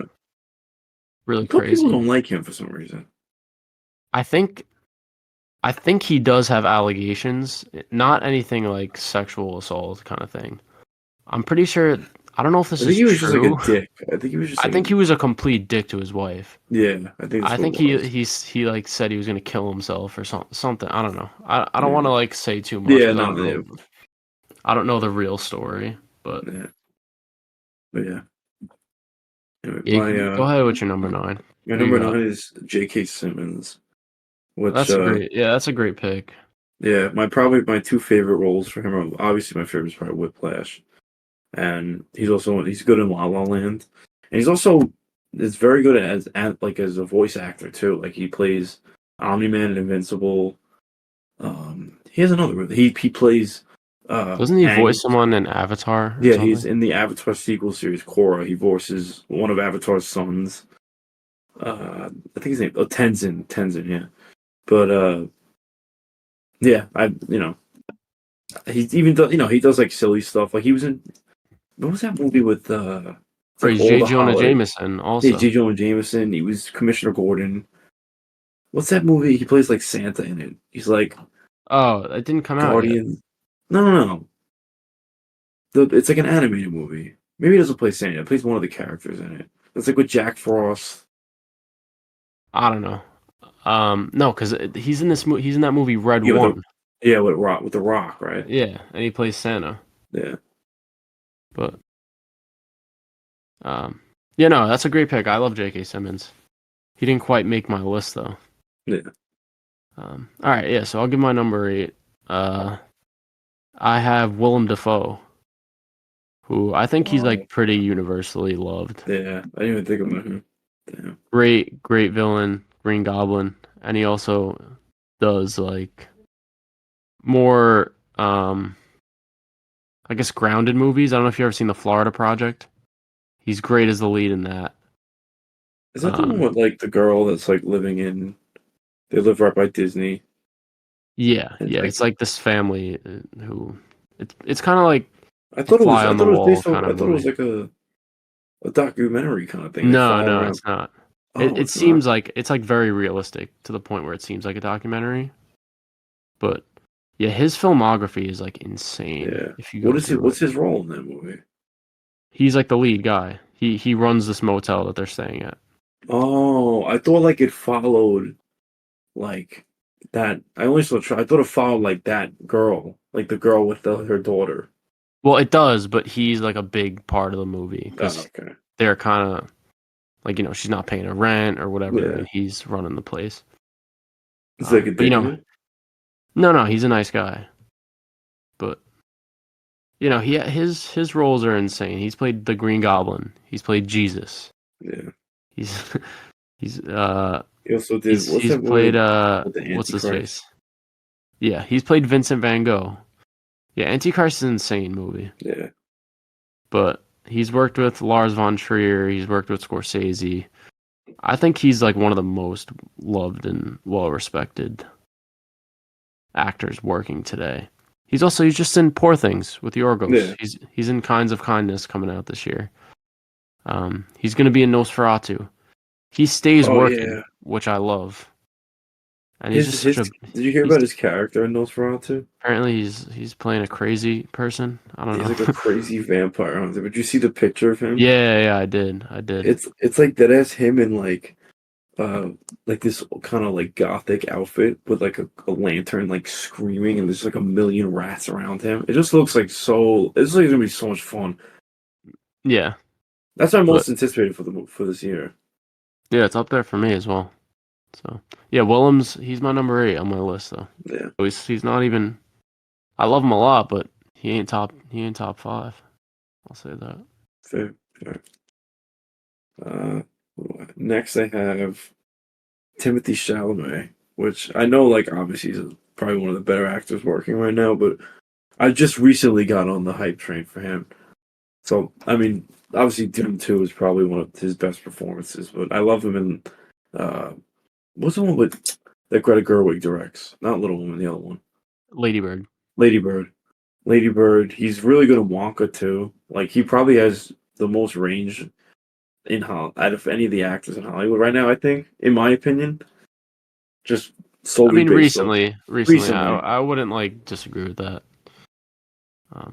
Really crazy. People don't like him for some reason. I think he does have allegations, not anything like sexual assault kind of thing. I'm pretty sure. I don't know if this is true. Just like a dick. I think he was just. I think he was a complete dick to his wife. Yeah, I think he like said he was gonna kill himself or something. I don't know. I don't want to like say too much. Yeah, I don't know the real story, but yeah. Anyway, go ahead with your number 9. My number 9 is J.K. Simmons. Which, that's a great pick. Yeah, probably my 2 favorite roles for him are obviously my favorite is probably Whiplash, and he's good in La La Land, and he's also is very good as a voice actor too. Like he plays Omni-Man in Invincible. He has another. He plays. Doesn't he voice someone in Avatar? Yeah, he's in the Avatar sequel series Korra. He voices one of Avatar's sons. I think his name Tenzin. Yeah, but yeah, he even does. He does like silly stuff. Like he was in. What was that movie with? He's J. Jonah Jameson also. Yeah, J. Jonah Jameson. He was Commissioner Gordon. What's that movie? He plays like Santa in it. He's like. Oh, it didn't come out yet. No. It's like an animated movie. Maybe he doesn't play Santa. He plays one of the characters in it. It's like with Jack Frost. I don't know. No, because he's in this. He's in that movie Red One. With the Rock, right? Yeah, and he plays Santa. Yeah, but yeah, no, that's a great pick. I love J.K. Simmons. He didn't quite make my list though. Yeah. All right, yeah. So I'll give my number 8. I have Willem Dafoe, who I think he's like pretty universally loved. Yeah, I didn't even think about him. Damn. Great villain, Green Goblin, and he also does like more, I guess grounded movies. I don't know if you've ever seen The Florida Project. He's great as the lead in that. Is that the one with like the girl that's like living in? They live right by Disney. Yeah. It's like this family who it's kind of like I thought it was like a documentary kind of thing. No, it's not. It seems like it's like very realistic to the point where it seems like a documentary. But yeah, his filmography is like insane. Yeah. If you what's his role in that movie? He's like the lead guy. He runs this motel that they're staying at. Oh, I thought like it followed like that. I thought it followed like that girl, like the girl with her daughter. Well, it does, but he's like a big part of the movie because they're kind of like she's not paying her rent or whatever, and he's running the place. It's like a no, he's a nice guy, but his roles are insane. He's played the Green Goblin. He's played Jesus. Yeah. He's he's He also did what's he's that movie played with the what's his Antichrist? face? Yeah, he's played Vincent Van Gogh. Yeah, Antichrist is an insane movie. Yeah. But he's worked with Lars von Trier. He's worked with Scorsese. I think he's like one of the most loved and well respected actors working today. He's just in Poor Things with Yeah. Yorgos. He's in Kinds of Kindness coming out this year. He's gonna be in Nosferatu. He stays Oh working, yeah. which I love. And he's His just his such a did you hear he's about his character in Nosferatu? apparently he's playing a crazy person. I don't He's like a know. crazy vampire hunter. But you see the picture of him? Yeah, I did. I did. It's like that as him in like this kind of like gothic outfit with like a lantern like screaming and there's like a million rats around him. It just looks like it's like gonna be so much fun. Yeah. That's my But most anticipated for this year. yeah, it's up there for me as well. So yeah, Willems, he's my number 8 on my list though. Yeah, So he's not even. I love him a lot, but he ain't top 5. I'll say that. fair, fair. Uh, Next I have Timothy Chalamet, which I know like obviously he's probably one of the better actors working right now, but I just recently got on the hype train for him. So I mean, obviously Doom 2 is probably one of his best performances, but I love him in uh what's the one with that Greta Gerwig directs? Not Little Woman, the other one. Ladybird. Lady Bird. Lady Bird. He's really good at Wonka too. Like he probably has the most range in Hollywood out of any of the actors in Hollywood right now, I think, in my opinion. Just I solely mean, based off recently, recently. I wouldn't like disagree with that.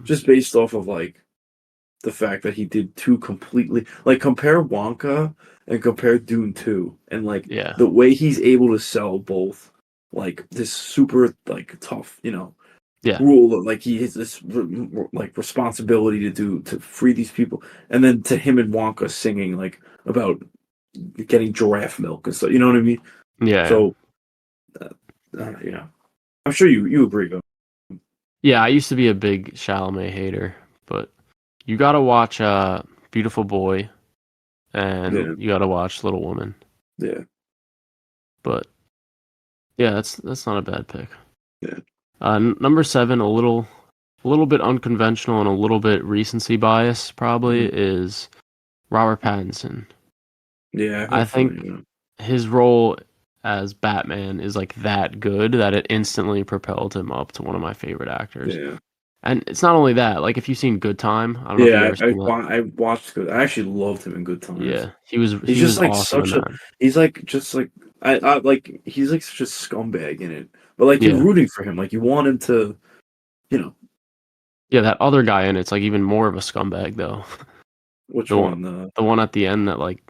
Just based off of like the fact that he did two completely like compare Wonka and compare Dune 2 and like Yeah, the way he's able to sell both like this super like tough, yeah, rule like he has this like responsibility to free these people and then to him and Wonka singing like about getting giraffe milk and stuff, you know what I mean? yeah. So I'm sure you agree though. Yeah, I used to be a big Chalamet hater, but you gotta watch Beautiful Boy and Yeah, you gotta watch Little Woman. yeah, But yeah, that's not a bad pick. yeah, Number 7, a little bit unconventional and a little bit recency bias probably mhm. is Robert Pattinson. Yeah, I had a I think feeling, his role as Batman is like that good that it instantly propelled him up to one of my favorite actors. yeah. And it's not only that, like if you've seen Good Time, I don't know if you've Yeah, ever seen that. I watched Good. I actually loved him in Good Times. Yeah, He's he was just like awesome in such a. that. He's like just like I like he's like such a scumbag in it. But like you're Yeah. rooting for him. Like you want him to, you know, Yeah, that other guy in it's like even more of a scumbag though. which The one one? the one at the end that like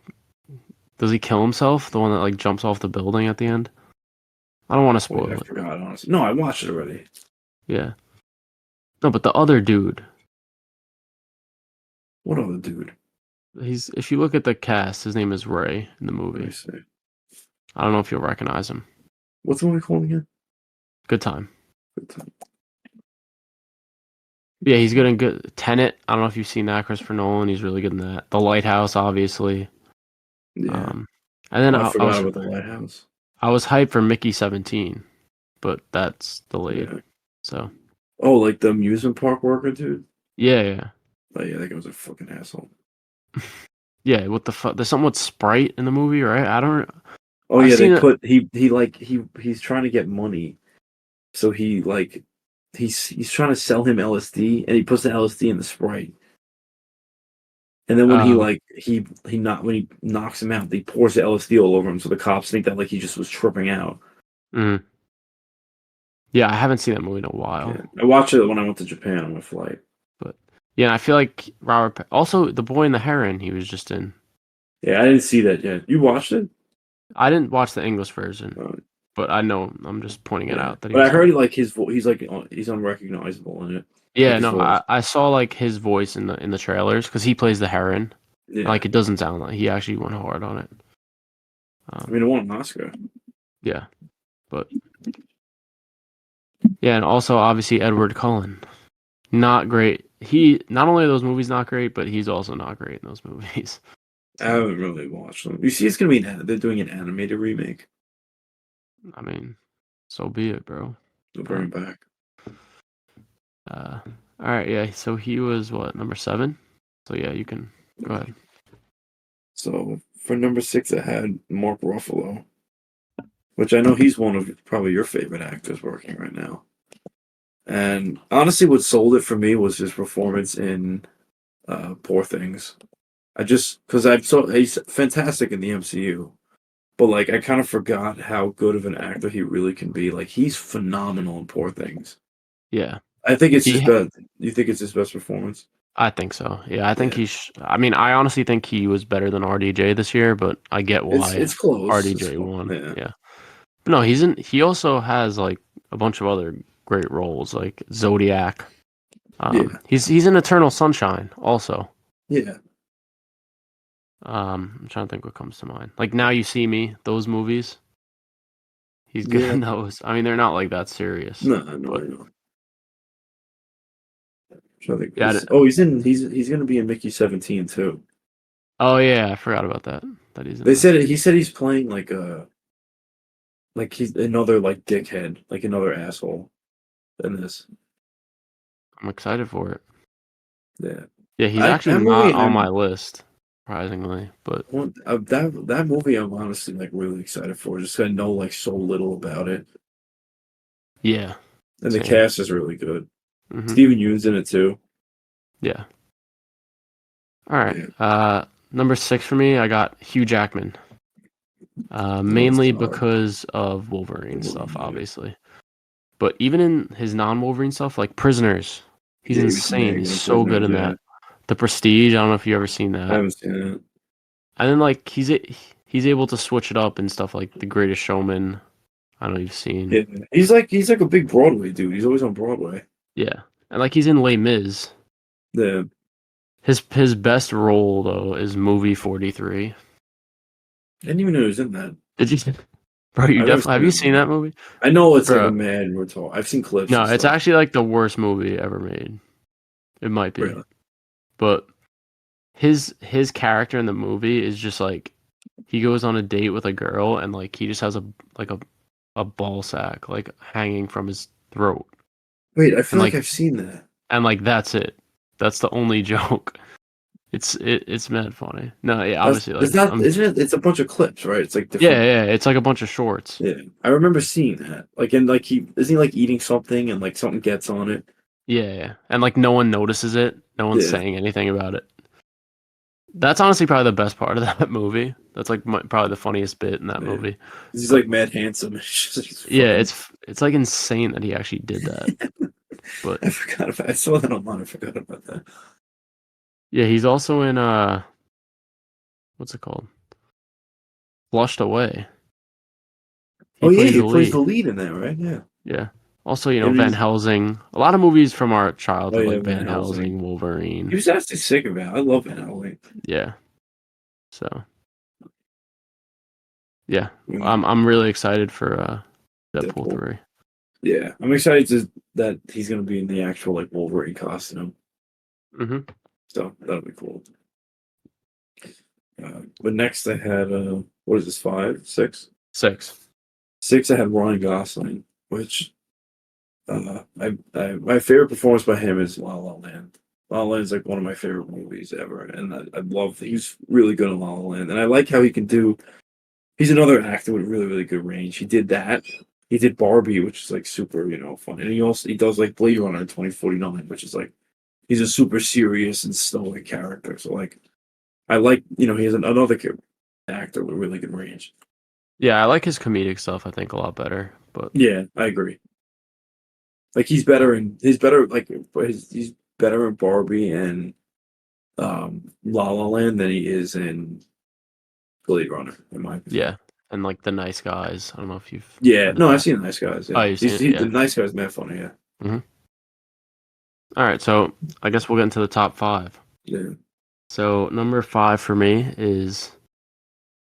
does he kill himself? The one that like jumps off the building at the end? I don't want to Wait, I spoil it. forgot. Honestly, no, I watched it already. Yeah. No, but the other dude, What other dude? he's if you look at the cast, his name is Ray in the Let me movie. see. I don't know if you'll recognize him. What's the movie called again? Good Time. Good Time. Yeah, he's good in good Tenet. I don't know if you've seen that, Christopher Nolan. He's really good in that. The Lighthouse, obviously. Yeah. And then Oh, I forgot about the Lighthouse. I was hyped for Mickey 17, but that's delayed. Yeah. So Oh, like the amusement park worker dude. yeah. Oh yeah, that guy was a fucking asshole. Yeah, what the fuck? There's something with Sprite in the movie, right? I don't. Oh I've yeah, they seen it. put he's trying to get money, so he like he's trying to sell him LSD, and he puts the LSD in the Sprite. And then when he Um, like he not when he knocks him out, he pours the LSD all over him, so the cops think that like he just was tripping out. mm. Yeah, I haven't seen that movie in a while, Yeah, I watched it when I went to Japan on my flight. but yeah, I feel like also The Boy and the Heron. He was just in. Yeah, I didn't see that yet. You watched it? I didn't watch the English version, Uh, but I know I'm just pointing it yeah, out that he but I was in heard it. like his he's like he's unrecognizable in it, like Yeah, his no, voice. I saw like his voice in the trailers because he plays the Heron. Yeah, Like it doesn't sound like he actually went hard on it. I mean, it won an Oscar. Yeah, but yeah, and also obviously Edward Cullen, not great he not only are those movies not great, but he's also not great in those movies. I haven't really watched them. You see, it's gonna be they're doing an animated remake. I mean, so be it, bro. They'll bring it back. All right, yeah. So he was what, number 7? So yeah, you can go ahead. So for number 6, I had Mark Ruffalo, which I know he's one of probably your favorite actors working right now. And honestly, what sold it for me was his performance in Poor Things. He's fantastic in the MCU, but like I kind of forgot how good of an actor he really can be. Like he's phenomenal in Poor Things. Yeah, I think it's his he. best. You think it's his best performance? I think so. Yeah, I think Yeah, he's. I mean, I honestly think he was better than RDJ this year, but I get why it's close. It's RDJ close. won. Yeah, Yeah, but no, he's in. He also has like a bunch of other great roles, like Zodiac. yeah, He's in Eternal Sunshine also. yeah, I'm trying to think what comes to mind. Like Now You See Me, those movies. He's good yeah. in those. I mean, they're not like that serious, No, no, I but know. So I think yeah. he's gonna be in Mickey 17 too. Oh yeah, I forgot about that. That he's in They that. said he said he's playing like he's another like dickhead, like another asshole in this. I'm excited for it. Yeah. Yeah, he's I actually that not movie on my I'm list, surprisingly. But that movie I'm honestly like really excited for. Just 'cause I know like so little about it. yeah, And the same. cast is really good. Hmm. Steven Yeun's in it too. Yeah. All right. Yeah. Number 6 for me, I got Hugh Jackman. Oh, that's Mainly hard. because of Wolverine stuff, Yeah. obviously. But even in his non-Wolverine stuff, like Prisoners, he's Yeah, he was insane. big He's in so good Prisoners, in yeah. that. The Prestige, I don't know if you ever seen I that. haven't seen it. And then like he's able to switch it up and stuff like The Greatest Showman. I don't know if you've seen. Yeah. He's like a big Broadway dude. He's always on Broadway. Yeah, and like he's in Les Mis. Yeah. His best role though is movie 43. I didn't even know he was in that. Did you, bro? You I've never definitely have seen you that seen movie. that movie, I know it's like a bro? mad retard. I've seen clips No, and it's stuff. actually like the worst movie ever made. It might be, Really? but his character in the movie is just like he goes on a date with a girl and like he just has like a ball sack like hanging from his throat Wait, I and feel like I've seen that. that's it. That's the only joke. It's mad funny. No, yeah, That's obviously it's like not isn't it? It's a bunch of clips, right? It's like yeah, different. yeah, it's like a bunch of shorts. Yeah, I remember seeing that. Like, and like he isn't he like eating something and like something gets on it. Yeah, yeah. And like no one notices it. No one's Yeah, saying anything about it. That's honestly probably the best part of that movie. That's like probably the funniest bit in that yeah. movie. He's But like mad handsome. It's just yeah, fucking. it's like insane that he actually did that. But I forgot about. I saw that online. I forgot about that. yeah, he's also in what's it called? Flushed Away. Oh He yeah, plays he the plays the lead. lead in that, right? Yeah. Yeah. Also, And Van he's Helsing. A lot of movies from our oh childhood, yeah, like Van Van Helsing. Helsing, He Wolverine. was actually sick of it. I love Van Helsing. Yeah. So yeah, Mm, I'm really excited for Deadpool Deadpool. 3. Yeah, I'm excited that he's gonna be in the actual like Wolverine costume. Hmm. So that'll be cool. But next I had what is this, 5, 6? 6. 6 I had Ryan Gosling, which my favorite performance by him is La La Land. La La Land is like one of my favorite movies ever, and I love he's really good in La La Land, and I like how he can do. He's another actor with really really good range. He did that. He did Barbie, which is like super fun, and he does like Blade Runner 2049, which is like he's a super serious and stoic character. So like I like he has another actor with really good range. Yeah, I like his comedic stuff. I think a lot better. But Yeah, I agree. Like he's better in Barbie and La La Land than he is in Blade Runner, in my opinion. yeah, and like The Nice Guys. I don't know if you've Yeah, heard of no, I've that. seen Nice Guys. Oh, Yeah, you've seen it. the Yeah. Nice Guys, mad funny. Yeah, Hmm. All right, so I guess we'll get into the top 5. yeah. So number 5 for me is,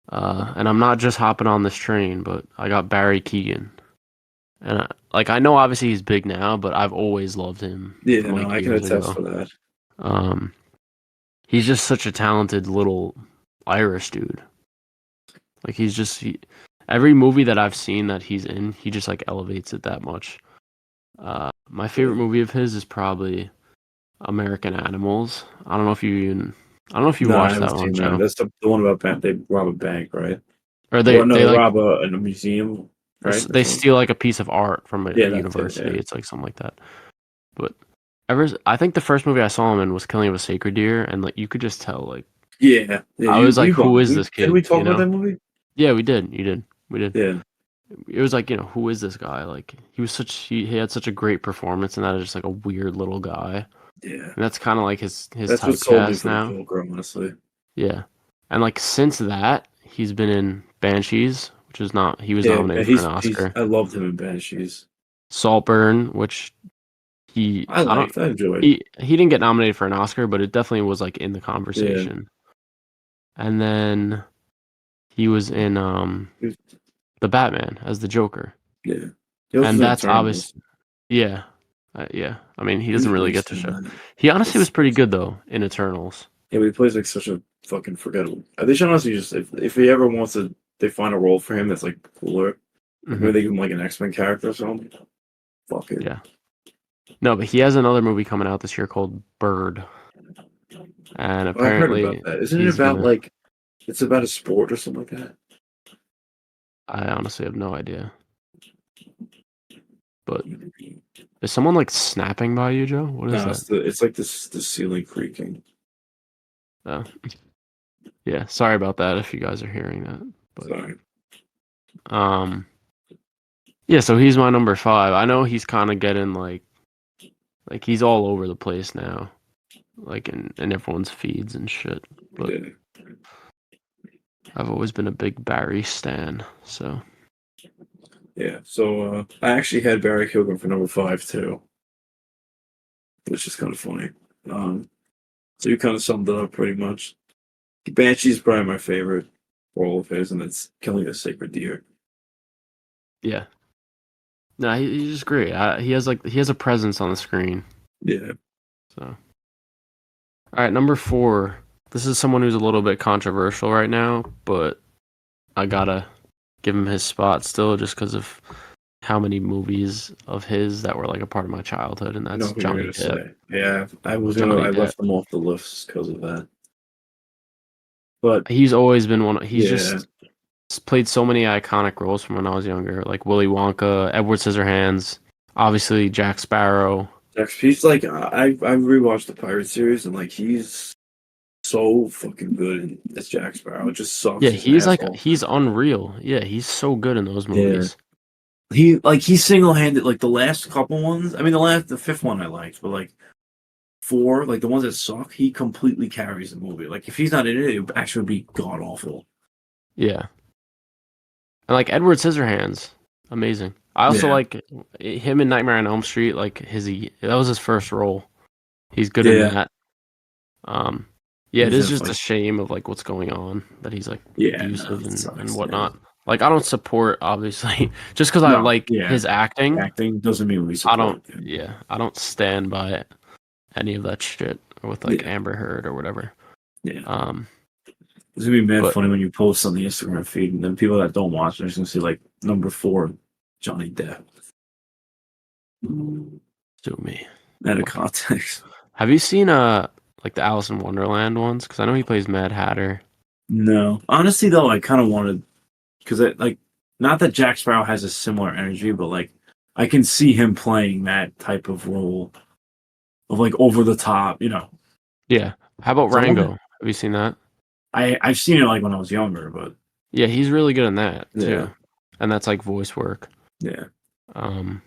and I'm not just hopping on this train, but I got Barry Keoghan. And I know obviously he's big now, but I've always loved him Yeah, from no, like I can years attest ago. for that. Um, he's just such a talented little Irish dude. Like every movie that I've seen that he's in, he just like elevates it that much. My favorite Yeah. movie of his is probably American Animals. I don't know if you No, I watched that haven't one, seen that. Joe. That's the one about they rob a bank, right? Or Well, no, they they like rob a museum, right? Or they something. steal like a piece of art from a Yeah, that's it. university. Yeah. It's like something like that. But I think the first movie I saw him in was Killing of a Sacred Deer, and like you could just tell, like Yeah, yeah. I You was like, we who bought is we this didn't kid? we talk about that movie? Yeah, we did. You did. We did. Yeah, It was like, who is this guy? Like he had such a great performance, and that is just like a weird little guy. yeah. And that's kind of like his That's what sold me typecast for the now. Joker, honestly. Yeah. And like since that, he's been in Banshees, which is not he was Yeah, nominated for an he's. Oscar. I loved him in Banshees. Saltburn, which I don't I enjoyed. he didn't get nominated for an Oscar, but it definitely was like in the Yeah, conversation. And then he was in he was- The Batman as the Joker. yeah. He also And was in that's obvious. Eternals. Yeah. Yeah. I mean, he He was doesn't really get to wasted in show. that. He honestly was It's, pretty good though in Eternals. yeah, but he plays like such a fucking forgettable. They should honestly just if he ever wants to, they find a role for him that's like cooler. Like Hmm. maybe they give him like an X-Men character or something. Fuck it. Yeah. No, but he has another movie coming out this year called Bird. And Oh, I heard about apparently that. Isn't it he's about gonna like it's about a sport or something like that? I honestly have no idea. But is someone like snapping by you, Joe? What is No, that? it's like this the ceiling creaking. Oh. Yeah, sorry about that if you guys are hearing that. But Sorry. um yeah, so he's my number 5. I know he's kind of getting like he's all over the place now. Like in everyone's feeds and shit. But Yeah. I've always been a big Barry stan, so Yeah. So I actually had Barry Kilgan for number 5 too, which is kind of funny. So you kind of summed it up pretty much. Banshee's probably my favorite role of his, and it's Killing a Sacred Deer. yeah. No, he's just great. He has a presence on the screen. Yeah. So, all right, number 4. This is someone who's a little bit controversial right now, but I gotta give him his spot still, just because of how many movies of his that were like a part of my childhood, and I know that's who you're Johnny gonna Depp. say. Yeah, Johnny I Depp. left them off the list because of that. But He's always been he's yeah, just played so many iconic roles from when I was younger, like Willy Wonka, Edward Scissorhands, obviously Jack Sparrow. he's like I rewatched the Pirate series and like he's so fucking good in as Jack Sparrow. It just sucks. Yeah, He's an asshole. he's unreal. Yeah, he's so good in those Yeah. movies. He single handed like the last couple ones. I mean the fifth one I liked, but like four, like the ones that suck, he completely carries the movie. Like if he's not in it, it would actually be god awful. Yeah. And like Edward Scissorhands, amazing. I also Yeah. like him in Nightmare on Elm Street. Like that was his first role. He's good in Yeah. that. Um, yeah, it He's is in just a like shame of like what's going on that he's like yeah, no, abusive it and sucks. Yeah. whatnot. Like I don't support obviously just because I No, like yeah. his acting. Acting doesn't mean we I don't. support him. Yeah, I don't stand by any of that shit with like Yeah. Amber Heard or whatever. Yeah. Um, It's gonna be mad but funny when you post on the Instagram feed and then people that don't watch it are just gonna see like number 4, Johnny Depp. sue me. Out of context. Have you seen like the Alice in Wonderland ones? Because I know he plays Mad Hatter. No. Honestly though, I kinda wanted because like not that Jack Sparrow has a similar energy, but like I can see him playing that type of role of like over the top, you know. Yeah. How about So I Rango? wanted Have you seen that? I've seen it like when I was younger, but Yeah, he's really good in that yeah, too, and that's like voice work. yeah. Um,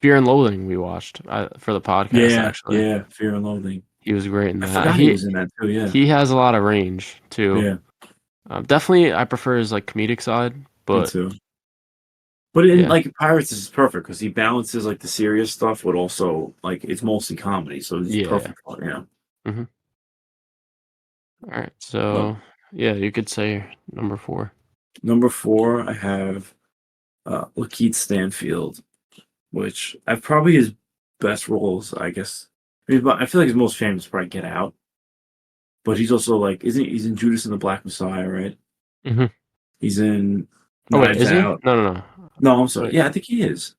Fear and Loathing we watched for the podcast. Yeah, Actually, yeah, Fear and Loathing. he was great in I that. forgot he was in that too, yeah. He has a lot of range too. Yeah, Definitely, I prefer his like comedic side, me but too. But in yeah, like Pirates is perfect because he balances like the serious stuff, but also like it's mostly comedy, so it's yeah. perfect for it, yeah. Hmm. All right, But so yeah, you could say number 4. number 4, I have Lakeith Stanfield which I probably his best roles, I guess. I feel like his most famous is probably Get Out, but he's also like, isn't he's in Judas and the Black Messiah, right? Hmm. He's in Oh wait, Knives is he? Out. No. No, I'm sorry. Wait, Yeah, I think he is.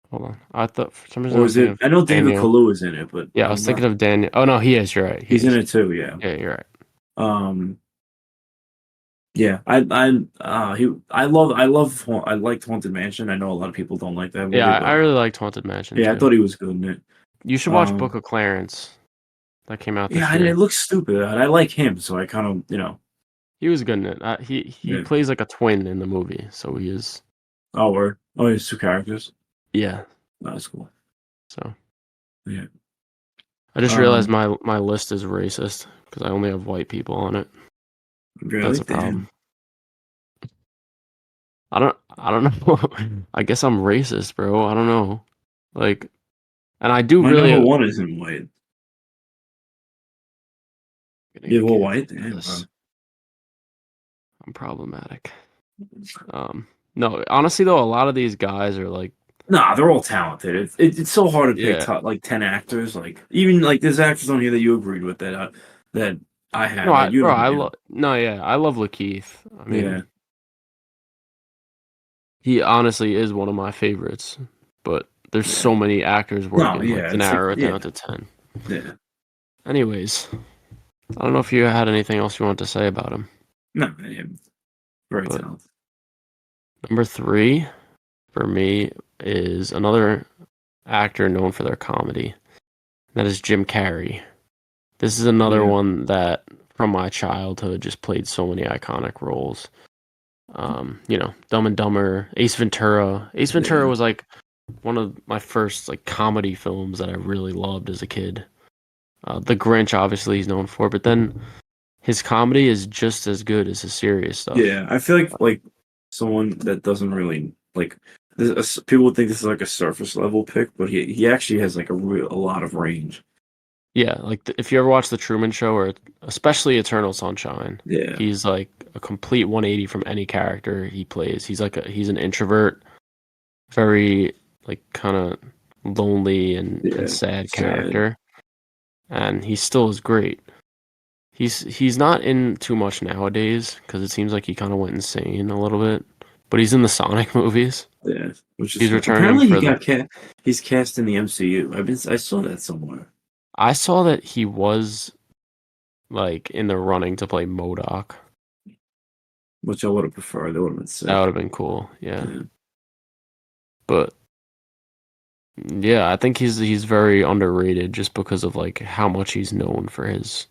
hold on. I thought for some reason I Or was is thinking it? of I know David Daniel. Kaluuya is in it, but Yeah, I was I'm thinking not. of Daniel. Oh no, he is. You're right. He He's in is. it too. Yeah. Yeah, you're right. Um. Yeah. I liked Haunted Mansion. I know a lot of people don't like that Yeah, movie, I but really liked Haunted Mansion yeah, I too. thought he was good in it. You should watch Book Um. of Clarence. That came out this Yeah, it year. looks stupid. I like him, so I kind of He was good in it. He yeah. plays like a twin in the movie, so he is. Oh, word. Oh, he's two characters. Yeah. Oh, that's cool. So Yeah. I just realized Um. my list is racist because I only have white people on it. That's Really? a Damn. problem. I don't know. I guess I'm racist, bro. I don't know. Like, and I do My really number one isn't white. gonna You're get all canceled white? for Damn, bro. this. I'm problematic. No, honestly though, a lot of these guys are like, Nah, they're all talented. It's so hard to pick yeah. top, like 10 actors. Like even like there's actors on here that you agreed with that I No, have that you don't I have. love. No, yeah, I love Lakeith. I mean, Yeah, he honestly is one of my favorites. But there's yeah. so many actors No, working like yeah. to It's like narrow it yeah, down to 10. yeah. Anyways, I don't know if you had anything else you want to say about him. No, yeah, very But talented. number 3 for me is another actor known for their comedy. That is Jim Carrey. This is another Yeah, one that from my childhood just played so many iconic roles. Dumb and Dumber, Ace Ventura. Ace Ventura yeah, was like one of my first like comedy films that I really loved as a kid. The Grinch, obviously, he's known for, but then his comedy is just as good as his serious stuff. yeah. I feel like someone that doesn't really like people would think this is like a surface level pick, but he actually has like a lot of range. Yeah, like if you ever watch The Truman Show or especially Eternal Sunshine, Yeah, he's like a complete 180 from any character he plays. He's an introvert, very like kind of lonely and yeah. sad Sad. character, and he still is great. He's not in too much nowadays because it seems like he kind of went insane a little bit, but he's in the Sonic movies. Yeah, which is He's fun. returning Apparently he for the. got cast. He's cast in the MCU. I saw that somewhere, I saw that he was like in the running to play MODOK. which I would have preferred. That would have been That would sick. have been cool, yeah. Yeah, But yeah, I think he's very underrated just because of like how much he's known for his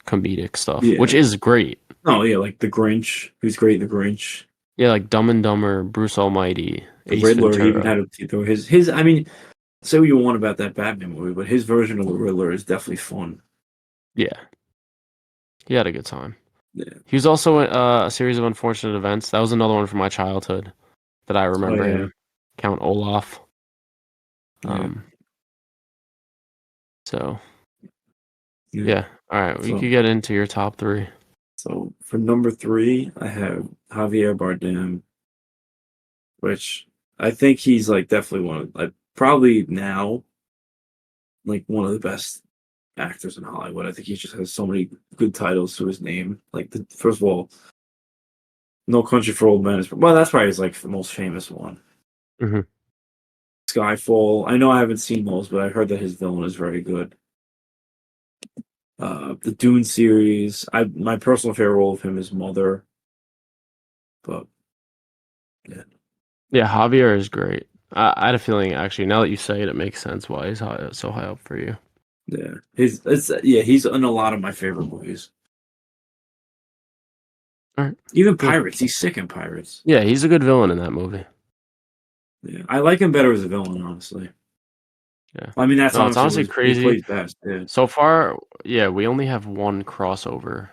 comedic stuff, which yeah. is great. Oh yeah, like the Grinch. Who's great in the Grinch. Yeah, like Dumb and Dumber, Bruce Almighty, The Ace Riddler. He even Ventura. had his. I mean, say what you want about that Batman movie, but his version of the Riddler is definitely fun. Yeah, he had a good time. Yeah. He was also in a series of unfortunate events. That was another one from my childhood that I Oh remember yeah. him. Count Olaf. Yeah. Um, so Yeah. yeah. All right, we So could get into your top 3. so for number three, I have Javier Bardem, which I think he's like definitely one of like probably now like one of the best actors in Hollywood. I think he just has so many good titles to his name. Like first of all, No Country for Old Men is well, that's probably his like the most famous one. Hmm. Skyfall. I know I haven't seen those, but I heard that his villain is very good. The Dune series. My personal favorite role of him is Mother, but yeah, Yeah, Javier is great. I had a feeling actually. Now that you say it, it makes sense why he's so high up for you. yeah. He's in a lot of my favorite movies. All right, Even good. Pirates. He's sick in Pirates. Yeah, he's a good villain in that movie. Yeah, I like him better as a villain, honestly. Yeah. I mean, that's No, it's honestly honestly what he crazy. plays best. Yeah. So far, yeah, we only have one crossover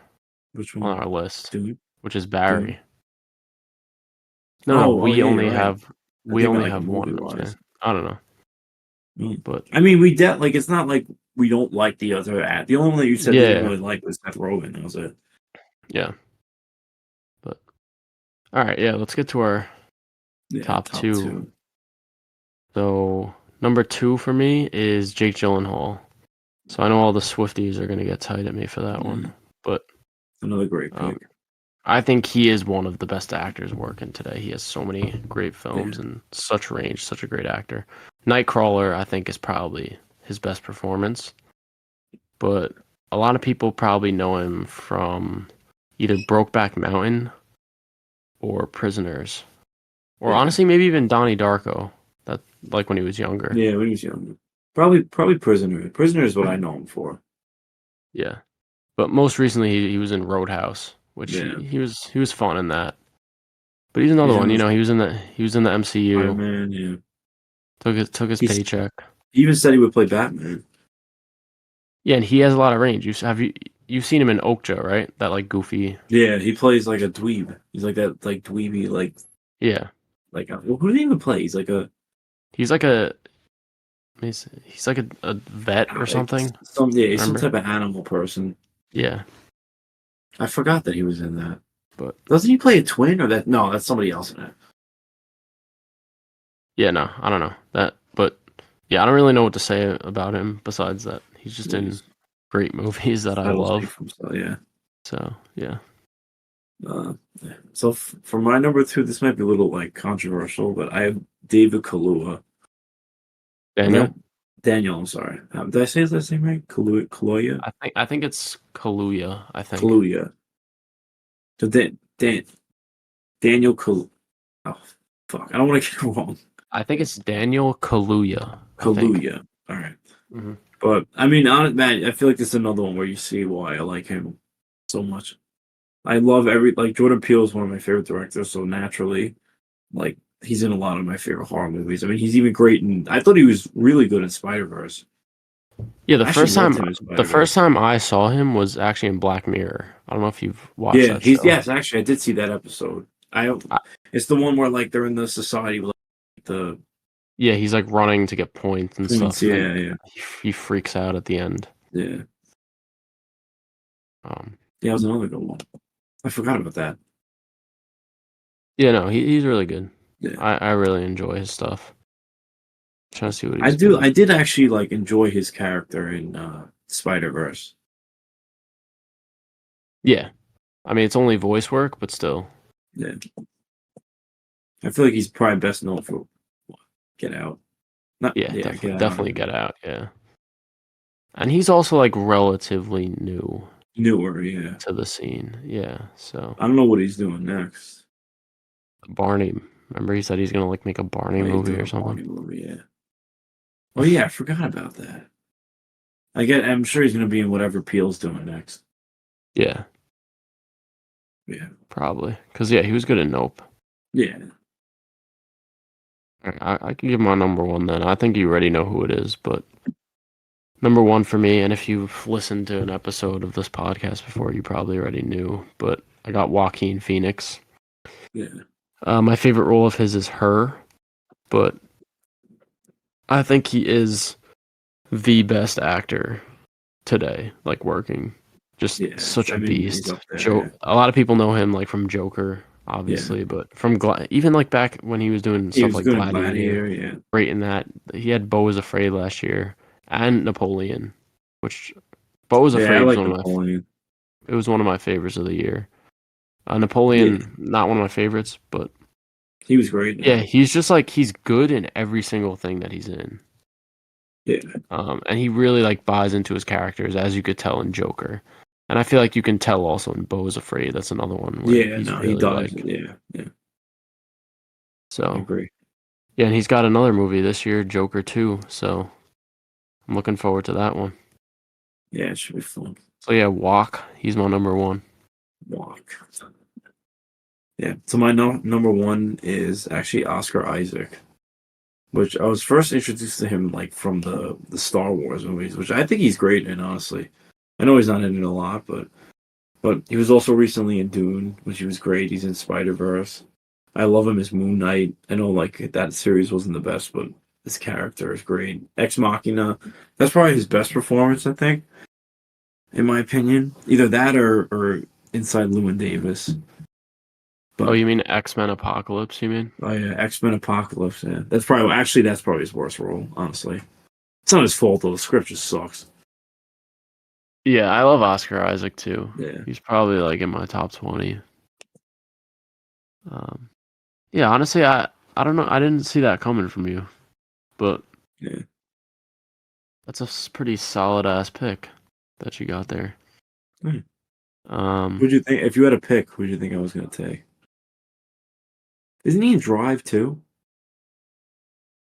Which on one? our list, Dune. which is Dune. Barry. No, Oh, we yeah, you're only right. have I think about like a one. movie I'm saying. wise. I don't know, Mm. but I mean, like it's not like we don't like the other ad. The only one that you said that you didn't yeah, really like was Seth Rogen. That was it. yeah. But. All right, yeah. Let's get to our Yeah, top top 2. two. So number 2 for me is Jake Gyllenhaal. So I know all the Swifties are gonna get tight at me for that one, but Another great um, pick. I think he is one of the best actors working today. He has so many great films Yeah. and such range, such a great actor. Nightcrawler, I think, is probably his best performance, but a lot of people probably know him from either Brokeback Mountain or Prisoners, or Yeah. honestly, maybe even Donnie Darko. That like when he was younger. Yeah, when he was younger. Probably Prisoner. Prisoner is what I know him for. Yeah, but most recently he was in Roadhouse, which Yeah. he was fun in that. But he's another He's in one. You the know, he was in the MCU. Iron Man, yeah. Took his He's paycheck. he even said he would play Batman. Yeah, and he has a lot of range. You've seen him in Okja, right? That like goofy. Yeah, he plays like a dweeb. He's like that like dweeby Yeah, well, who did he even play? He's like he's like a he's like a vet or like something. he's some Remember? type of animal person. Yeah, I forgot that he was in that. but Doesn't he play a twin or that? No, that's somebody else in it. yeah, no, I don't know that. But yeah, I don't really know what to say about him besides that he's just Yeah, in great movies that I That'll speak love. for himself. Yeah. So yeah, Yeah. So for my number 2, this might be a little like controversial, but I have David Kaluuya. Daniel. That Daniel, I'm sorry. Did I say his last name right? Kaluuya? I think it's Kaluuya. I think Kaluuya. So Daniel Kal. Oh fuck! I don't want to get it wrong. it's Daniel Kaluuya. I think. Kaluuya. All right. Hmm. But I mean, man, I feel like this is another one where you see why I like him so much. I love like Jordan Peele is one of my favorite directors, so naturally, like he's in a lot of my favorite horror movies. I mean, he's even great in. I thought he was really good in Spider-Verse. Yeah, I actually loved him in the first Spider-Verse. time I saw him was actually in Black Mirror. I don't know if you've watched Yeah, that show. yes, actually, I did see that episode. I, It's the one where like they're in the society with like, the yeah, he's like running to get points and points. stuff, and then Yeah, yeah, he freaks out at the end. yeah. Um, Yeah, that was another good one. I forgot about that. yeah, no, he's really good. Yeah. I really enjoy his stuff. Trying to see what he's been I in. did actually like enjoy his character in Spider-Verse. Yeah, I mean it's only voice work, but still. Yeah. I feel like he's probably best known for Get Out. Not Yeah, yeah, Get Out. definitely get out. Yeah, and he's also like relatively new Newer, yeah. to the scene. Yeah, so I don't know what he's doing next. Barney. Remember he said he's gonna like make a Barney Oh, he's movie doing or a something. Barney movie, yeah. Oh yeah, I forgot about that. I'm sure he's gonna be in whatever Peele's doing next. Yeah, Yeah. probably. Cause yeah, he was good at Nope. Yeah. I can give my number one then. I think you already know who it is, but number one for me, and if you've listened to an episode of this podcast before, you probably already knew, but I got Joaquin Phoenix. Yeah. My favorite role of his is Her, but I think he is the best actor today, like working. Just Yeah. such I a mean, he's beast. up there. A lot of people know him like from Joker, Yeah. obviously, but from even like back when he was doing He stuff was like good in Gladiator, Gladiator, yeah. great in that. He had Beau is Afraid last year and Napoleon, which Beau is Yeah, I Afraid was like one of Napoleon. it was one of my favorites of the year. Yeah. Napoleon, not one of my favorites, but He was great in yeah, it. he's just like he's good in every single thing that he's in. Yeah. And he really like buys into his characters, as you could tell in Joker. And I feel like you can tell also in Beau is Afraid. That's another one where Yeah, he's no, he really does. like Yeah, yeah. I so. agree. Yeah, and he's got another movie this year, Joker 2. So I'm looking forward to that one. Yeah, it should be fun. So yeah, Walk. He's my number one. Walk. Yeah. So my number one is actually Oscar Isaac, which I was first introduced to him like from the Star Wars movies, which I think he's great in, honestly. I know he's not in it a lot, but he was also recently in Dune, which he was great. He's in Spider-Verse. I love him as Moon Knight. I know like that series wasn't the best, but his character is great. Ex Machina, that's probably his best performance, I think, in my opinion. Either that or Inside Llewyn Davis. Oh, But you mean X-Men Apocalypse? You mean? oh yeah, X-Men Apocalypse. Yeah, that's probably his worst role. Honestly, it's not his fault though. The script just sucks. Yeah, I love Oscar Isaac too. Yeah, He's probably like in my top 20. Um, yeah, honestly, I don't know. I didn't see that coming from you, but yeah. that's a pretty solid ass pick that you got there. Hmm. Um, Who'd you think if you had a pick? Who'd you think I was gonna take? Isn't he in Drive too?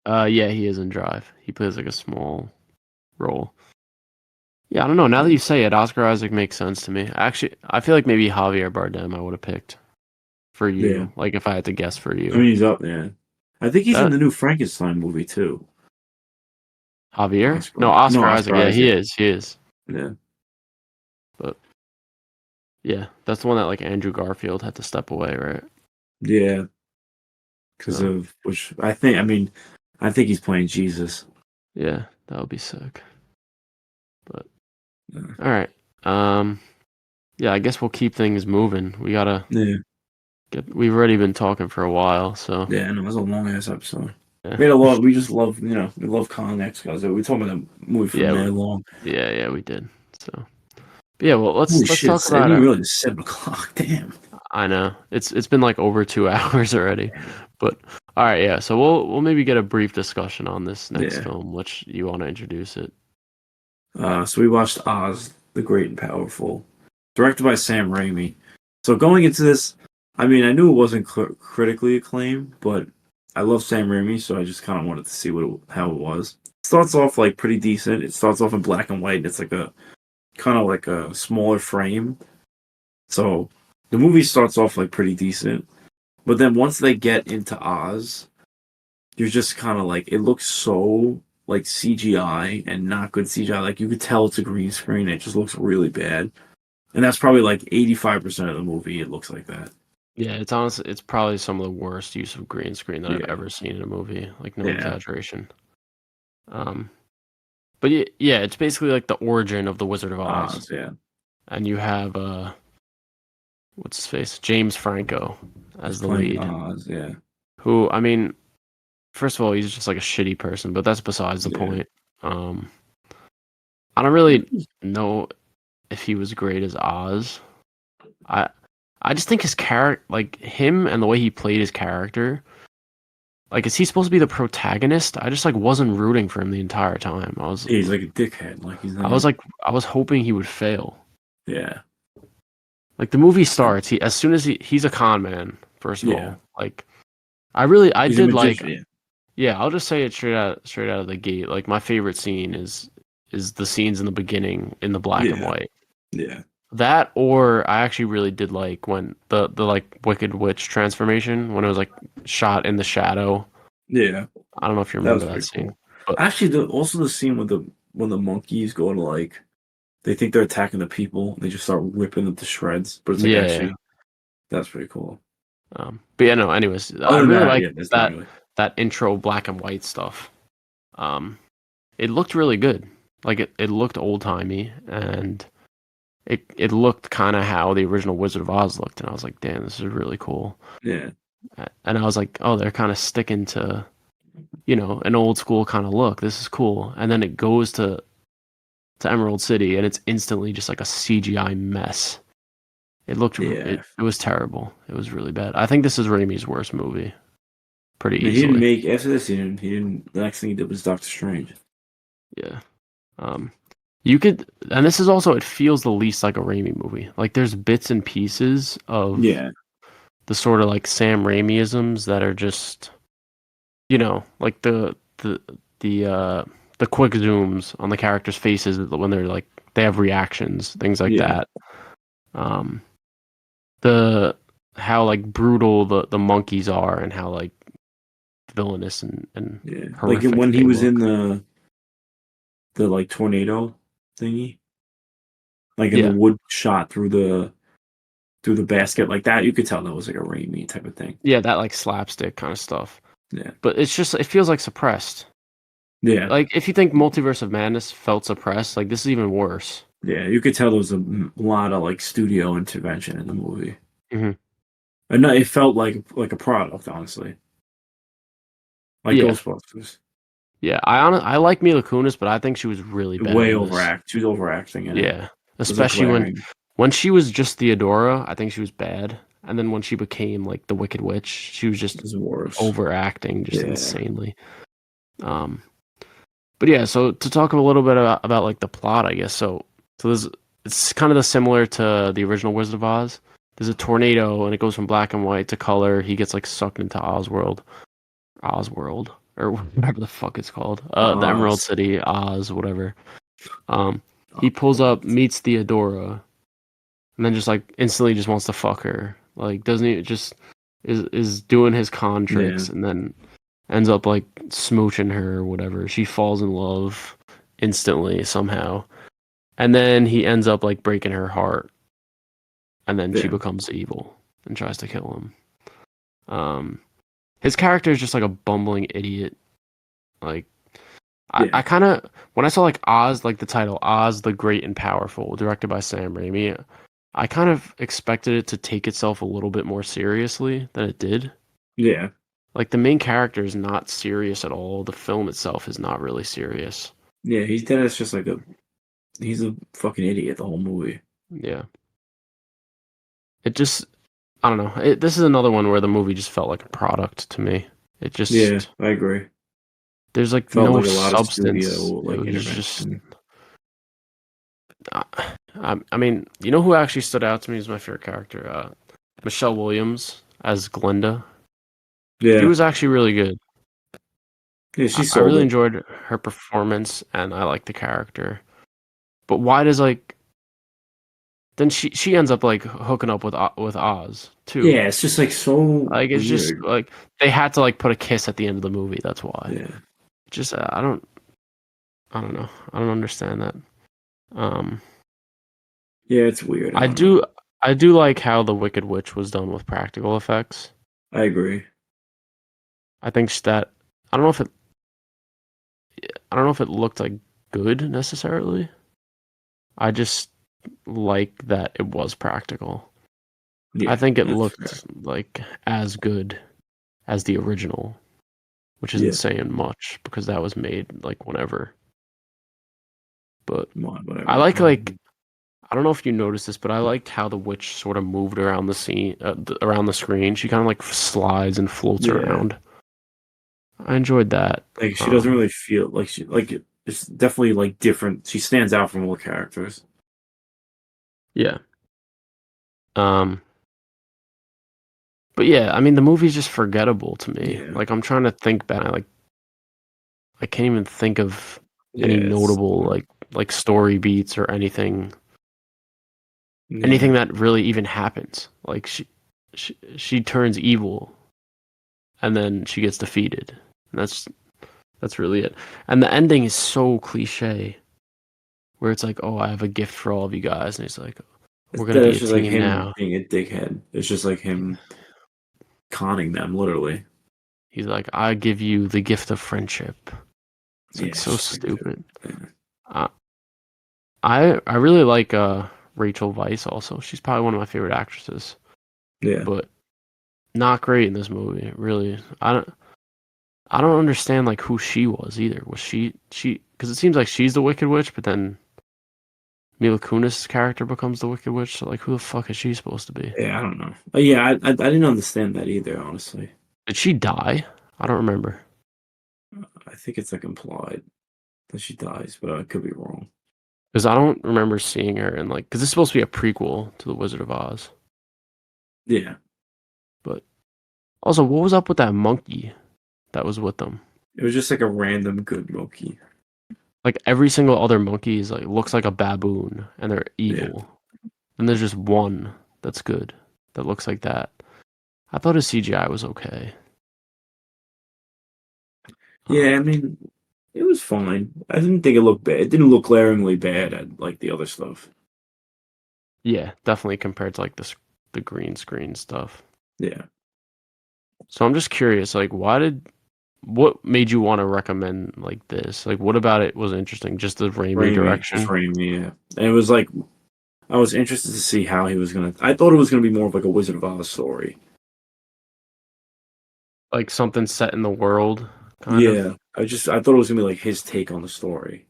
yeah, he is in Drive. He plays like a small role. Yeah, I don't know. Now that Yeah. you say it, Oscar Isaac makes sense to me. Actually, I feel like maybe Javier Bardem I would have picked for Yeah. you. Like if I had to guess for I you, mean, he's up there. I think he's in that the new Frankenstein movie too. Javier? No, No, Oscar Isaac. Oscar Yeah, he Isaac. is. He is. Yeah. But yeah, that's the one that like Andrew Garfield had to step away, right? Yeah. Because So of which I think. I mean, I think he's playing Jesus. yeah, that would be sick. But Yeah. all right. Um, yeah, I guess we'll keep things moving. We gotta Yeah. get. We've already been talking for a while, so Yeah. And it was a long ass episode. yeah, We had a lot. We just love. We love Con X guys. We talked about that movie for yeah, mad long. yeah, we did. So but yeah, well, Holy let's shit! talk It's about it. really 7 o'clock. Damn. I know it's been like over 2 hours already, but all right, yeah. So we'll maybe get a brief discussion on this next Yeah. film, which you want to introduce it. So we watched Oz, the Great and Powerful, directed by Sam Raimi. So going into this, I mean, I knew it wasn't critically acclaimed, but I love Sam Raimi, so I just kind of wanted to see how it was. It starts off like pretty decent. It starts off in black and white. It's like a kind of like a smaller frame. So the movie starts off like pretty decent, but then once they get into Oz, you're just kind of like it looks so like CGI and not good CGI. Like you could tell it's a green screen. It just looks really bad, and that's probably like 85% of the movie. It looks like that. Yeah, it's honestly it's probably some of the worst use of green screen that I've Yeah, ever seen in a movie. Like no yeah, exaggeration. Um, but yeah, it's basically like the origin of the Wizard of Oz, Oz, yeah. and you have what's his face, James Franco He's as the playing lead. Oz, yeah, Who I mean, first of all, he's just like a shitty person, but that's besides the yeah. point. I don't really know if he was great as Oz. I I just think his character, like him and the way he played his character, like is he supposed to be the protagonist? I just like wasn't rooting for him the entire time. He's like a dickhead. Like he's I not. was like I was hoping he would fail. Yeah, Like the movie starts, he as soon as he's a con man, first of yeah. all. Like I He's a did like magician. yeah, I'll just say it straight out of the gate. Like my favorite scene is the scenes in the beginning in the black and Yeah, white. yeah, That or I actually really did like when the like Wicked Witch transformation when it was like shot in the shadow. yeah. I don't know if you That remember was that pretty scene. cool. But Actually, also the scene with the when the monkeys go to like they think they're attacking the people. They just start ripping them to shreds. But it's like yeah. actually that's pretty cool. But yeah, no, anyways, I Other than really that, like yeah, that's not that really. that intro black and white stuff. Um it looked really good. Like it looked old timey and it looked kind of how the original Wizard of Oz looked, and I was like, damn, this is really cool. Yeah, And I was like, oh, they're kind of sticking to, an old school kind of look. This is cool. And then it goes to Emerald City, and it's instantly just like a CGI mess. It looked yeah. it was terrible. It was really bad. I think this is Raimi's worst movie, pretty No, he didn't easily. make after this. He didn't. The next thing he did was Doctor Strange. Yeah. You could, and this is also it feels the least like a Raimi movie. Like there's bits and pieces of Yeah, the sort of like Sam Raimiisms that are just, like the quick zooms on the characters' faces when they're like they have reactions, things like yeah, that. The how like brutal the monkeys are and how like villainous and yeah. Like horrific when he they was look. in the like tornado thingy, like in the Yeah, wood shot through the basket like that. You could tell that was like a Raimi type of thing. yeah, that like slapstick kind of stuff. Yeah, But it feels like suppressed. yeah, Like if you think Multiverse of Madness felt suppressed, like this is even worse. yeah. You could tell there was a lot of like studio intervention in the movie. Hmm And no, it felt like a product, honestly, like Yeah, Ghostbusters. yeah. I like Mila Kunis, but I think she was really bad Way in this. overact. She was overacting in it. Yeah, It was like especially glaring. when she was just Theodora, I think she was bad. And then when she became like the Wicked Witch, she was It just was worse. overacting just Yeah. insanely. Um, but yeah, so to talk a little bit about like the plot, I guess. So there's it's kind of the similar to the original Wizard of Oz. There's a tornado and it goes from black and white to color. He gets like sucked into Osworld, or whatever the fuck it's called. The Emerald Oz. City, Oz, whatever. Um, he pulls up, meets Theodora, and then just like instantly just wants to fuck her. Like doesn't he just is doing his con Yeah. tricks and then ends up like smooching her or whatever. She falls in love instantly somehow. And then he ends up like breaking her heart and then she Yeah. becomes evil and tries to kill him. His character is just like a bumbling idiot. Like I Yeah. kind of when I saw like Oz, like the title Oz the Great and Powerful, directed by Sam Raimi, I kind of expected it to take itself a little bit more seriously than it did. Yeah. Like the main character is not serious at all. The film itself is not really serious. Yeah. He's dead as just like a. He's a fucking idiot the whole movie. Yeah. It just I don't know. This is another one where the movie just felt like a product to me. It Yeah, just I agree. there's like Felt no like a lot of studio substance. It like was just intervention. uh, I mean, you know who actually stood out to me as my favorite character? Michelle Williams as Glinda. She Yeah. was actually really good. Yeah, she I sold really it. enjoyed her performance and I like the character. But why does like then she ends up like hooking up with Oz too. Yeah, it's just like so Like it's just weird. like they had to like put a kiss at the end of the movie. That's why. Yeah. Just I don't know. I don't understand that. Um, Yeah, it's weird. I I don't know. do I do like how the Wicked Witch was done with practical effects. I agree. I think that I don't know if it I don't know if it looked like good necessarily. I just like that it was practical. I Yeah, think it that's fair. looked like as good as the original, which isn't Yeah. saying much because that was made like whenever. But Come on, I whatever. like I don't know if you noticed this, but I liked how the witch sort of moved around the scene, around the screen. She kind of like slides and floats Yeah. around. I enjoyed that. Like she doesn't Um, really feel like it's definitely like different. She stands out from all the characters. yeah. Um, but yeah, I mean, the movie's just forgettable to me. Yeah. Like I'm trying to think back, I can't even think of Yeah, any it's notable like story beats or anything yeah. that really even happens. Like she turns evil and then she gets defeated. And that's really it. And the ending is so cliche, where it's like, "Oh, I have a gift for all of you guys," and he's like, "We're gonna be It's a just like team him now." being a dickhead. It's just like him conning them, literally. He's like, "I give you the gift of friendship." It's Yeah, like it's so just like dude. stupid. Uh, I really like Rachel Weisz also. She's probably one of my favorite actresses, Yeah. but not great in this movie. Really, I don't understand like who she was either. Was she? Because it seems like she's the Wicked Witch, but then Mila Kunis' character becomes the Wicked Witch. So like, who the fuck is she supposed to be? Yeah, I don't know. Yeah, I didn't understand that either, honestly. Did she die? I don't remember. I think it's like implied that she dies, but I could be wrong. Because I don't remember seeing her in like, because it's supposed to be a prequel to The Wizard of Oz. Yeah. But also, what was up with that monkey that was with them? It was just like a random good Loki. Like every single other monkey is like looks like a baboon and they're Yeah. evil. And there's just one that's good that looks like that. I thought his CGI was okay. Yeah, I Um, mean, it was fine. I didn't think it looked bad. It didn't look glaringly bad at like the other stuff. yeah, definitely compared to like the green screen stuff. Yeah. So I'm just curious, like, what made you want to recommend like this? Like, what about it was interesting? Just the Raimi Raimi, just direction? Raimi, yeah. And it was like I was interested to see how he was gonna. I thought it was gonna be more of like a Wizard of Oz story, like something set in the world, kind of. Yeah, I thought it was gonna be like his take on the story.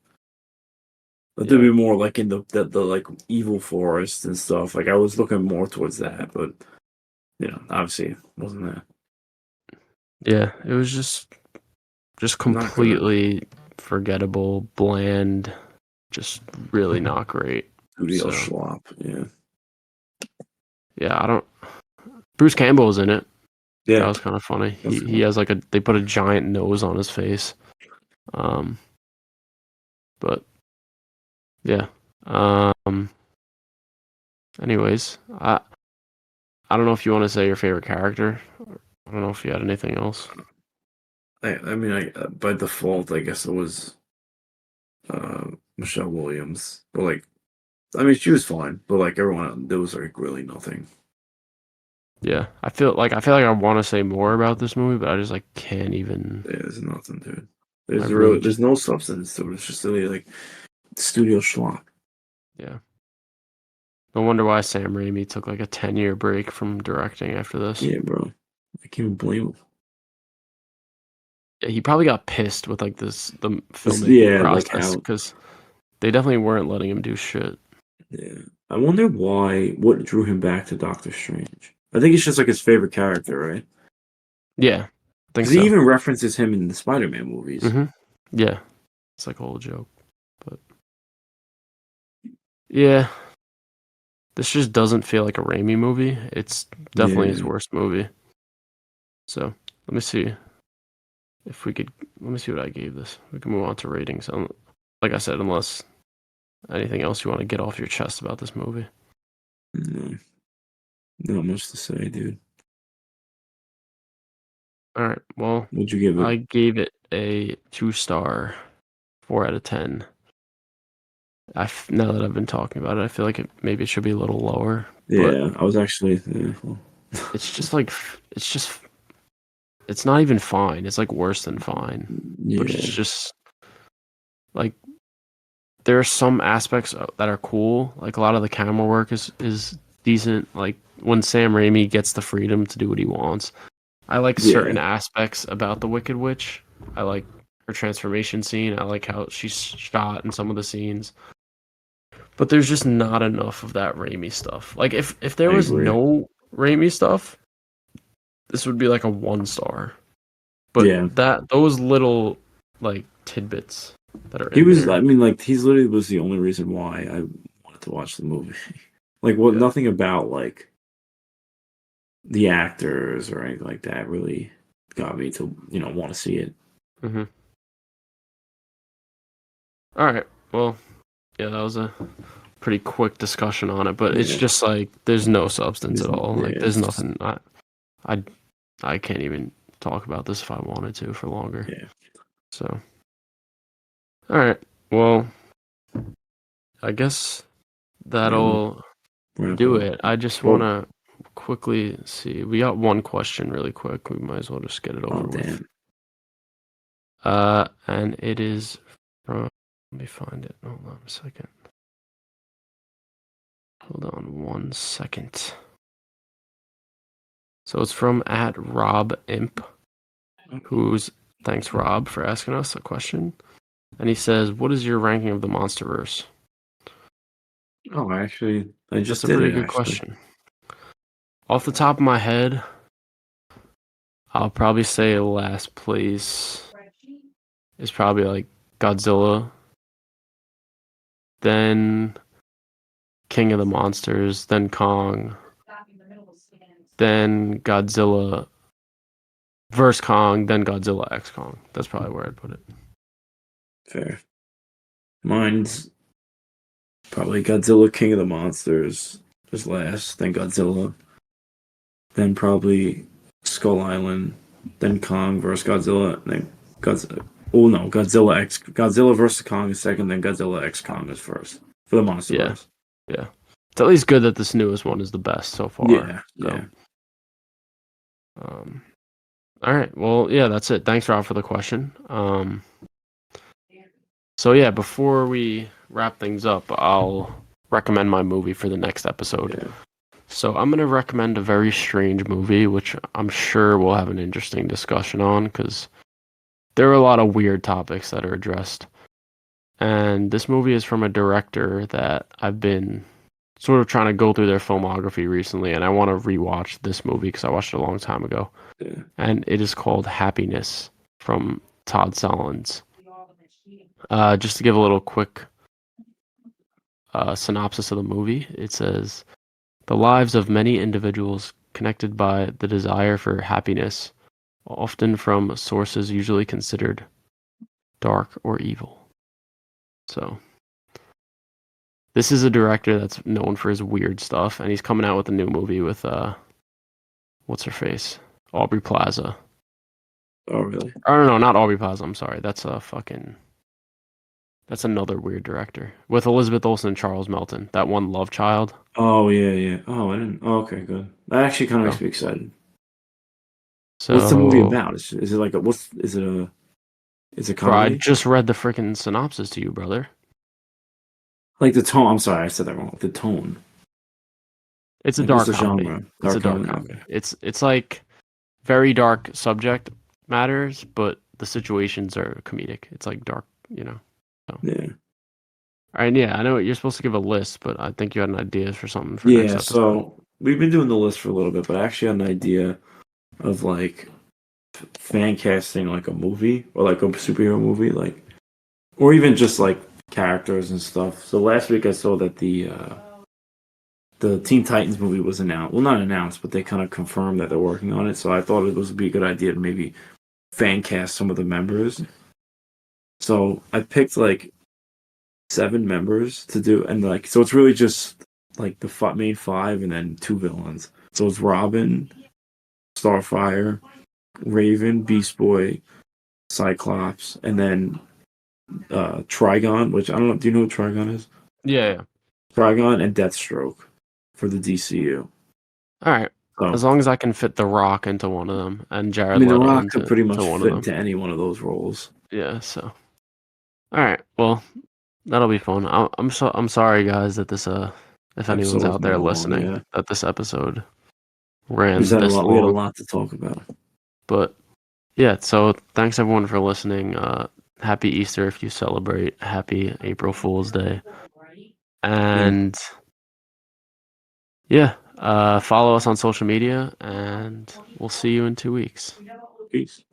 But there'd Yeah, be more like in the like evil forest and stuff. Like I was looking more towards that, but obviously it wasn't that. yeah. It was just Not good. completely forgettable, bland, just really not great. Studio So schlop. Yeah. yeah, I don't. Bruce Campbell was in it. That Yeah. was kind of funny. That's He has like they put a giant nose on his face. Um, but yeah. Um. Anyways, I don't know if you want to say your favorite character. I don't know if you had anything else. I mean, by default, I guess it was Michelle Williams. But like, I mean, she was fine. But like everyone, there was like really nothing. Yeah, I feel like I want to say more about this movie, but I just like can't even. There's nothing, dude. I really There's just no substance to it. It's just really like studio schlock. yeah. No wonder why Sam Raimi took like a 10-year break from directing after this. Yeah, bro. I can't even blame him. Yeah, he probably got pissed with like the This, filmmaking yeah, like process how. because they definitely weren't letting him do shit. Yeah, I wonder what drew him back to Doctor Strange. I think it's just like his favorite character, right? Yeah, I think Because he so. even references him in the Spider-Man movies. hmm Yeah, it's like a whole joke, but yeah, this just doesn't feel like a Raimi movie. It's definitely his Yeah, worst movie. So let me see if we could. Let me see what I gave this. We can move on to ratings. Like I said, unless anything else you want to get off your chest about this movie. no, not much to say, dude. All right. Well, What'd you give it? I gave it a 2 star, 4 out of 10. Now that I've been talking about it, I feel like maybe it should be a little lower, but Yeah, I was actually. Yeah, well, it's just like it's just it's not even fine. It's like worse than fine, but it's yeah, just like there are some aspects that are cool. Like a lot of the camera work is decent. Like when Sam Raimi gets the freedom to do what he wants. I like certain yeah, aspects about the Wicked Witch. I like her transformation scene. I like how she's shot in some of the scenes. But there's just not enough of that Raimi stuff. Like if there I was agree. no Raimi stuff, this would be like a 1 star. But Yeah, those little like tidbits that are he in was. I there. mean, like, he's literally was the only reason why I wanted to watch the movie. Like, what? Yeah. Nothing about like the actors or anything like that really got me to want to see it. hmm All right. Well, yeah, that was a pretty quick discussion on it, but it's Yeah, just like there's no substance at all. yeah, Like there's it's just nothing. I I can't even talk about this if I wanted to for longer. yeah. So, all right. Well, I guess That'll that'll wrap do up. it. I just want Well, to quickly see. We got one question really quick. We might as well just get it oh over with. damn. And it is from. Let me find it. Hold on a second. Hold on 1 second. So it's from at Rob Imp, who's thanks Rob for asking us a question. And he says, "What is your ranking of the MonsterVerse?" Oh, actually, I That's just a did pretty it. good Actually, question. Off the top of my head, I'll probably say last place is probably like Godzilla, then King of the Monsters, then Kong, then Godzilla versus Kong, then Godzilla X Kong. That's probably where I'd put it. fair. Mine's probably Godzilla, King of the Monsters, was last. Then Godzilla. Then probably Skull Island. Then Kong versus Godzilla. Then Godzilla. Oh no, Godzilla versus Kong is second. Then Godzilla X Kong is first for the Yeah, MonsterVerse. yeah. It's at least good that this newest one is the best so far. Yeah, So, yeah. um, all right. Well, yeah, that's it. Thanks, Rob, for the question. So yeah, before we wrap things up, I'll recommend my movie for the next episode. Yeah. So I'm gonna recommend a very strange movie, which I'm sure we'll have an interesting discussion on because there are a lot of weird topics that are addressed. And this movie is from a director that I've been sort of trying to go through their filmography recently, and I want to rewatch this movie because I watched it a long time ago. Yeah. And it is called Happiness from Todd Solondz. Just to give a little quick synopsis of the movie, it says the lives of many individuals connected by the desire for happiness, often from sources usually considered dark or evil. So, this is a director that's known for his weird stuff, and he's coming out with a new movie with what's her face, Aubrey Plaza. Oh, really? Or no, not Aubrey Plaza. I'm sorry, that's another weird director with Elizabeth Olsen and Charles Melton. That one, Love Child. Oh, yeah, yeah. Oh, I didn't. Oh, okay, good. That actually kind of makes So, me excited. What's the movie so about? Is it like a what's? Is it a? Is it bro, I comedy? just read the freaking synopsis to you, brother. Like the tone. I'm sorry, I said that wrong. The tone. It's a Like what's dark the comedy. genre? It's a Dark dark comedy. comedy. Okay. It's like very dark subject matters, but the situations are comedic. It's like dark, you know. So, Yeah. all right, yeah, I know you're supposed to give a list, but I think you had an idea for something for next Yeah. episode. So we've been doing the list for a little bit, but I actually had an idea of like fan casting like a movie or like a superhero movie, like or even just like characters and stuff. So last week I saw that the Teen Titans movie was announced. Well, not announced, but they kind of confirmed that they're working on it. So I thought it would be a good idea to maybe fan cast some of the members. So I picked like 7 members to do, and like so it's really just like the main 5 and then 2 villains. So it's Robin, Starfire, Raven, Beast Boy, Cyclops, and then Trigon, which I don't know. Do you know what Trigon is? Yeah, yeah. Trigon and Deathstroke for the DCU. All right. As So long as I can fit The Rock into one of them and I Jared mean, The Leto Rock could into pretty much one of fit them. into any one of those roles. Yeah, so. All right. Well, that'll be fun. I'm sorry guys that this if anyone's Episode was out there kind of long, listening yeah. that this episode We just ran had a this lot. We had a long. lot to talk about. But yeah, so thanks everyone for listening. Happy Easter if you celebrate. Happy April Fool's Day. Yeah. And yeah, follow us on social media and we'll see you in 2 weeks. Peace.